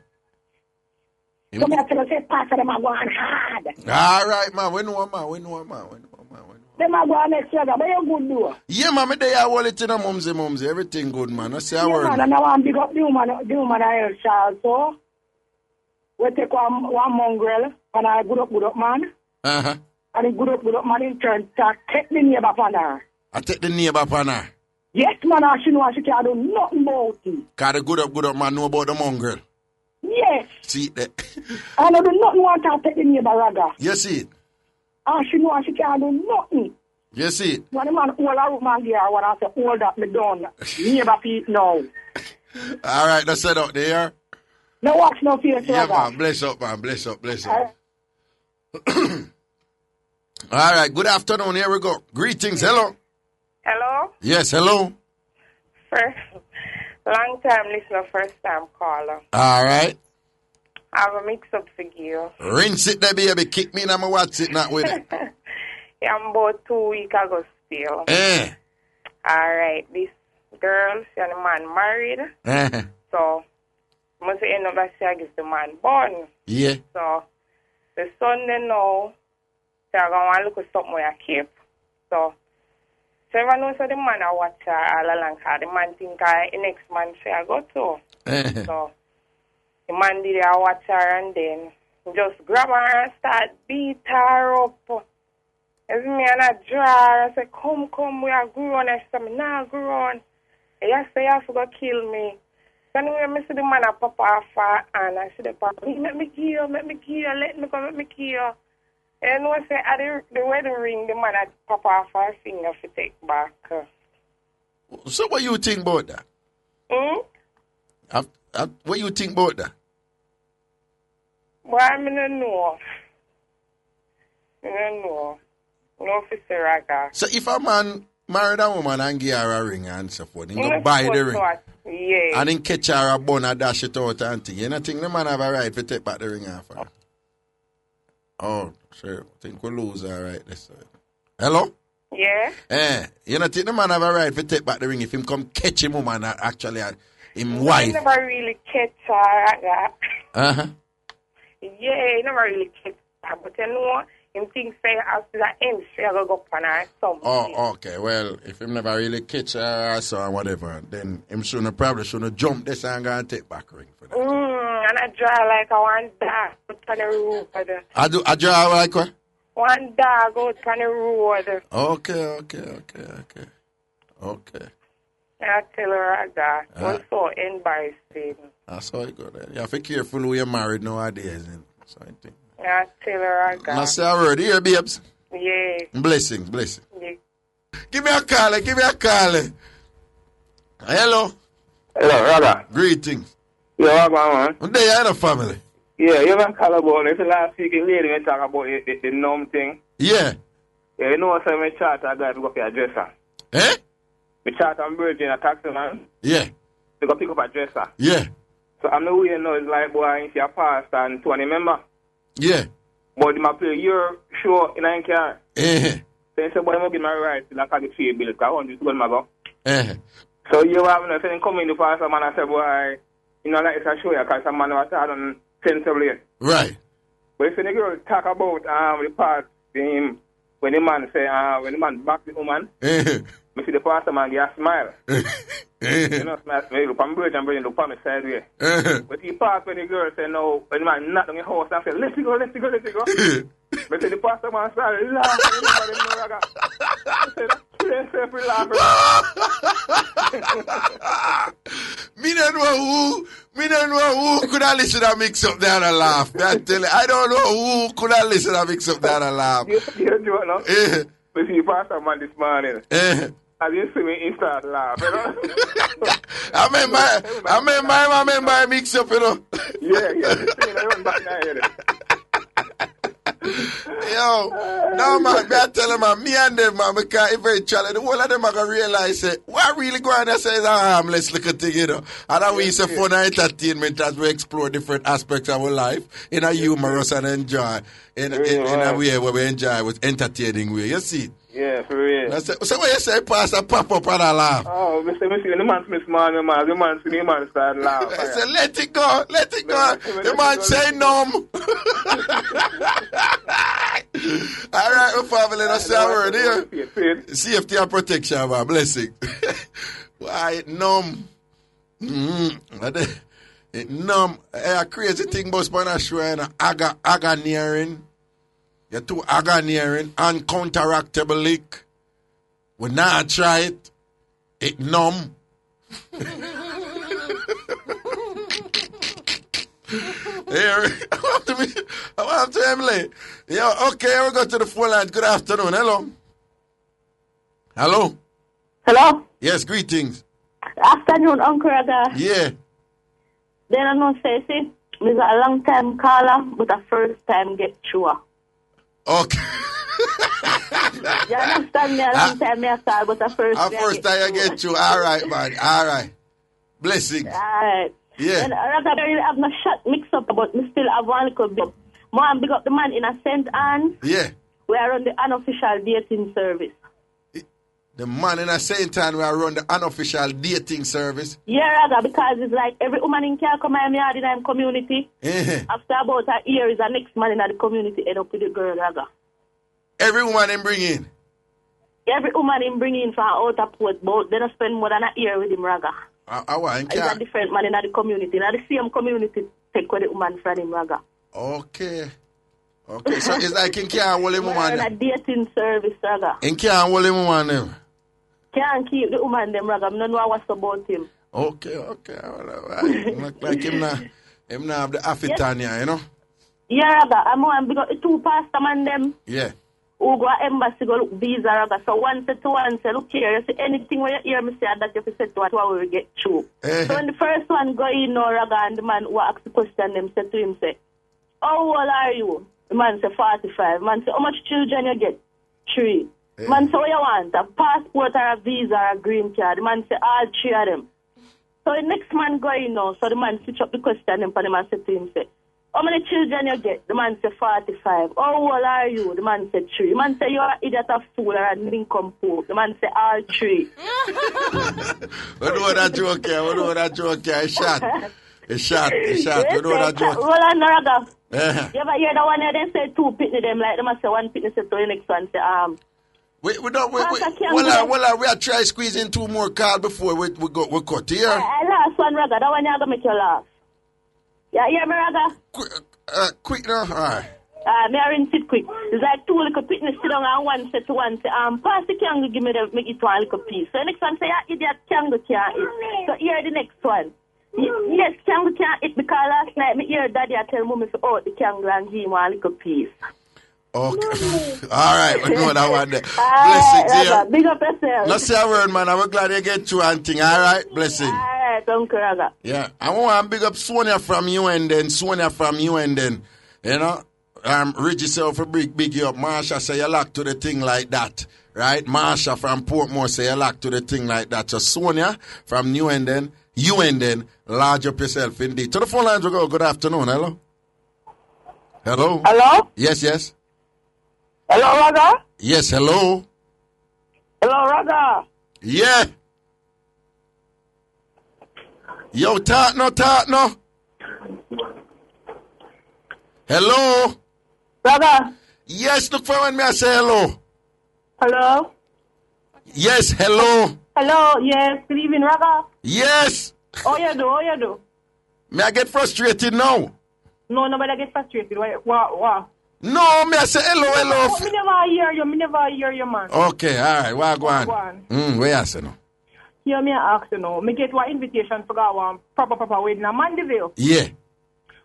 So me have to say, Pastor, them are going hard. All right, man. We know, man. Them are going next, Raga, but you good do. Yeah, man. Me there, I hold it in a mumsy. Everything good, man. I say a word. Man, and I want to big up the woman I shall so. We take one mongrel, and I good up, man. Uh-huh. And the good up man in turn to take the neighbor upon her. I take the neighbor upon her. Yes, man, and she know she can't do nothing about it. Cause the good up man know about the mongrel. Yes. See that? I don't do nothing want to take the neighbor Raga. You see it? And she know she can't do nothing. You see it? When the man hold her woman there, when I say hold that me done. Neighbor feet now. All right, that's set out there. No watch no face, Yeah, Raga. man. Bless up, man. Bless up. All right, good afternoon. Here we go. Greetings. Hello. Hello? Yes, hello. First, long time listener, first time caller. All right. I have a mix-up for you. Rinse it there, baby. Kick me in my watch it, not with it. Yeah, I'm about 2 weeks ago still. All right, this girl, she and the man married. So, must end up that she gives the man born. Yeah. So, the son they know, so I'm going to look at something where I keep. So everyone knows that the man I watch her all along. The man think the next man she I go to. So the man did I watch her and then just grab her and start beat her up. As me and I draw her, I say, come, we are grown. I say, nah, grown. I say, you have to go kill me. So anyway, I see the man I pop off her and I see the papa, let me kill, let me kill. And I say, at the wedding ring, the man had pop off her finger to take back. So what you think about that? What you think about that? Well, I don't know. I don't know. No, Officer Raga. So if a man married a woman and give her a ring and so forth, he go buy the ring. Yeah. And then catch her a bun and dash it out and thing. You don't think the man have a right to take back the ring off her? Oh, sure. I think we lose her right this side. Hello? Yeah? You don't think the man have a right to take back the ring if him come catch him woman actually him wife? He never really catch her, Raga. Uh-huh. Yeah, he never really catch her. But you know, him think say after the end, she will go up on her something. Oh, okay. Well, if him never really catch her or so or whatever, then him probably shouldn't jump this and go and take back ring for that. And I draw like a one dog on the road. I draw like what? One dog out on the road. Okay. I tell her I got. I'm so embarrassing. That's how it go then. You have to be careful who you're married nowadays. So I think. I tell her I got. Now say a word here, babes. Yeah. Blessings. Yeah. Give me a call. Hello. Hello, Raga. Greetings. Yeah, what going on? They are in a family. Yeah, you ever call about it? Last week, a lady we talk about the numb thing. Yeah. Yeah, you know, so my chat, I got to go for a dresser. My chat, I'm Virgin, a taxi man. Yeah. To go pick up a dresser. Yeah. So I'm the way you know, it's like, boy, if you're past and 20 member. Yeah. But they might play your show in a car. So you say, boy, I'm going to get my right to I get 3 bills, because I want you to go to my go. So you have no saying, come in the past, man, I say, boy, you know, like it's a show you, because some man was done sensibly. Right. But if the girl talk about the part, him, when the man say, when the man back the woman, I see the pastor man get a smile. You know, smile, look on bridge and bring look on the side way. But he pass when the girl say no, when the man knock on the house and say, let's go. But the pastor man started laughing. I said, Me don't know who could have listened to Mix Up there and laugh. I don't know who could have listened to Mix Up there and laugh. You do it now? But see, pastor man this morning. I didn't see me start laughing, you know? I remember Mix Up, you know? Yeah, I run back now, Yo, no man, I tell them, man, me and them, man, because eventually the whole of them are going to realize, what really going on say is a harmless little thing, you know. And that we use a fun entertainment as we explore different aspects of our life in a humorous and enjoy, in a way where we enjoy with entertaining way, you see? Yeah, for real. So what you say, Pastor, pop up and I laugh? Oh, me see the man smith man, the man start laugh. I say, let it go. The man say numb. All right, my family, that's the word here. Safety and protection, man. Blessing. Why, numb. It numb. A crazy thing about Spanish show, aga nearing. You're too agoniering, uncounteractable leak. We not try it. It numb. Here, I want to Emily. Yeah, okay, we go to the phone line. Good afternoon. Hello. Hello. Hello. Yes, greetings. Afternoon, Uncle Raga. Yeah. Then I know say, see, we got a long time caller, but a first time get through. Okay. You understand me? A long time me a call, but a first time. A first time you get through. All right, man. All right. Blessings. All right. Yeah. And Raga, I really have no shot mix up, but me still have one little bit. Man, big up the man in a St. Anne. Yeah. We are on the unofficial dating service. The man in a St. Anne, we are run the unofficial dating service. Yeah, Raga, because it's like every woman in Care come in yard in the community. After about a year, is the next man in the community end up with the girl, Raga. Every woman in bring in? Every woman in bring in from outer port, but they don't spend more than a year with him, Raga. It's a different man in the community. In the same community, take with the woman from him, Raga. Okay. Okay, so it's like in can't hold him woman. We're on a dating service, Raga. In can't hold him woman them. Can't keep the woman them, Raga. I don't know what's about him. Okay. Look like him not have the affitania, you know? Yeah, Raga. I'm going to go the two pastor man them. Yeah. Who go to embassy go look visa, Raga. So one say, look here, you see anything where you hear me say that you say to what we will get through. So when the first one go in, Raga, and the man who asked the question, them said to him, say, how old are you? The man say 45. Man say, how much children you get? 3. Man say, what you want? A passport or a visa or a green card? The man say, all 3 of them. So the next man go in now. So the man switch up the question and the man say to him, say, how many children you get? The man say 45. How old are you? The man say 3. The man say, you're an idiot, a fool, or an nincompoop. The man say, all 3. We know that joke here. It's shot. We know that joke. Roll on, Raga. You ever hear the one they say 2 pitney them, like them say 1 pitney say to the next one say, we are trying to squeeze in 2 more calls before we cut here. Last one, Raga, that one you gonna make you laugh. Yeah, hear me, Raga? Quick now, alright. Me I rinse it quick. It's like 2 little pitney sit down and one say to one say, pass the kangaroo, give me the, make it 1 little piece. So the next one say, idiot, kangaroo can't eat. So here the next one. Yes, kangaroo can't eat because last night me hear daddy I tell mommy to out the kangaroo and give him 1 little piece. Okay. Alright, we know that one there. Blessings here. Big up yourself. Not say a word, man. I'm glad you get through and thing. Alright, blessing. Alright, Uncle Raga. Yeah. I want to big up Sonia from you and then. You know? Reggie say for big you up. Marsha say you lock to the thing like that. Right? Marsha from Portmore say you lock to the thing like that. So Sonia from you and then, large up yourself indeed. To the phone lines we go. Good afternoon. Hello? Hello? Yes. Hello, Raga? Yes, hello? Hello, Raga? Yeah. Yo, talk no. Hello? Raga? Yes, look for when me I say hello. Hello? Yes, hello. Hello, yes. Good evening, Raga? Yes. How you do? May I get frustrated now? No, nobody get frustrated. What? No, me I say hello. Me never hear you, man. Okay, all right. What go on? Where you say no? Yeah, me ask you now. Me get one invitation to go one proper wedding in Mandeville. Yeah.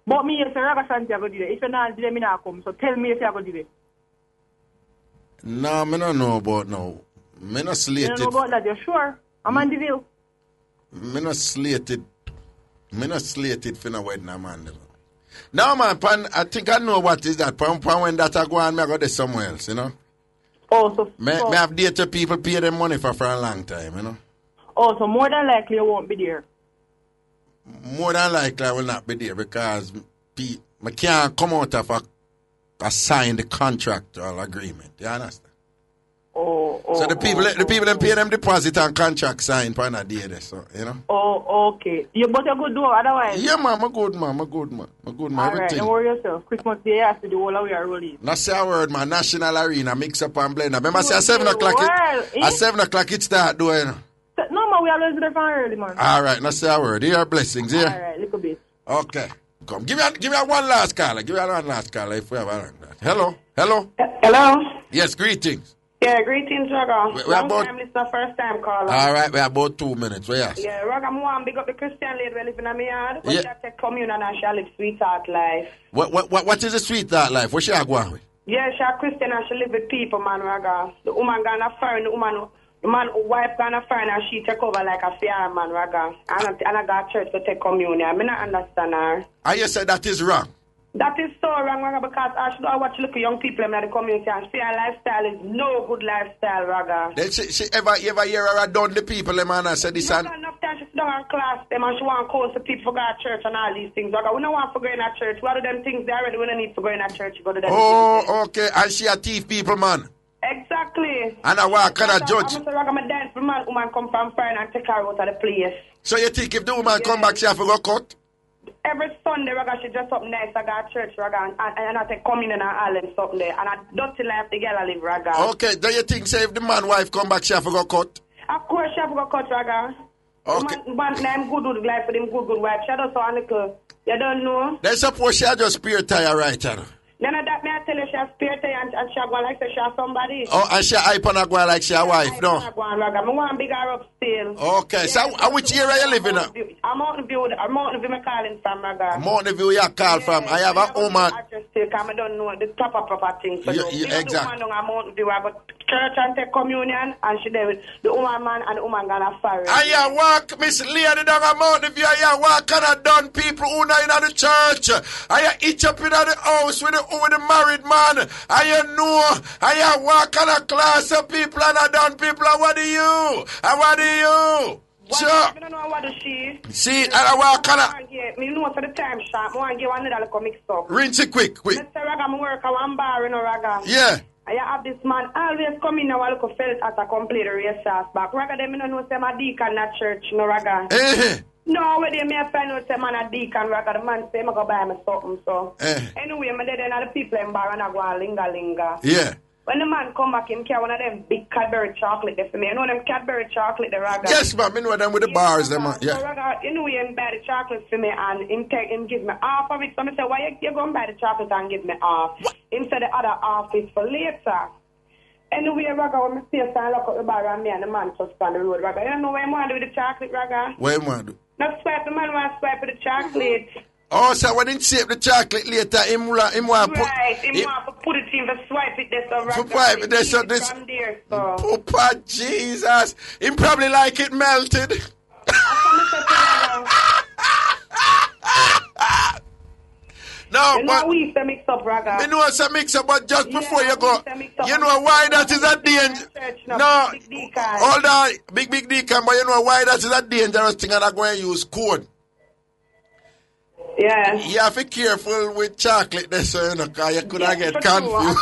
But me say Ragashanti I go do it. If you not do it, me not come. So tell me if you go do it. No, me don't know about now. Me not slated. You don't know about that, you sure? I'm Mandeville. Me not slated for no wedding in Mandeville. No, man, I think I know what is that. When that I go on, I go there somewhere else, you know. Oh, so... Me have dated people pay them money for a long time, you know. Oh, so more than likely you won't be there. More than likely I will not be there because I can't come out of a signed contract or agreement. You understand? So the people them pay them deposit and contract signed for a day there, so you know. Oh, okay. But you're good though, otherwise. Yeah, man, I'm good, man. Alright, don't worry yourself. Christmas Day after the whole we are rolling. Not say a word, man. National Arena, Mixup and Blenda. Remember say at 7 o'clock at 7 o'clock it start doing, you know. No, man, we always there from early, man. Alright, not say a word. Here are blessings, here. Alright, little bit. Okay. Come. Give me a one last caller. Give me a one last caller if we have a Hello. Hello. Yes, greetings. Yeah, greetings, Raga. We Long about... time listener, first time caller. All right, we have about 2 minutes. So yes. Yeah, Raga, I want to big up the Christian lady we live in my yard. But Yeah. she take communion and she live sweetheart life. What is the sweetheart life? What she are going with? Yeah, she a Christian and she live with people, man, Raga. The woman gonna foreign, the man wife gonna foreign and she take over like a fair man, Raga. And I got church to take communion. I not understand her. And you said that is wrong. That is so wrong, Raga, because I should watch look at young people in the community and see her lifestyle is no good lifestyle, Raga. Then she ever hear her done the people, man, and said this and... Enough time she sit down and class them and she want to cause the people for go to church and all these things, Raga. We don't want to go in a church. What are them things they already we don't need to go in a church, go to them. Oh, okay. And she a thief people, man. Exactly. And I walk and a judge. I'm Raga, my dance, man, woman come from foreign and take her out of the place. So you think if the woman come back, she have to go cut? Every Sunday, Raga, she dress up nice. I go to church, Raga, and I take communion and all them something there. And I dirty life the girl I live, Raga. Okay, do you think, say, if the man wife come back, she have to go cut? Of course, she have to go cut, Raga. Okay. Man name good life for them good wife. She does so a little. You don't know? Then suppose she just spare tire right here. Then that may I tell you she has spare tire and she go like say she has somebody. Oh, and she hype on a go like she a wife, no? I want big her up still. Okay, so which area you live in? I'm Mountain View, me calling from, Raga. Mountain View you call from. I have a woman. I just take, I don't know the proper things. So exactly. The woman down Mountain View, I go church and take communion and she there with the woman man and the woman gonna fire. And you walk, Miss Lady down a Mountain View, you walk and a done people who not in the church. And you eat up in the house with the married man. And you know, and you walk and a class of people and a done people. And what do you? And what do you? Sure. I don't know what do she. See, and I walk and a... Me know for the time shop, I want to get one little Mixup. Rinse it quick. Mr. Raga, I work at one bar in Raga. Yeah. I have this man always come in and look felt as a complete race back. Raga, them don't know say I'm a deacon at church, no Raga. No, where they may find out say man a deacon, Raga. The man say I'm go buy me something, so. Anyway, I'm there and the people in bar and I go and linga. Yeah. When the man come back, him carry one of them big Cadbury chocolate there for me. You know them Cadbury chocolate, the Raga? Yes, ma'am. I know them with the bars, them. Yeah. So Raga, anyway, him buy the chocolate for me and him give me half of it. So I say, why you go and buy the chocolate and give me half? Him say the other half is for later. Anyway, Raga, when I see a sign lock up the bar and me and the man just on the road, Raga. You know what I want to do with the chocolate, Raga? What you want to do? Not swipe, the man want to swipe with the chocolate. Oh, so when he save the chocolate later, him want to put... Right, him want to put it in the swipe it there, so Raga. Swipe it there, so this... From there, so. Papa Jesus. Him probably like it melted. No, you but know we used to mix up, Raga. Me know it's a mix up, but just before you go, you know why that is a danger. No, hold on, big deacon, but you know why that is a dangerous thing, and I'm going to use code. Yeah. You have to be careful with chocolate, there, so you know, because you could get confused.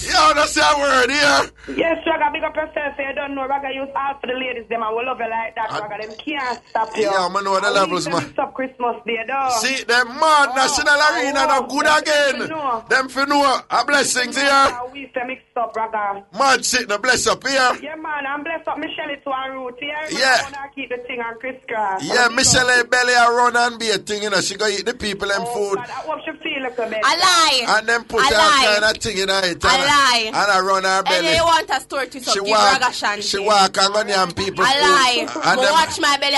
Yo, that's your word here. Yes, Raga, big up yourself. You don't know, Raga, use all for the ladies, them, I will love you like that, Raga. Them can't stop you. Yeah, I know the levels, man. Mix up Christmas Day, though. See, them mad National Arena, no good again. Them for know, a blessings here. We used to mix up, Raga. Mad sitting, a bless up here. Yeah, man, I'm blessed up Michelle to our root here. Yeah. I want to keep the thing on crisscross. Yeah, Michelle belly a run and be a thing, you know, she go eat the people and food. God, I hope she feel like a bit. I lie. And then put all kind of thing in it. I lie. And I run her belly. And you want a story to give Ragashanti. She walk and go near people. I lie. And watch my belly.